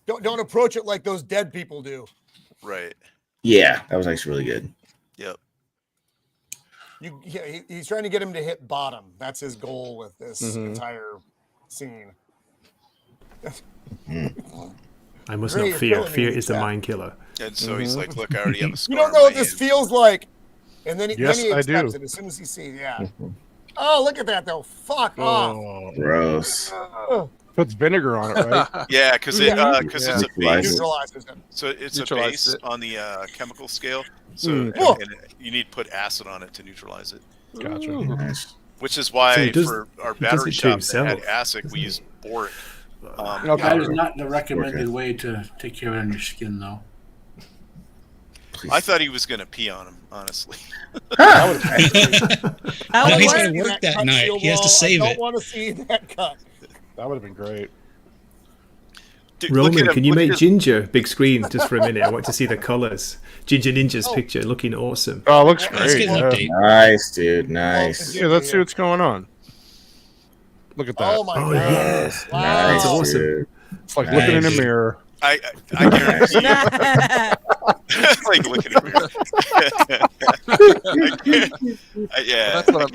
Don't approach it like those dead people do. Right. Yeah, that was actually really good. Yep. He's trying to get him to hit bottom. That's his goal with this entire scene. I must not fear. Fear is the mind killer. And so he's like, look, I already have a scar. You don't know what this feels like. And then he accepts it as soon as he sees Oh, look at that, though. Fuck off. Gross. Puts vinegar on it, right? Yeah, because it's a base. Neutralizes it. So it's a base on the chemical scale. So and you need to put acid on it to neutralize it. Gotcha. Nice. Which is why for our battery shop that himself. had acid, we use boric. That is not the recommended way to take care of your skin, though. I thought he was going to pee on him, honestly. No, he's going to work that night. He has to save I it. don't want to see that cut. That would have been great. Dude, Roman, can you make Ginger big screen just for a minute? I want to see the colors. Ginger Ninja's picture looking awesome. Oh, it looks Let's great. get an update. Nice, dude. Nice. Yeah, let's see what's going on. Look at that. Oh my god. Yes. Wow. Nice, That's awesome. dude. It's like looking in a mirror. I guarantee you. Like looking at me. Yeah. That's what I've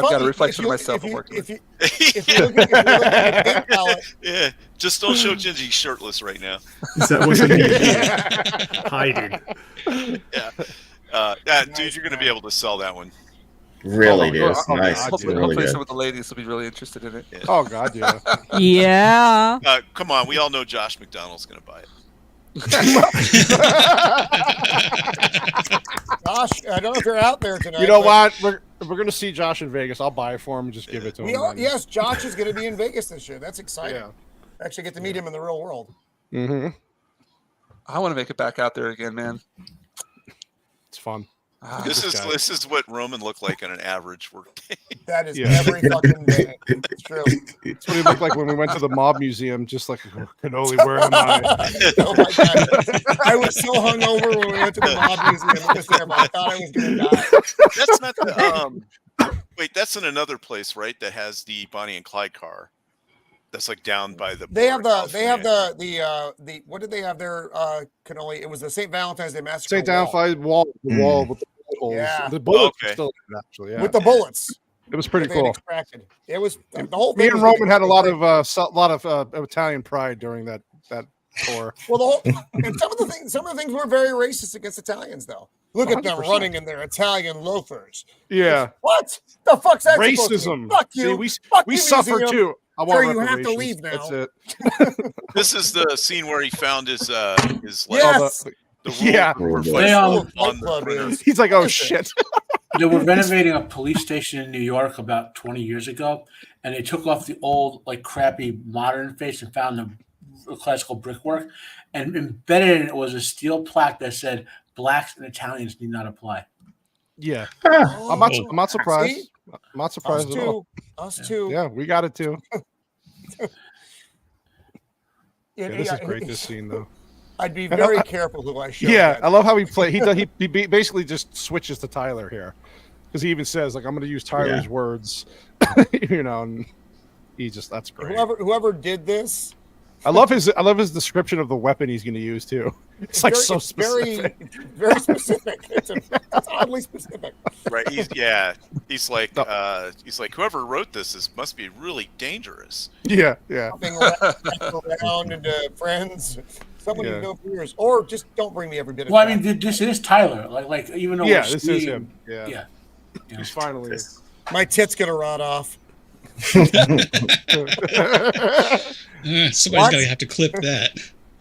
got a reflection of myself I'm working with. If you look at the paint palette, Yeah. Just don't show Gingy shirtless right now. Is that what's in hiding? Yeah. Dude, you're going to be able to sell that one. Really, dude. It's Oh, nice. God, It's Hopefully, really good. some of the ladies will be really interested in it. Yeah. Oh God, yeah. Yeah. Come on, we all know Josh McDonald's going to buy it. Josh, I don't know if you're out there tonight. You know but what? We're gonna see Josh in Vegas. I'll buy it for him and just give it to him. We are, yes, Josh is going to be in Vegas this year. That's exciting. Yeah. Actually, get to meet him in the real world. Mm-hmm. I want to make it back out there again, man. It's fun. This is what Roman looked like on an average work day. That is every fucking day. It's true. That's what he looked like when we went to the mob museum. Just like Cannoli, where am I? Oh my god! I was so hungover when we went to the mob museum. I thought I was going to die. That's not the wait, that's in another place, right? That has the Bonnie and Clyde car. That's like down by the. They have the what did they have there? Cannoli. It was the St. Valentine's Day Massacre. St. Valentine's wall with the holes. Yeah. The bullets are still in it, actually. Yeah. With the bullets. It was pretty cool. It was the whole thing. Me and Roman had a lot of Italian pride during that tour. Well, and some of the things were very racist against Italians, though. Look at them 100%. running in their Italian loafers. Yeah. What the fuck's that? Racism. Fuck you. See, Fuck we you, suffer museum. too. I want Sure, you have to reparations. leave now. That's it. This is the scene where he found his like, yes. the Yeah. He's like, oh shit. They were renovating a police station in New York about 20 years ago, and they took off the old, like, crappy modern face and found the classical brickwork, and embedded in it was a steel plaque that said blacks and Italians need not apply. Yeah. I'm not surprised. See? I'm not surprised at all. Us too. Yeah, we got it too. This is Yeah, great, this scene though. I'd be very careful who I show. Yeah, that. I love how he play. He basically just switches to Tyler here, because he even says like, "I'm going to use Tyler's words," and he just that's great. Whoever did this, I love his description of the weapon he's going to use too. It's like so specific. Very specific. It's oddly specific. Right. He's like whoever wrote this must be really dangerous. Yeah. Hopping around into friends. Someone you know for years, or just don't bring me every bit of Well, time. I mean, this is Tyler. Like even though this is him. Yeah. He's finally. My tit's gonna rot off. Somebody's gonna have to clip that.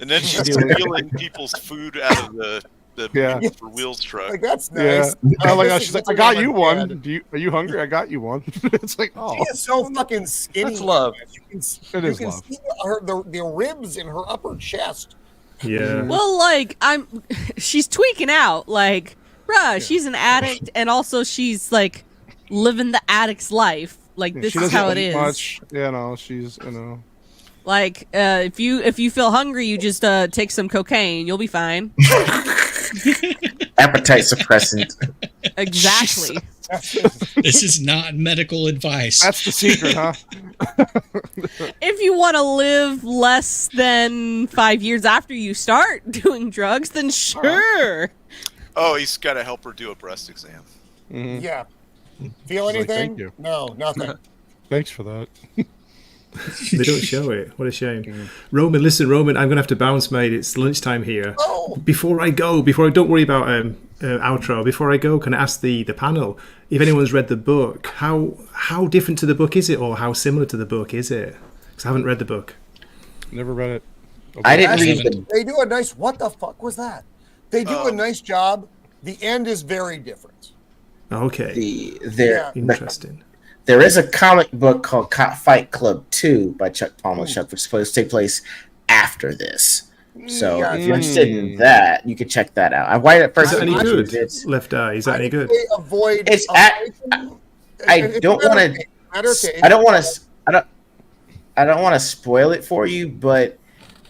And then she's stealing people's food out of the for Wheels truck. Like that's nice. Yeah. Oh my gosh, she's like, I got you one. Are you hungry? I got you one. It's like, oh, she is so fucking skinny. That's love. You can is love. see the ribs in her upper chest. Yeah. Well, like she's tweaking out. Like, bruh, she's an addict, and also she's like living the addict's life. Like this is how it is. Much. She's like if you feel hungry, you just take some cocaine. You'll be fine. Appetite suppressant. Exactly. This is not medical advice. That's the secret, huh? If you want to live less than 5 years after you start doing drugs, then sure. Oh, he's got to help her do a breast exam. Mm-hmm. Yeah. Feel anything? Thank you. No, nothing. Thanks for that. They don't show it. What a shame. Roman, I'm going to have to bounce, mate. It's lunchtime here. Oh. Before I don't worry about outro. Before I go, can I ask the panel if anyone's read the book? How different to the book is it, or how similar to the book is it? Because I haven't read the book. Never read it. Okay. I didn't read it. They do a nice. What the fuck was that? They do a nice job. The end is very different. Okay. Interesting. There is a comic book called Fight Club 2 by Chuck Palahniuk, which is supposed to take place after this. So if you're interested in that, you can check that out. Is that any good? Left Eye. Is that any good? I don't want to spoil it for you, but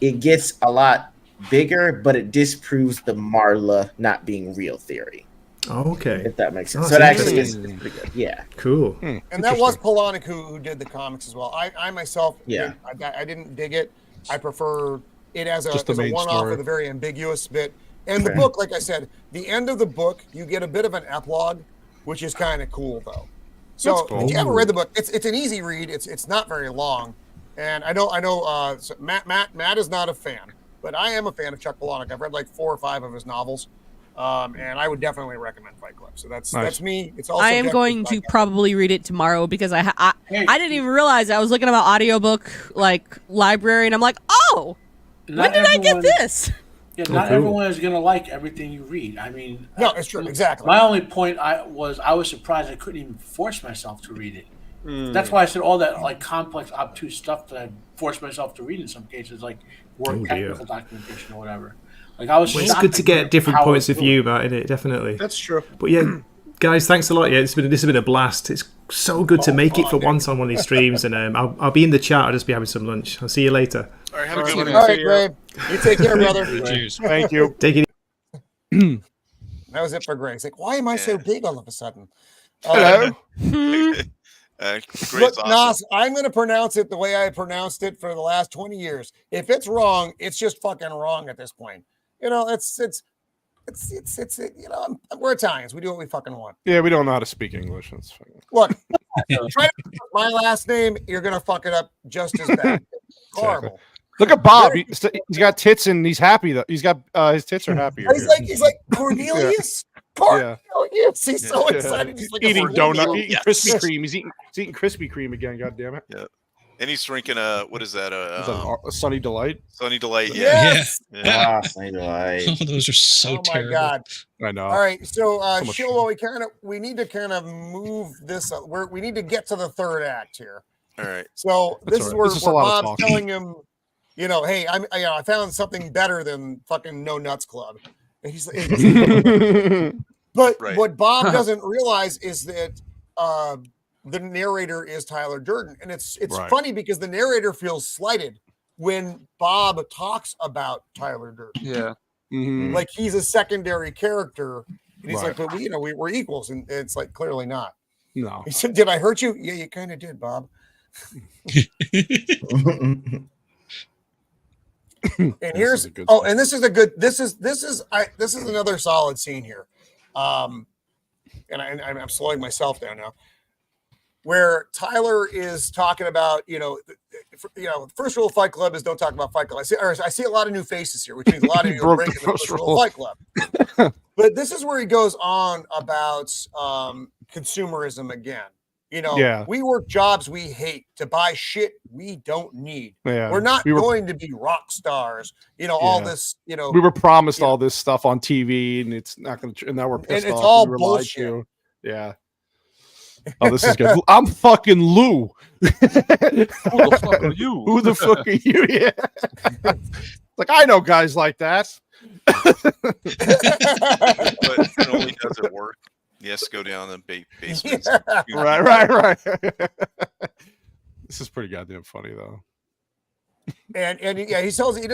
it gets a lot bigger, but it disproves the Marla not being real theory. Oh, okay. If that makes sense. So it actually is pretty good. Yeah. Cool. And that was Palahniuk who did the comics as well. I myself, I didn't dig it. I prefer it as a one-off with a very ambiguous bit. And the book, like I said, the end of the book, you get a bit of an epilogue, which is kind of cool, though. So if you haven't read the book, it's an easy read. It's not very long. And I know so Matt is not a fan, but I am a fan of Chuck Palahniuk. I've read like 4 or 5 of his novels. And I would definitely recommend Fight Club. So that's me. It's also I am going to probably read it tomorrow because I didn't even realize I was looking at my audiobook like library, and I'm like, oh, when did I get this? Yeah, not everyone is gonna like everything you read. I mean, no, it's true. Exactly. My only point I was surprised I couldn't even force myself to read it. That's why I said all that like complex, obtuse stuff that I forced myself to read in some cases, like technical documentation or whatever. Like it's good to get different points of view about it, definitely. That's true. But yeah, guys, thanks a lot. Yeah, this has been a blast. It's so good to make it for once on one of these streams, and I'll be in the chat. I'll just be having some lunch. I'll see you later. All right, have a good one. All right, Greg. You take care, brother. Cheers. Thank you. Take it. That was it for Greg. He's like, why am I so big all of a sudden? Hello. Look, awesome. Nas, I'm going to pronounce it the way I pronounced it for the last 20 years. If it's wrong, it's just fucking wrong at this point. You know, it's you know, we're Italians. We do what we fucking want. Yeah, we don't know how to speak English. That's fine. Look, try to pronounce my last name, you're going to fuck it up just as bad. Horrible. Look at Bob. He's got tits and he's happy though. He's got his tits are happy. He's like Cornelius. Cornelius. He's so excited. He's like eating donut, eating Krispy Kreme. He's eating Krispy Kreme again. God damn it. Yeah. And he's drinking what is that? A Sunny Delight. Sunny Delight. Yeah. Yes. Sunny Delight. Oh, those are so terrible. My God. I know. All right, so Shieldwall, we need to kind of move this. We need to get to the third act here. All right. So this is where a lot of Bob's telling him, you know, hey, I found something better than fucking No Nuts Club. And he's but what Bob doesn't realize is that the narrator is Tyler Durden, and it's funny because the narrator feels slighted when Bob talks about Tyler Durden. Yeah, like he's a secondary character, and he's like, but we're equals, and it's like clearly not. No, he said, "Did I hurt you? Yeah, you kind of did, Bob." And here's and this is a good. This is another solid scene here, and I'm slowing myself down now. Where Tyler is talking about, the first rule of Fight Club is don't talk about Fight Club. I see a lot of new faces here, which means a lot of you are breaking the first rule of Fight Club. But this is where he goes on about consumerism again. We work jobs we hate to buy shit we don't need. Yeah. We're not going to be rock stars. All this. We were promised all this stuff on TV, and it's not going to. And now we're pissed and it's off. all we bullshit. Yeah. Oh, this is good. I'm fucking Lou. Who the fuck are you? Who the fuck are you? Yeah. Like, I know guys like that. But it only doesn't work. He has to go down the basement. Yeah. Right. This is pretty goddamn funny though. And he tells he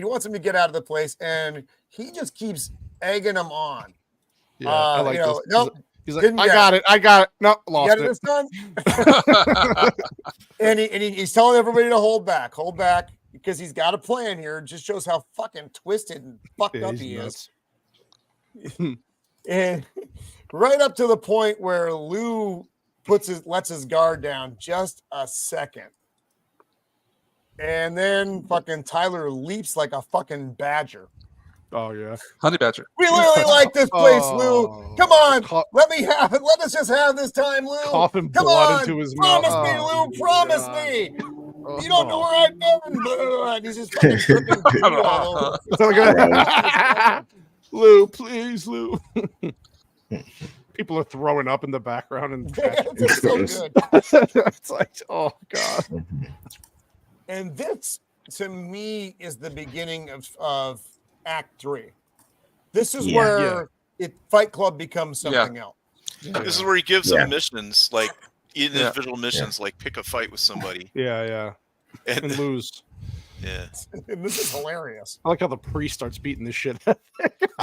wants him to get out of the place, and he just keeps egging him on. Yeah, I like this. Nope. He's like, I got it. No, lost it. And he's telling everybody to hold back because he's got a plan here. It just shows how fucking twisted and fucked up he is. And right up to the point where Lou lets his guard down just a second. And then fucking Tyler leaps like a fucking badger. Oh yeah, honey badger. We really like this place, Lou. Come on, let me have it. Let us just have this time, Lou. Coughing Come blood on, into his promise mouth. me, Lou. Promise me. You don't know where I've been. He's just fucking tripping all over. Lou, please, Lou. People are throwing up in the background, and it's so good. It's like, oh god. And this, to me, is the beginning of Act 3. This is where Fight Club becomes something else. This is where he gives them missions, like individual missions, like pick a fight with somebody. Yeah. And lose. Yeah. And this is hilarious. I like how the priest starts beating this shit.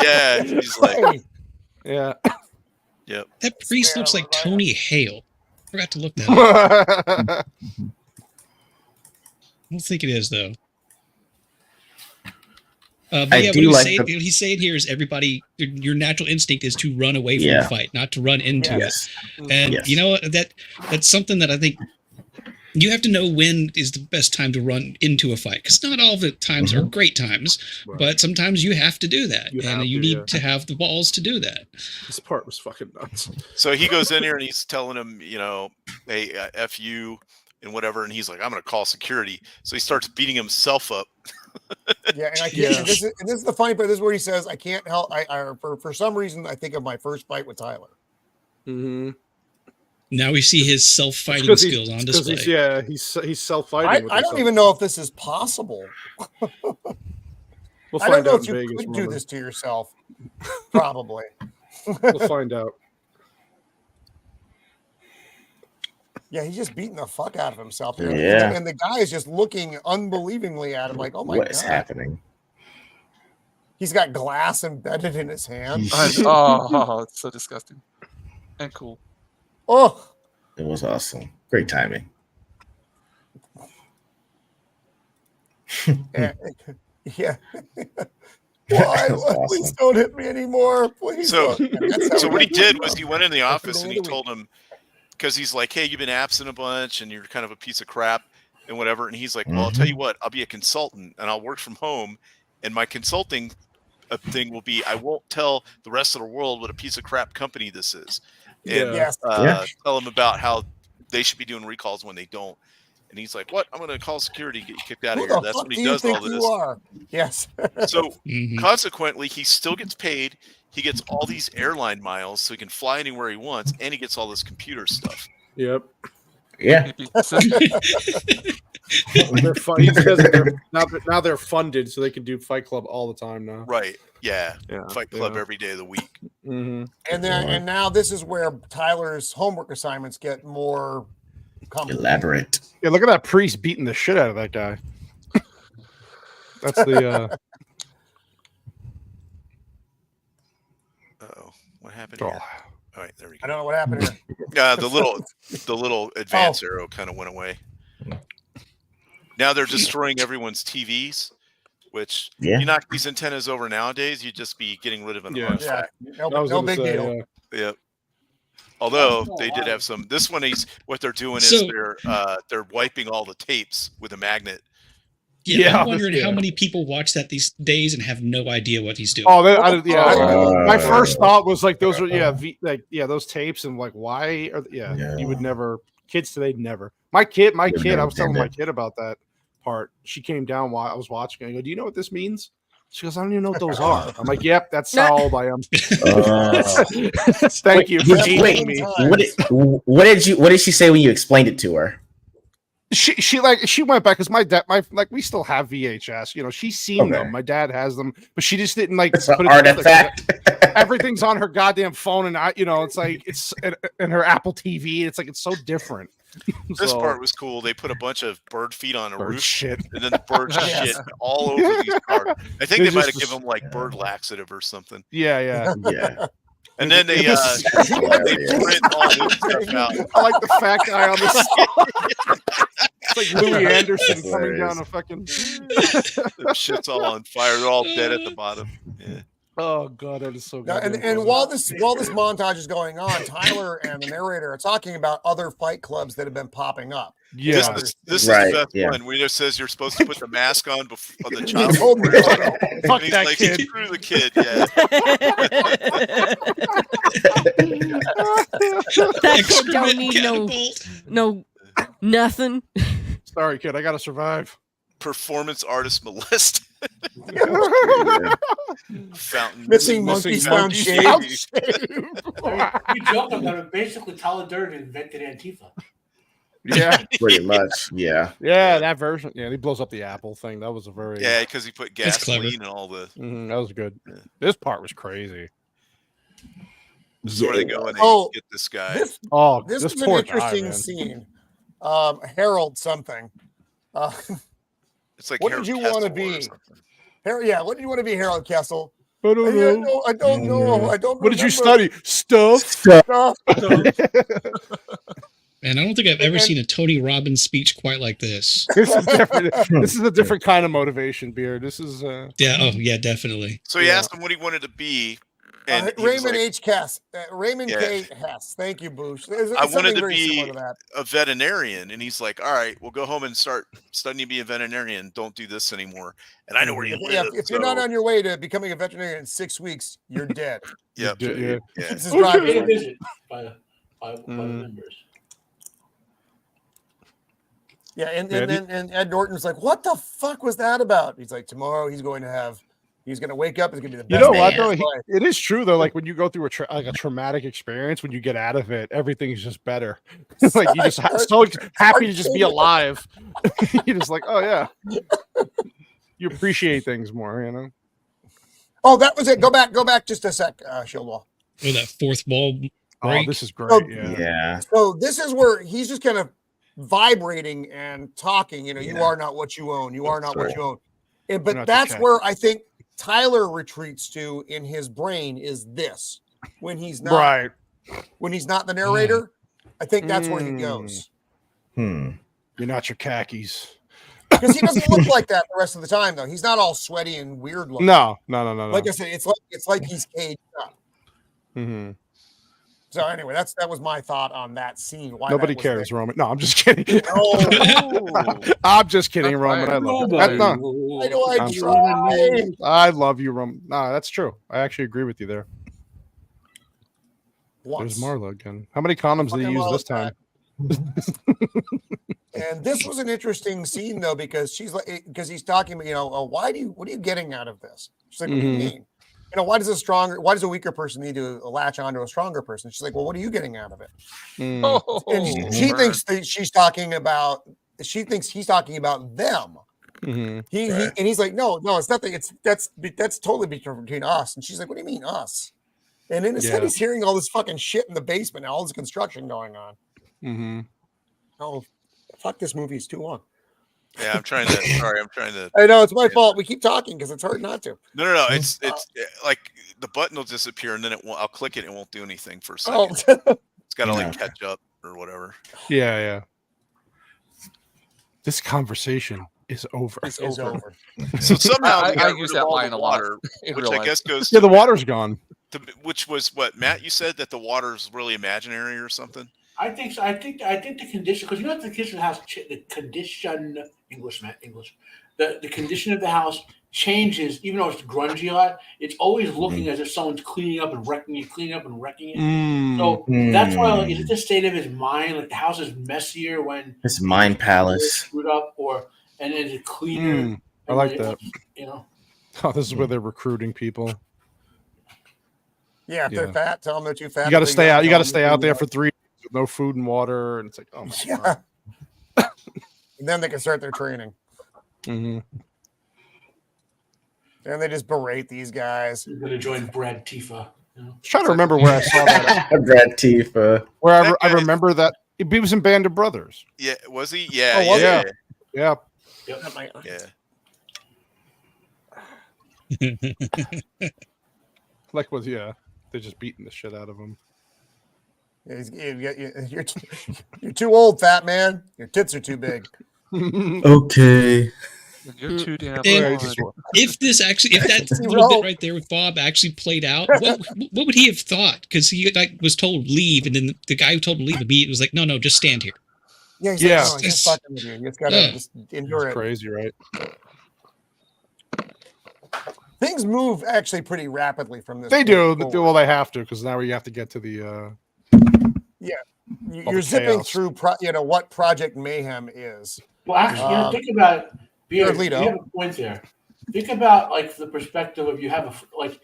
Yeah, he's like, yeah. Yep. That priest looks like Tony Hale. Forgot to look that up. I don't think it is though. But what he's saying here is everybody, your natural instinct is to run away from the fight, not to run into it. And you know that's something that I think you have to know when is the best time to run into a fight, because not all the times are great times, but sometimes you have to do that, you need to have the balls to do that. This part was fucking nuts. So he goes in here and he's telling him, hey, F you and whatever, and he's like, I'm going to call security. So he starts beating himself up. And I can't. And this is the funny part. This is where he says, "I can't help." For some reason, I think of my first fight with Tyler. Mm-hmm. Now we see his self-fighting skills on display. He's self-fighting. I don't even know if this is possible. We'll I don't find know out if you in Vegas. could do this to yourself. Probably. We'll find out. Yeah, he's just beating the fuck out of himself. Yeah. And the guy is just looking unbelievingly at him like, oh my God. What is happening? He's got glass embedded in his hand. Oh, it's so disgusting. And cool. Oh. It was awesome. Great timing. Yeah. Why? Awesome. Please don't hit me anymore. Please. So what he did was was he went in the office and he told him, because he's like, hey, you've been absent a bunch and you're kind of a piece of crap and whatever. And he's like, well, I'll tell you what, I'll be a consultant and I'll work from home. And my consulting thing will be, I won't tell the rest of the world what a piece of crap company this is. And tell them about how they should be doing recalls when they don't. And he's like, what? I'm going to call security, get you kicked out of here. That's when he does all this. Yes. So consequently, he still gets paid. He gets all these airline miles so he can fly anywhere he wants. And he gets all this computer stuff. Yep. Yeah. They're fun. Now they're funded so they can do Fight Club all the time now. Right. Yeah. Fight Club every day of the week. And now this is where Tyler's homework assignments get more elaborate. Yeah, look at that priest beating the shit out of that guy. That's the what happened here? All right, there we go. I don't know what happened here. The little advance arrow kind of went away. Now they're destroying everyone's TVs, which you knock these antennas over nowadays, you'd just be getting rid of an artifact. No big deal. Yep. Although they did have some. This one is what they're doing is they're wiping all the tapes with a magnet. Yeah, I'm wondering how many people watch that these days and have no idea what he's doing. Oh, my first thought was like those are those tapes and like why are you would never kids today never. My kid I was telling my kid about that part. She came down while I was watching. I go, do you know what this means? She goes, I don't even know what those are. I'm like, yep, that's how old I am. Thank you for teaching me. What did she say when you explained it to her? She went back because my dad, we still have VHS. You know, she's seen them. My dad has them, but she just didn't like. It's an artifact. Everything's on her goddamn phone, and it's like it's in her Apple TV. It's like it's so different. This part was cool. They put a bunch of bird feet on a roof, shit. and then the birds shit all over these cars. I think they might have given them like bird laxative or something. Yeah. And then they print all this stuff out. I like the fat guy on the it's like Louis Anderson coming down a fucking. The shit's all on fire. They're all dead at the bottom. Yeah. Oh god, that is so good. And while this montage is going on, Tyler and the narrator are talking about other fight clubs that have been popping up. Yeah, this is the best one. Where it says you're supposed to put the mask on before the child. Fuck that like, kid. Screw the kid. Yeah. That kid don't need no nothing. Sorry, kid. I gotta survive. Performance artist molest. Fountain missing monkeys found shaved. We joked about it. Basically, Tyler Durden invented Antifa. Yeah, pretty much. Yeah, that version. Yeah, he blows up the Apple thing. That was a very because he put gasoline and all the. That was good. Yeah. This part was crazy. This is where they go and they get this guy. This is an interesting scene. Harold something. It's like what did you want to be? What did you want to be, Harold Kessel? I don't know. I don't know. I don't. What did you study? Stuff. Man, I don't think I've ever seen a Tony Robbins speech quite like this. This is a different kind of motivation, Beer. This is yeah, definitely. So he asked him what he wanted to be. And Raymond H. Hess. Raymond K. Hess. Thank you, Boosh. I wanted to be a veterinarian. And he's like, all right, we'll go home and start studying to be a veterinarian. Don't do this anymore. And I know where you live. If you're not on your way to becoming a veterinarian in 6 weeks, you're dead. Yep. This is driving. Visit by members. Yeah, and Ed Norton's like, what the fuck was that about? He's like, tomorrow he's going to wake up. It's going to be the best. You know what, though? It is true, though. Like, when you go through a traumatic experience, when you get out of it, everything's just better. Like, you just so happy to just be alive. You're just like, oh, yeah. You appreciate things more, you know? Oh, that was it. Go back just a sec, Shieldwall. Oh, that fourth wall break. Oh, this is great. Yeah. So this is where he's just kind of vibrating and talking. You know, you are not what you own. You are not what you own. But that's where I think Tyler retreats to in his brain is this when he's not when he's not the narrator. I think that's where he goes. You're not your khakis. Because he doesn't look like that the rest of the time, though. He's not all sweaty and weird looking. No. Like I said, it's like he's caged up. Mm-hmm. So anyway, that was my thought on that scene. Why Nobody cares, Roman. No, I'm just kidding. I'm just kidding, Roman. I love it. I love you, Roman. No, that's true. I actually agree with you there. There's Marla again. How many condoms did he use this time? And this was an interesting scene though, because he's talking, what are you getting out of this? She's like, what do you mean? Why does a weaker person need to latch onto a stronger person? She's like, well, what are you getting out of it? And she thinks that he's talking about them. And he's like, no, it's nothing. That's totally between us. And she's like, what do you mean us? And in his head, he's hearing all this fucking shit in the basement, all this construction going on. Oh, fuck! This movie is too long. Yeah, I'm trying to. I know it's my fault. We keep talking because it's hard not to. No. It's like the button will disappear and then I'll click it and it won't do anything for a second. It's got to catch up or whatever. Yeah. This conversation is over. It's over. So somehow I use that line a lot, which I guess goes. The water's gone. Which was what Matt, you said that the water's really imaginary or something. I think so. I think the condition, because the kitchen house, the condition the condition of the house changes, even though it's grungy a lot. It's always looking as if someone's cleaning up and wrecking it. So that's why, is it the state of his mind? Like the house is messier when his mind palace screwed up, and is it cleaner? I like that. Oh, this is where they're recruiting people. Yeah, if they're fat, tell them they're too fat. You got to stay out. You got to stay out there for 3 days with no food and water, and it's like, oh my god. And then they can start their training. And they just berate these guys. You're going to join Brad Tifa. I'm trying to remember where I saw that. Brad Tifa. Where I remember that he was in Band of Brothers. Yeah, was he? Yeah, yeah. Like they're just beating the shit out of him. You're too old, fat man. Your tits are too big. Okay. You're too damn. If that little bit right there with Bob actually played out, what would he have thought? Because he was told leave, and then the guy who told him to leave immediately was like, no, just stand here. Yeah, he's like, just fucking with you. You just gotta just endure it. Crazy, right? Things move actually pretty rapidly from this. They do. Well, they have to, because now you have to get to the. You're zipping through. What Project Mayhem is. Well, actually, think about it. You have a point there. Think about like the perspective of you have like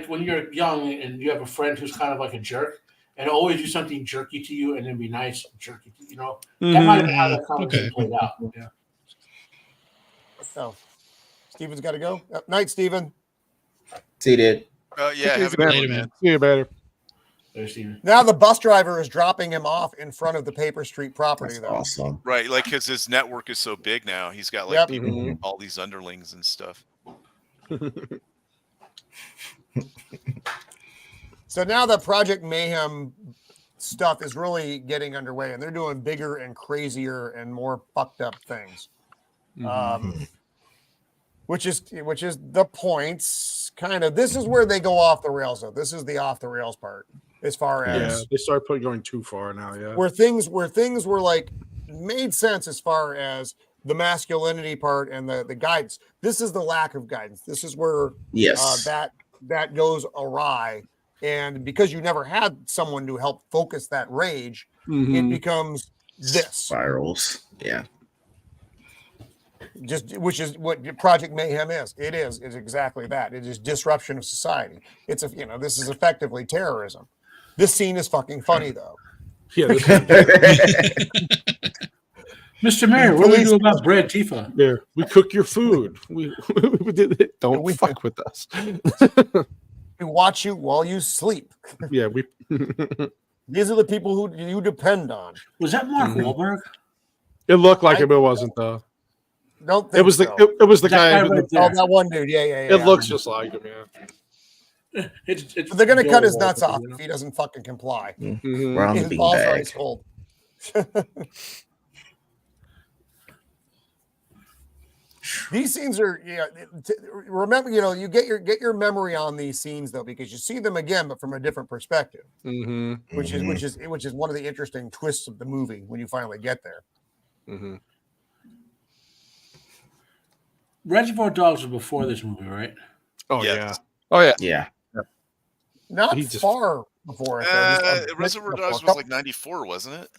when you're young and you have a friend who's kind of like a jerk and always do something jerky to you and then be nice and jerky. That might have been how that conversation played out. Yeah. So, Steven's got to go. Night, Steven. See you, dude. Yeah. Have a good night, man. See you, better. Now the bus driver is dropping him off in front of the Paper Street property. That's awesome. Right, like because his network is so big now, he's got like all these underlings and stuff. So now the Project Mayhem stuff is really getting underway, and they're doing bigger and crazier and more fucked up things. Which is the points. Kind of. This is where they go off the rails, though. This is the off the rails part. As far as they start going too far now, where things were like made sense as far as the masculinity part and the guidance. This is the lack of guidance. This is where that goes awry, and because you never had someone to help focus that rage, it becomes this spirals. Yeah, which is what Project Mayhem is. It's exactly that. It is disruption of society. This is effectively terrorism. This scene is fucking funny, though. Yeah. Mr. Mayor, what do we do about Brad Tifa? Yeah, we cook your food. We did it. Don't fuck with us. We watch you while you sleep. Yeah, These are the people who you depend on. Was that Mark Wahlberg? It looked like him. It wasn't though. Don't think it was so. It was the guy. Right that one dude. Yeah. It looks just like him. Yeah. It's they're gonna cut his adorable, nuts off you know? if he doesn't fucking comply. We're on the His balls are beanbag. ice cold. These scenes are, remember, you get your memory on these scenes though, because you see them again, but from a different perspective, which is one of the interesting twists of the movie when you finally get there. Reservoir Dogs was before this movie, right? Oh Yes. Yeah. Not far before it. Reservoir Dogs was like 94, wasn't it?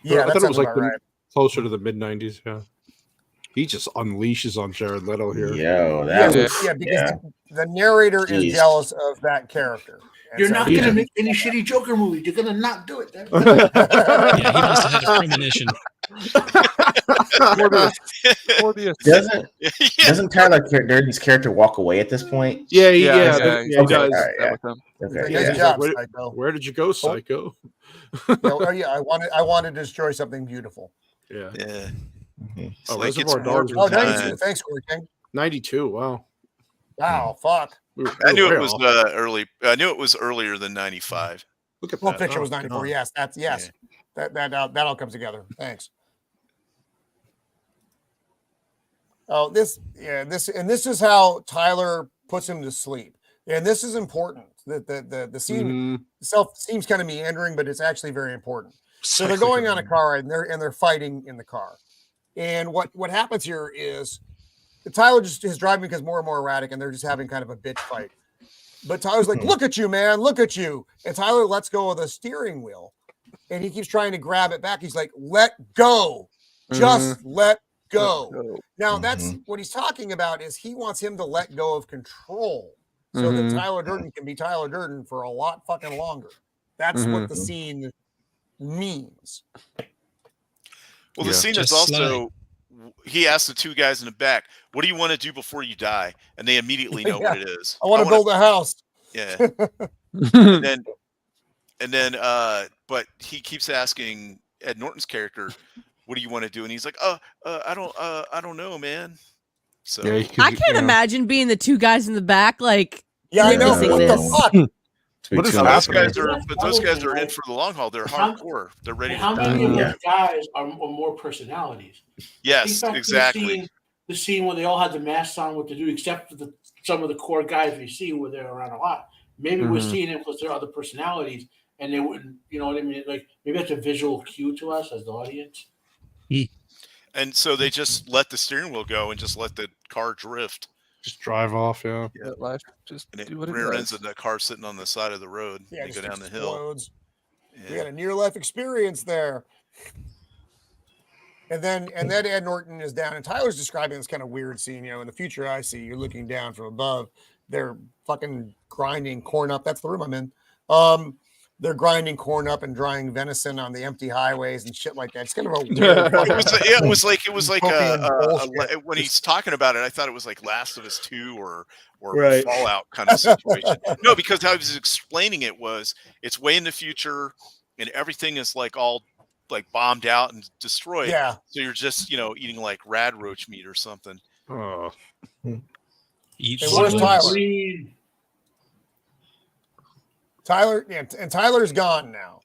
Yeah, I thought it was like right. closer to the mid 90s. Yeah. He just unleashes on Jared Leto here. Yo, because the narrator is jealous of that character. And You're not going to make any shitty Joker movie. You're going to not do it. Yeah, he must have had a premonition. Doesn't Tyler Durden's character walk away at this point? Yeah, he does. Good job, Psycho. Where did you go, Psycho? I wanted to destroy something beautiful. Yeah. Oh, Like Reservoir Dogs. 92. Thanks, Corey King. 92. Wow. Wow. Fuck. I knew it was early. I knew it was earlier than 95. Look at Pulp that. Fiction was 94. Yes, yes. That all comes together. Thanks. Oh, this is how Tyler puts him to sleep, and this is important. The scene itself seems kind of meandering, but it's actually very important. So they're going on a car ride, and they're fighting in the car. And what happens here is Tyler just is driving because more and more erratic, and they're just having kind of a bitch fight. But Tyler's like, "Look at you, man! Look at you!" And Tyler lets go of the steering wheel, and he keeps trying to grab it back. He's like, "Let go, just let go." Now that's what he's talking about. Is he wants him to let go of control so that Tyler Durden can be Tyler Durden for a lot fucking longer. That's what the scene means. Well, the scene is also, he asked the two guys in the back, "What do you want to do before you die?" And they immediately know what it is. I want to build a house. Yeah. and then, but he keeps asking Ed Norton's character, "What do you want to do?" And he's like, I don't know, man." So I can't imagine being the two guys in the back, like, I know. What the fuck? Those guys are in for the long haul. They're hardcore. They're ready to die. How many of those guys are more personalities? Yes, exactly. The scene where they all had the masks on, what to do, except for some of the core guys we see where they're around a lot. Maybe we're seeing it because there are other personalities, and they wouldn't, you know what I mean? Like maybe that's a visual cue to us as the audience. And so they just let the steering wheel go and just let the car drift. Just drive off, yeah. Life just and do what it rear does. ends of the car sitting on the side of the road. Yeah, and go down the explodes. hill. We had a near life experience there. And then Ed Norton is down, and Tyler's describing this kind of weird scene. In the future I see, you're looking down from above. They're fucking grinding corn up. That's the room I'm in. They're grinding corn up and drying venison on the empty highways and shit like that. It's kind of a weird it was like when he's talking about it, I thought it was like Last of Us 2 or Fallout kind of situation. No, because how he was explaining it was it's way in the future and everything is like all like bombed out and destroyed. Yeah. So you're just, eating like rad roach meat or something. Oh. Where's Tyler? Tyler's gone now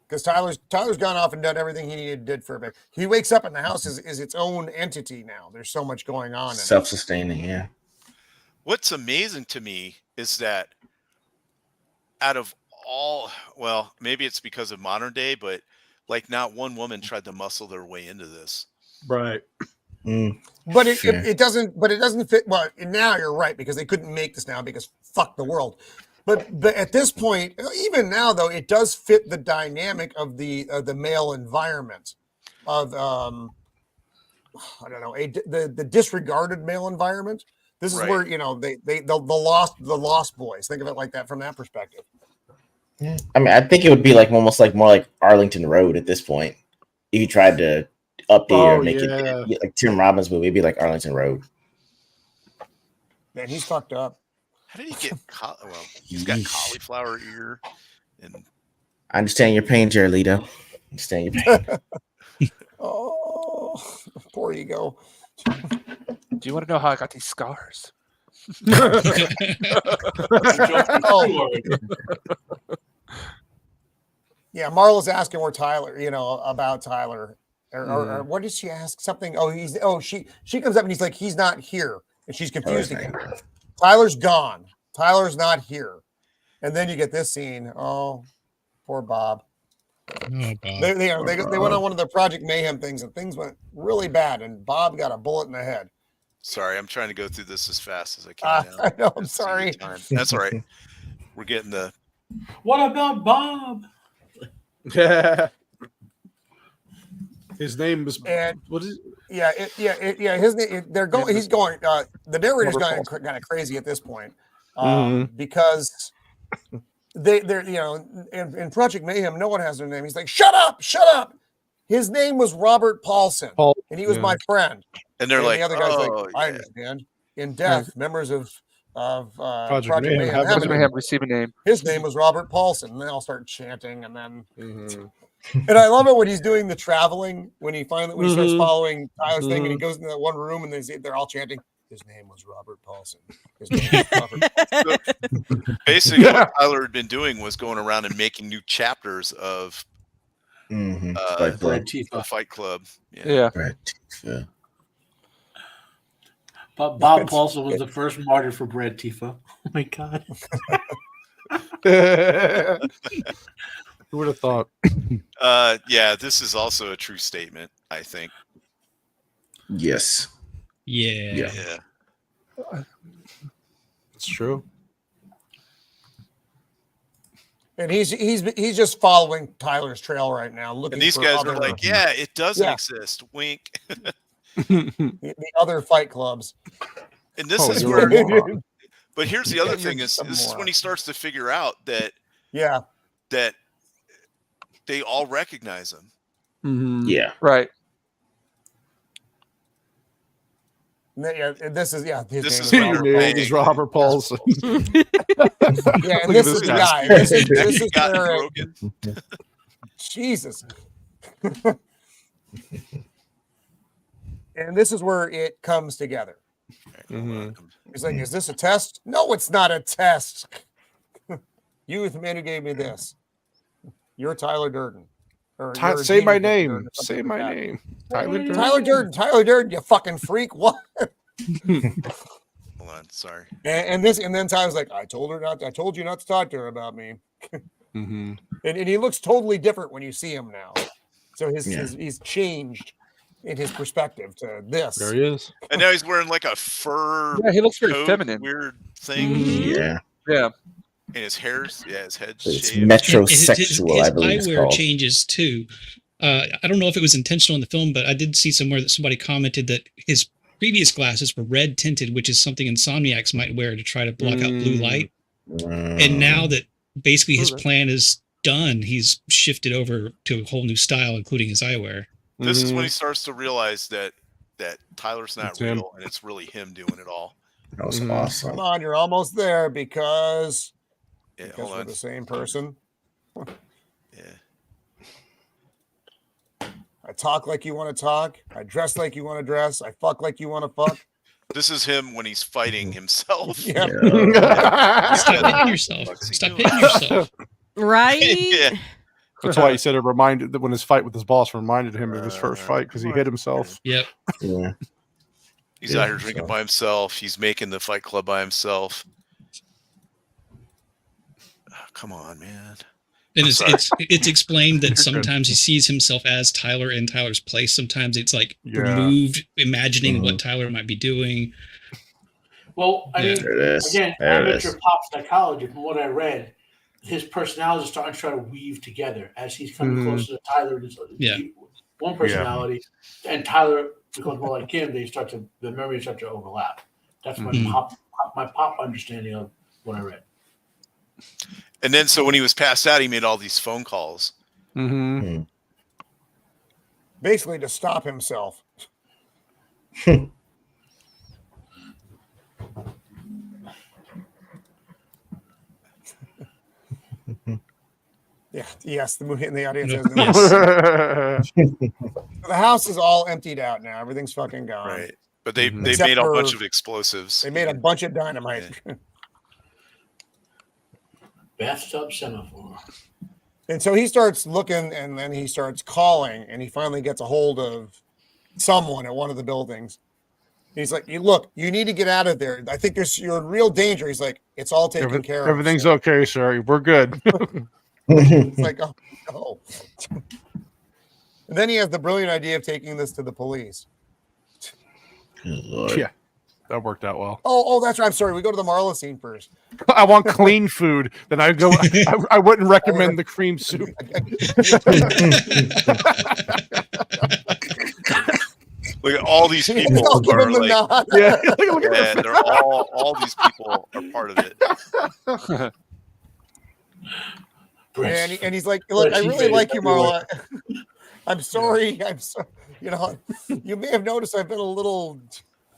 because Tyler's gone off and done everything he did for a bit. He wakes up and the house is its own entity now. There's so much going on. Self-sustaining, yeah. What's amazing to me is that out of all, well, maybe it's because of modern day, but like not one woman tried to muscle their way into this. Right. But it doesn't fit. Well, now you're right because they couldn't make this now because fuck the world. But at this point, even now though, it does fit the dynamic of the male environment of I don't know, the disregarded male environment. This is where the lost boys. Think of it like that from that perspective. Yeah. I mean, I think it would be like almost like more like Arlington Road at this point. If you tried to update or make it like Tim Robbins movie, it'd be like Arlington Road. Man, he's fucked up. How did he get? He's got cauliflower ear, and I understand your pain, Jared. Understand your pain. Oh, poor ego. Do you want to know how I got these scars? Yeah, Marla's asking where Tyler, about Tyler. Or what did she ask? Something. She comes up and he's like, he's not here. And she's confused again. Tyler's gone. Tyler's not here. And then you get this scene. Oh, poor Bob. Oh, Bob. They went on one of their Project Mayhem things and things went really bad. And Bob got a bullet in the head. Sorry, I'm trying to go through this as fast as I can. I know. I'm sorry. That's all right. We're getting the. What about Bob? His name was. And what is? His name. They're going. He's going. The narrator's going kind of crazy at this point, because they're in Project Mayhem, no one has their name. He's like, shut up. His name was Robert Paulson, and he was my friend. And they're like, the other guy's I understand. In death, members of Project Mayhem receive a name. His name was Robert Paulson, and they all start chanting, and then. And I love it when he's doing the traveling, when he starts following Tyler's thing, and he goes into that one room, and they're all chanting. His name was Robert Paulson. His name was Robert Paulson. So basically, what Tyler had been doing was going around and making new chapters of Fight Club. Yeah. But Bob Paulson was the first martyr for Brad Tifa. Oh my God. Who would have thought? Yeah, this is also a true statement, I think. Yes. Yeah. It's true. And he's just following Tyler's trail right now. Looking. And these guys are like, yeah, it doesn't exist. Wink. The other fight clubs. And this is where. But here's the other thing: is this is when he starts to figure out that that they all recognize him. Mm-hmm. Yeah. Right. This is His name is Robert Paulson. And this is the guy. This is where Jesus. And this is where it comes together. He's like, "Is this a test? No, it's not a test. You, the man who gave me this, you're Tyler Durden. Say my name. Say my name. Tyler Durden, you fucking freak. What?" Hold on, sorry. And then Tyler's like, I told you not to talk to her about me. And he looks totally different when you see him now. So he's changed in his perspective to this. There he is. And now he's wearing like a fur. Yeah, he looks very feminine. Weird thing. Yeah. And his hair's his head's It's shaved. metrosexual, his I believe it's eyewear called. changes too. I don't know if it was intentional in the film, but I did see somewhere that somebody commented that his previous glasses were red tinted, which is something Insomniacs might wear to try to block out blue light. And now that basically his plan is done, he's shifted over to a whole new style, including his eyewear. This is when he starts to realize that Tyler's not real, and it's really him doing it all. That was awesome. Come on, you're almost there because hold we're on. the same person. I talk like you want to talk. I dress like you want to dress. I fuck like you want to fuck. This is him when he's fighting himself. Stop hitting yourself. Stop hitting yourself. Right? That's why he said it reminded that when his fight with his boss reminded him of his first fight because he hit himself. Yep. Yeah. He's out here drinking by himself. He's making the Fight Club by himself. Oh, come on, man. And it's explained that sometimes he sees himself as Tyler in Tyler's place. Sometimes it's like removed, imagining what Tyler might be doing. Well, I mean, again, amateur pop psychology, from what I read, his personality is starting to try to weave together as he's coming closer to Tyler. One personality, and Tyler becomes more like him. The memories start to overlap. That's my pop understanding of what I read. And then, so when he was passed out, he made all these phone calls. Basically to stop himself. Yes, the movie in the audience has no. The house is all emptied out now. Everything's fucking gone. Right. But they made a bunch of explosives. They made a bunch of dynamite. Yeah. Bathtub semaphore. And so he starts looking, and then he starts calling, and he finally gets a hold of someone at one of the buildings. He's like, "Look, you need to get out of there. I think you're in real danger." He's like, "It's all taken care of. Everything's okay, sir. We're good." It's like, oh no. And then he has the brilliant idea of taking this to the police. Yeah, that worked out well. Oh, that's right. I'm sorry. We go to the Marla scene first. I want clean food. Then I go. I wouldn't recommend the cream soup. Look at all these people are like, they're all these people are part of it. And he's like, "Look, I really like you, Marla. I'm sorry. You may have noticed I've been a little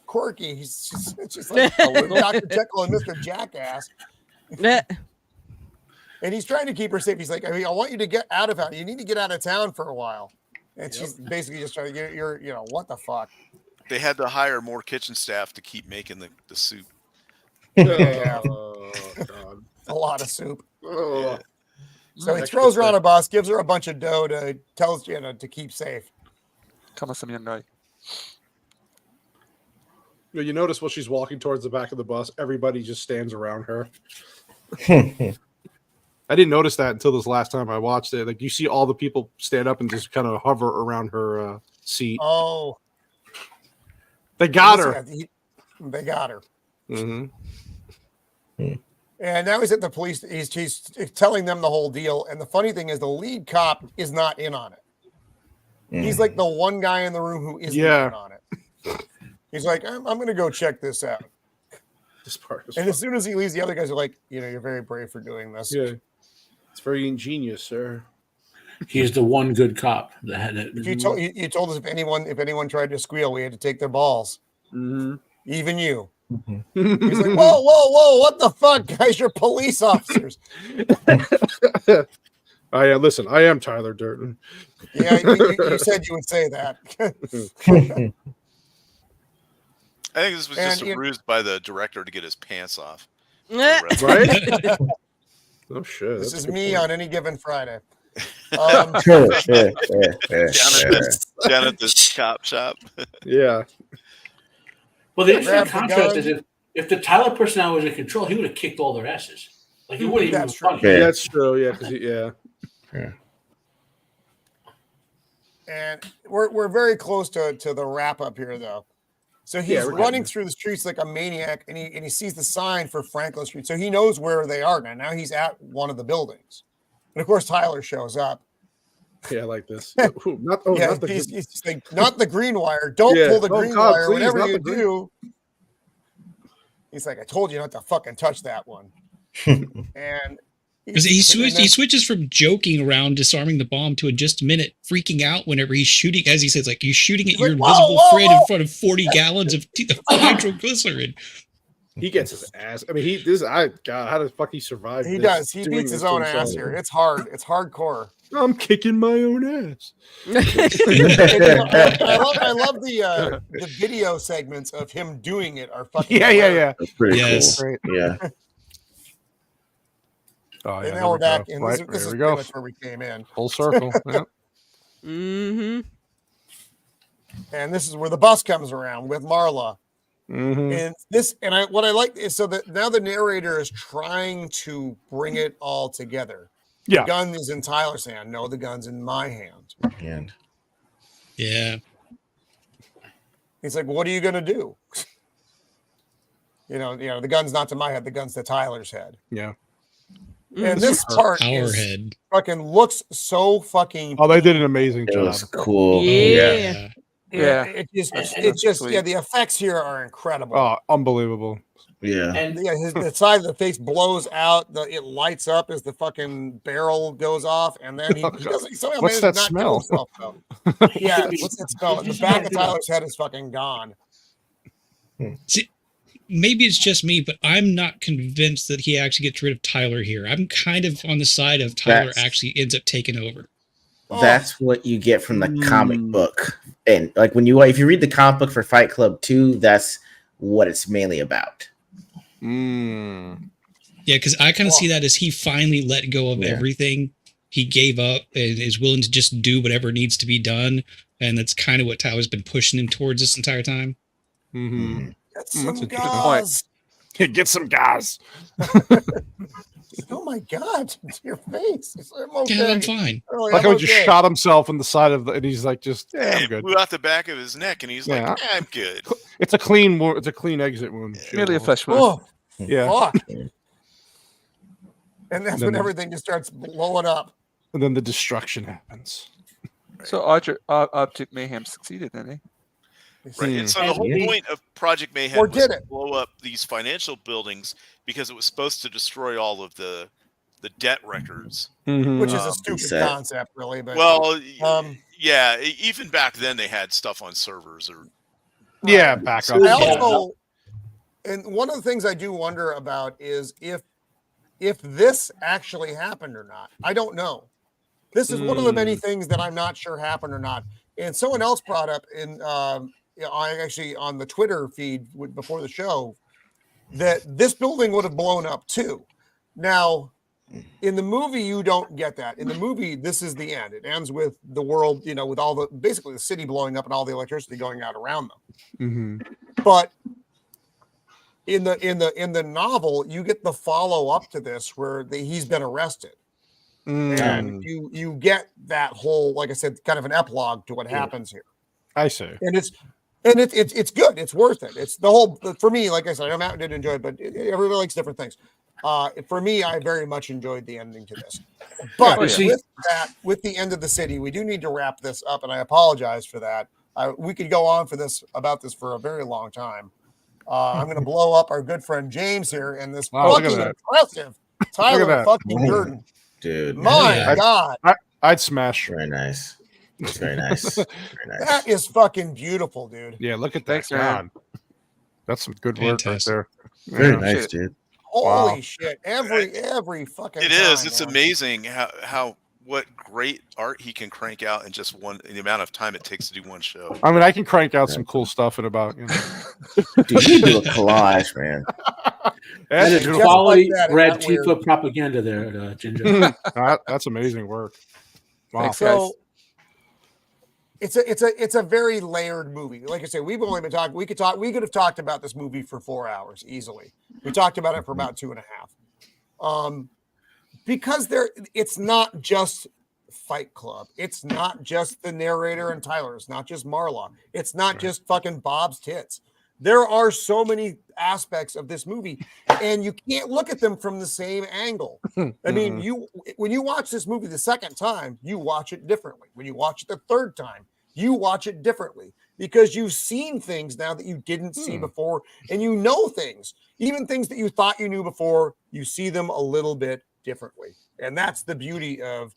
quirky. It's just like Dr. Jekyll and Mr. Jackass." And he's trying to keep her safe. He's like, I want you to get out of town. You need to get out of town for a while. And she's basically just trying to get, what the fuck? They had to hire more kitchen staff to keep making the soup. Yeah. God. A lot of soup. Yeah. So he throws her on a bus, gives her a bunch of dough to tell us, to keep safe. You notice while she's walking towards the back of the bus, everybody just stands around her. I didn't notice that until this last time I watched it. Like, you see all the people stand up and just kind of hover around her seat. Oh. They got her. They got her. Mm-hmm. And now he's at the police. He's telling them the whole deal. And the funny thing is, the lead cop is not in on it. He's like the one guy in the room who isn't in on it. He's like, I'm going to go check this out. This part is and as soon as he leaves, the other guys are like, you're very brave for doing this. Yeah. It's very ingenious, sir. He's the one good cop that had it. You told us if anyone tried to squeal, we had to take their balls. Mm-hmm. Even you. Mm-hmm. He's like, whoa, what the fuck, guys? You're police officers. Listen, I am Tyler Durden. Yeah, you said you would say that. I think this was just a ruse by the director to get his pants off. Right? Oh shit! This is me on any given Friday. Down at the cop shop. Yeah. Well, the interesting concept is if the Tyler personnel was in control, he would have kicked all their asses. Like he wouldn't even. That's true. Yeah. Yeah. And we're very close to the wrap up here, though. So he's running through the streets like a maniac, and he sees the sign for Franklin Street. So he knows where they are now. Now he's at one of the buildings, and of course Tyler shows up. Yeah, I like this. He's like, not the green wire. Don't pull the green wire. Please, whatever you do. He's like, I told you not to fucking touch that one. And he switches from joking around disarming the bomb to in just a minute freaking out whenever he's shooting, as he says, like, you're shooting at your invisible friend in front of 40 gallons of nitroglycerin. He gets his ass. I mean, God, how the fuck he survive? He does. He beats his own ass here. It's hard. It's hardcore. I'm kicking my own ass. I love the video segments of him doing it. Are fucking yeah. That's pretty cool. Yeah. Oh, yeah, and now we're back. And right, this is we pretty go. much where we came in. Full circle. Yeah. Mm-hmm. And this is where the bus comes around with Marla. Mm-hmm. And what I like is so that now the narrator is trying to bring it all together. Yeah. The gun is in Tyler's hand. No, the gun's in my hand. Yeah. He's like, what are you gonna do? The gun's not to my head, the gun's to Tyler's head. Yeah. And this part fucking looks so fucking. Oh, they did an amazing job. It was cool. Yeah. It's just the effects here are incredible. Oh, unbelievable. Yeah. And the side of the face blows out. It lights up as the fucking barrel goes off, and then he somehow what's that smell? Himself, yeah, what's that smell? And the back of Tyler's head is fucking gone. See, maybe it's just me, but I'm not convinced that he actually gets rid of Tyler here. I'm kind of on the side of Tyler actually ends up taking over. That's what you get from the comic book. And like if you read the comic book for Fight Club 2, that's what it's mainly about. Yeah, because I kind of see that as he finally let go of everything. He gave up and is willing to just do whatever needs to be done. And that's kind of what Tao has been pushing him towards this entire time. Get some gas. Get some gas. Oh my God, it's your face. I'm okay. Yeah, I'm fine. Like how he just shot himself in the side of and he's like, I'm good. Blew out the back of his neck, and he's like, I'm good. It's a clean wound. It's a clean exit wound. Merely a flesh wound. Yeah. Fuck. And that's when everything just starts blowing up. And then the destruction happens. So Object Mayhem succeeded, then, eh? Right. And so the whole point of Project Mayhem was to blow up these financial buildings because it was supposed to destroy all of the debt records. Which is a stupid concept, really. But yeah, even back then they had stuff on servers or backup. And one of the things I do wonder about is if this actually happened or not. I don't know. This is one of the many things that I'm not sure happened or not. And someone else brought up on the Twitter feed before the show that this building would have blown up too. Now, in the movie, you don't get that. In the movie, this is the end. It ends with the world, with all basically the city blowing up and all the electricity going out around them. But in the novel, you get the follow up to this where he's been arrested. And you get that whole, like I said, kind of an epilogue to what happens here. I see. And it's good. It's worth it. It's the whole, for me, like I said, I know Matt didn't enjoy it, but everybody likes different things. For me, I very much enjoyed the ending to this. But with the end of the city, we do need to wrap this up, and I apologize for that. We could go on about this for a very long time. I'm going to blow up our good friend James here in this fucking impressive Tyler fucking Durden. Dude, my God, I'd smash. Very nice. It's very nice. Very nice. That is fucking beautiful, dude. Yeah, look at that. God. That's some good work right there. Very nice, dude. Holy shit! Every fucking. It is. It's amazing what great art he can crank out in just the amount of time it takes to do one show. I mean, I can crank out some cool stuff in about. Dude, you do a collage, man. That is quality red Tifa propaganda there, Ginger. That's amazing work. Wow. So it's a very layered movie. Like I said, we've only been talking. We could have talked about this movie for 4 hours easily. We talked about it for about 2.5. Because it's not just Fight Club. It's not just the narrator and Tyler. It's not just Marla. It's not just fucking Bob's tits. There are so many aspects of this movie, and you can't look at them from the same angle. I mean, when you watch this movie the second time, you watch it differently. When you watch it the third time, you watch it differently because you've seen things now that you didn't see before, and you know things. Even things that you thought you knew before, you see them a little bit differently. And that's the beauty of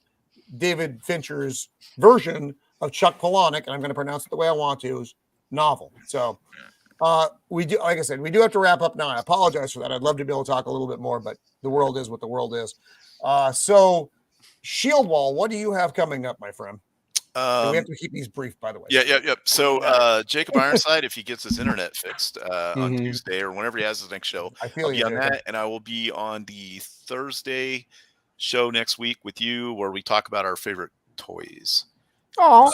David Fincher's version of Chuck Palahniuk, and I'm going to pronounce it the way I want to, is novel. So we do, like I said, we do have to wrap up now. I apologize for that. I'd love to be able to talk a little bit more, but the world is what the world is. So Shieldwall, what do you have coming up, my friend? And we have to keep these brief, by the way. Yeah. So Jacob Ironside, if he gets his internet fixed on Tuesday or whenever he has his next show, I'll be on that, and I will be on the Thursday show next week with you, where we talk about our favorite toys. Oh,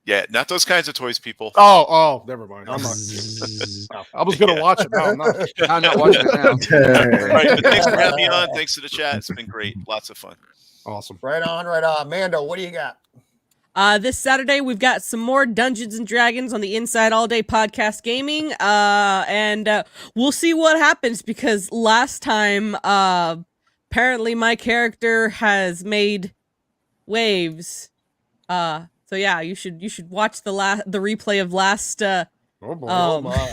yeah, not those kinds of toys, people. Oh, never mind. I'm not. I was gonna watch it. No, I'm not. I'm not watching it now. Right, but thanks for having me on. Thanks to the chat. It's been great. Lots of fun. Awesome. Right on. Mando, what do you got? This Saturday, we've got some more Dungeons and Dragons on the Inside All Day Podcast Gaming. And we'll see what happens, because last time, apparently my character has made waves. So yeah, you should watch the replay of last. Oh my!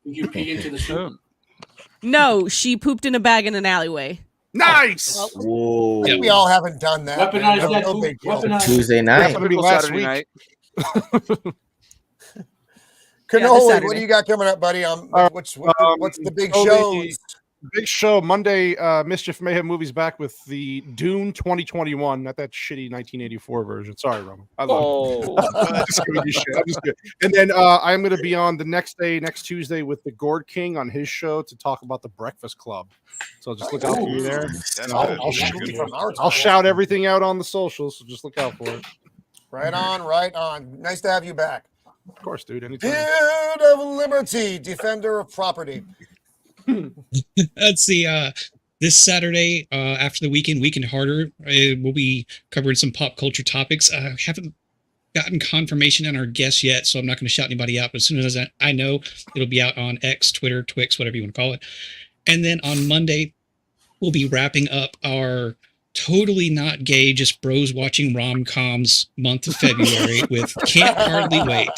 Did you pee into the soup? No, she pooped in a bag in an alleyway. Nice. Whoa! We all haven't done that. Weaponize that. Weaponize Tuesday night. Last week. Night. Cannoli, what do you got coming up, buddy? What's the big shows? Big show Monday. Mischief Mayhem movies back with the Dune 2021, not that shitty 1984 version. Sorry, Roman. I love it. I'm just giving you shit. I'm just kidding. And then I'm going to be on the next Tuesday, with the Gourd King on his show to talk about the Breakfast Club. So just look out for me there. I'll shout everything out on the socials. So just look out for it. Right on. Nice to have you back. Of course, dude. Anytime. Beard of Liberty, defender of property. Let's see. This Saturday, after the Weekend Harder, we'll be covering some pop culture topics. Haven't gotten confirmation on our guests yet, so I'm not going to shout anybody out. But as soon as I know, it'll be out on X, Twitter, Twix, whatever you want to call it. And then on Monday, we'll be wrapping up our totally not gay, just bros watching rom-coms month of February with Can't Hardly Wait.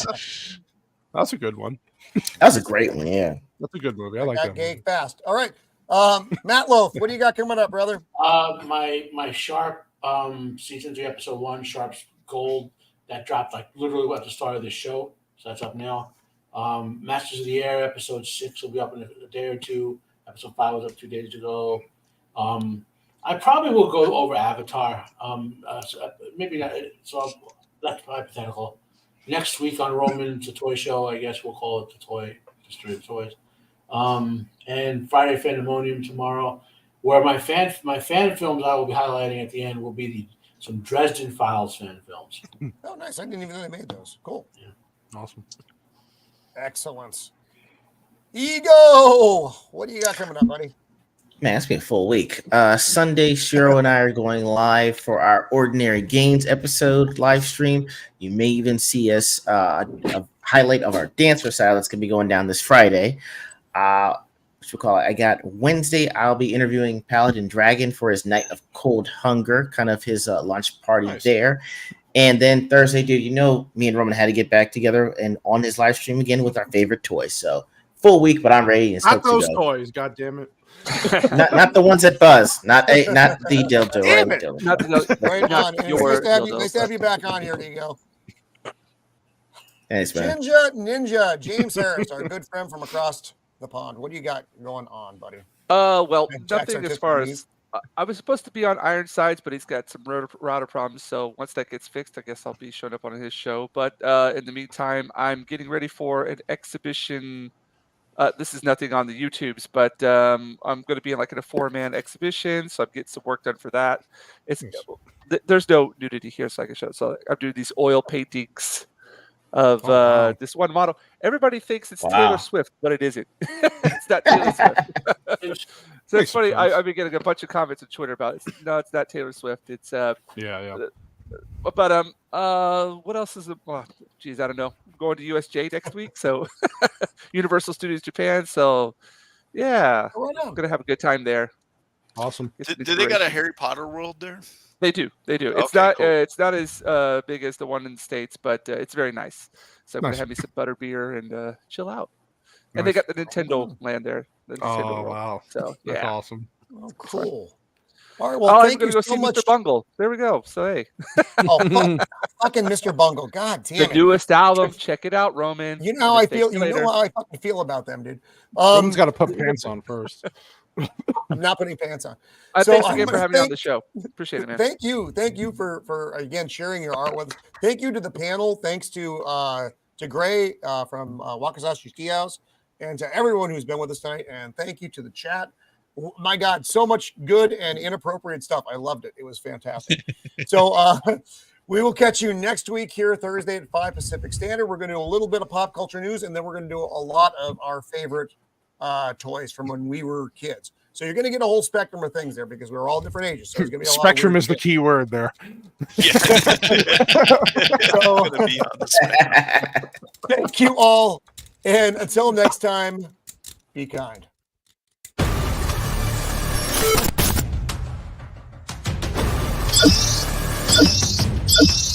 That's a good one. That was a great one, yeah. That's a good movie. I like that. Gay fast. All right. Matt Loaf, what do you got coming up, brother? My Sharp season 3, episode 1, Sharp's Gold, that dropped like literally at the start of the show. So that's up now. Masters of the Air, episode 6 will be up in a day or two. Episode 5 was up 2 days ago. I probably will go over Avatar. Maybe not. So that's hypothetical. Next week on Roman's The Toy Show, I guess we'll call it the toy, History of Toys. And Friday Fandemonium tomorrow, where my fan films I will be highlighting at the end will be some Dresden Files fan films. Oh, nice. I didn't even know they made those. Cool. Yeah. Awesome. Excellence. Ego, what do you got coming up, buddy? Man, it's been a full week. Sunday, Shiro and I are going live for our Ordinary Games episode live stream. You may even see us a highlight of our dance recital that's going to be going down this Friday. What we call it? I got Wednesday. I'll be interviewing Paladin Dragon for his Night of Cold Hunger, kind of his launch party there. And then Thursday, dude, you know, me and Roman had to get back together and on his live stream again with our favorite toys. So full week, but I'm ready. And not those toys, God damn it. not the ones that buzz, not the dildo. Damn right? it. Right on. Nice to have you back on here, Ego. Thanks, man. Ninja, James Harris, our good friend from across the pond. What do you got going on, buddy? Well, nothing as far as I was supposed to be on Ironsides, but he's got some router problems. So once that gets fixed, I guess I'll be showing up on his show. But in the meantime, I'm getting ready for an exhibition. This is nothing on the YouTubes, but I'm going to be in like in a 4-man exhibition, so I'm getting some work done for that. There's no nudity here, so I can show it. So I'm doing these oil paintings of this one model. Everybody thinks it's Taylor Swift, but it isn't. It's not Taylor Swift. So it's funny. I've been getting a bunch of comments on Twitter about it. No, it's not Taylor Swift. It's yeah. But what else is it? Oh, geez, I don't know. I'm going to USJ next week, so Universal Studios Japan. So yeah, I'm gonna have a good time there. Awesome. Do they got a Harry Potter world there? They do. Okay, It's not as big as the one in the States, but it's very nice. So I'm gonna have me some butterbeer and chill out. And they got the Nintendo land there. The Nintendo world. Wow. So yeah, that's awesome. Oh, cool. All right. Well, thank you so much. Mr. Bungle. There we go. So hey. Fucking Mr. Bungle. God damn it. The newest album. Check it out, Roman. You know how I feel. You know how I fucking feel about them, dude. Roman's got to put pants on first. I'm not putting pants on. Thanks again for having me on the show. Appreciate it, man. Thank you for again sharing your art with us. Thank you to the panel. Thanks to Gray from Wakizashi Teahouse, and to everyone who's been with us tonight. And thank you to the chat. My God, so much good and inappropriate stuff. I loved it. It was fantastic. So we will catch you next week here Thursday at 5 Pacific Standard. We're going to do a little bit of pop culture news, and then we're going to do a lot of our favorite toys from when we were kids. So you're going to get a whole spectrum of things there because we're all different ages. So it's going to be a spectrum is the key word there. Yeah. So, thank you all. And until next time, be kind. Shhh.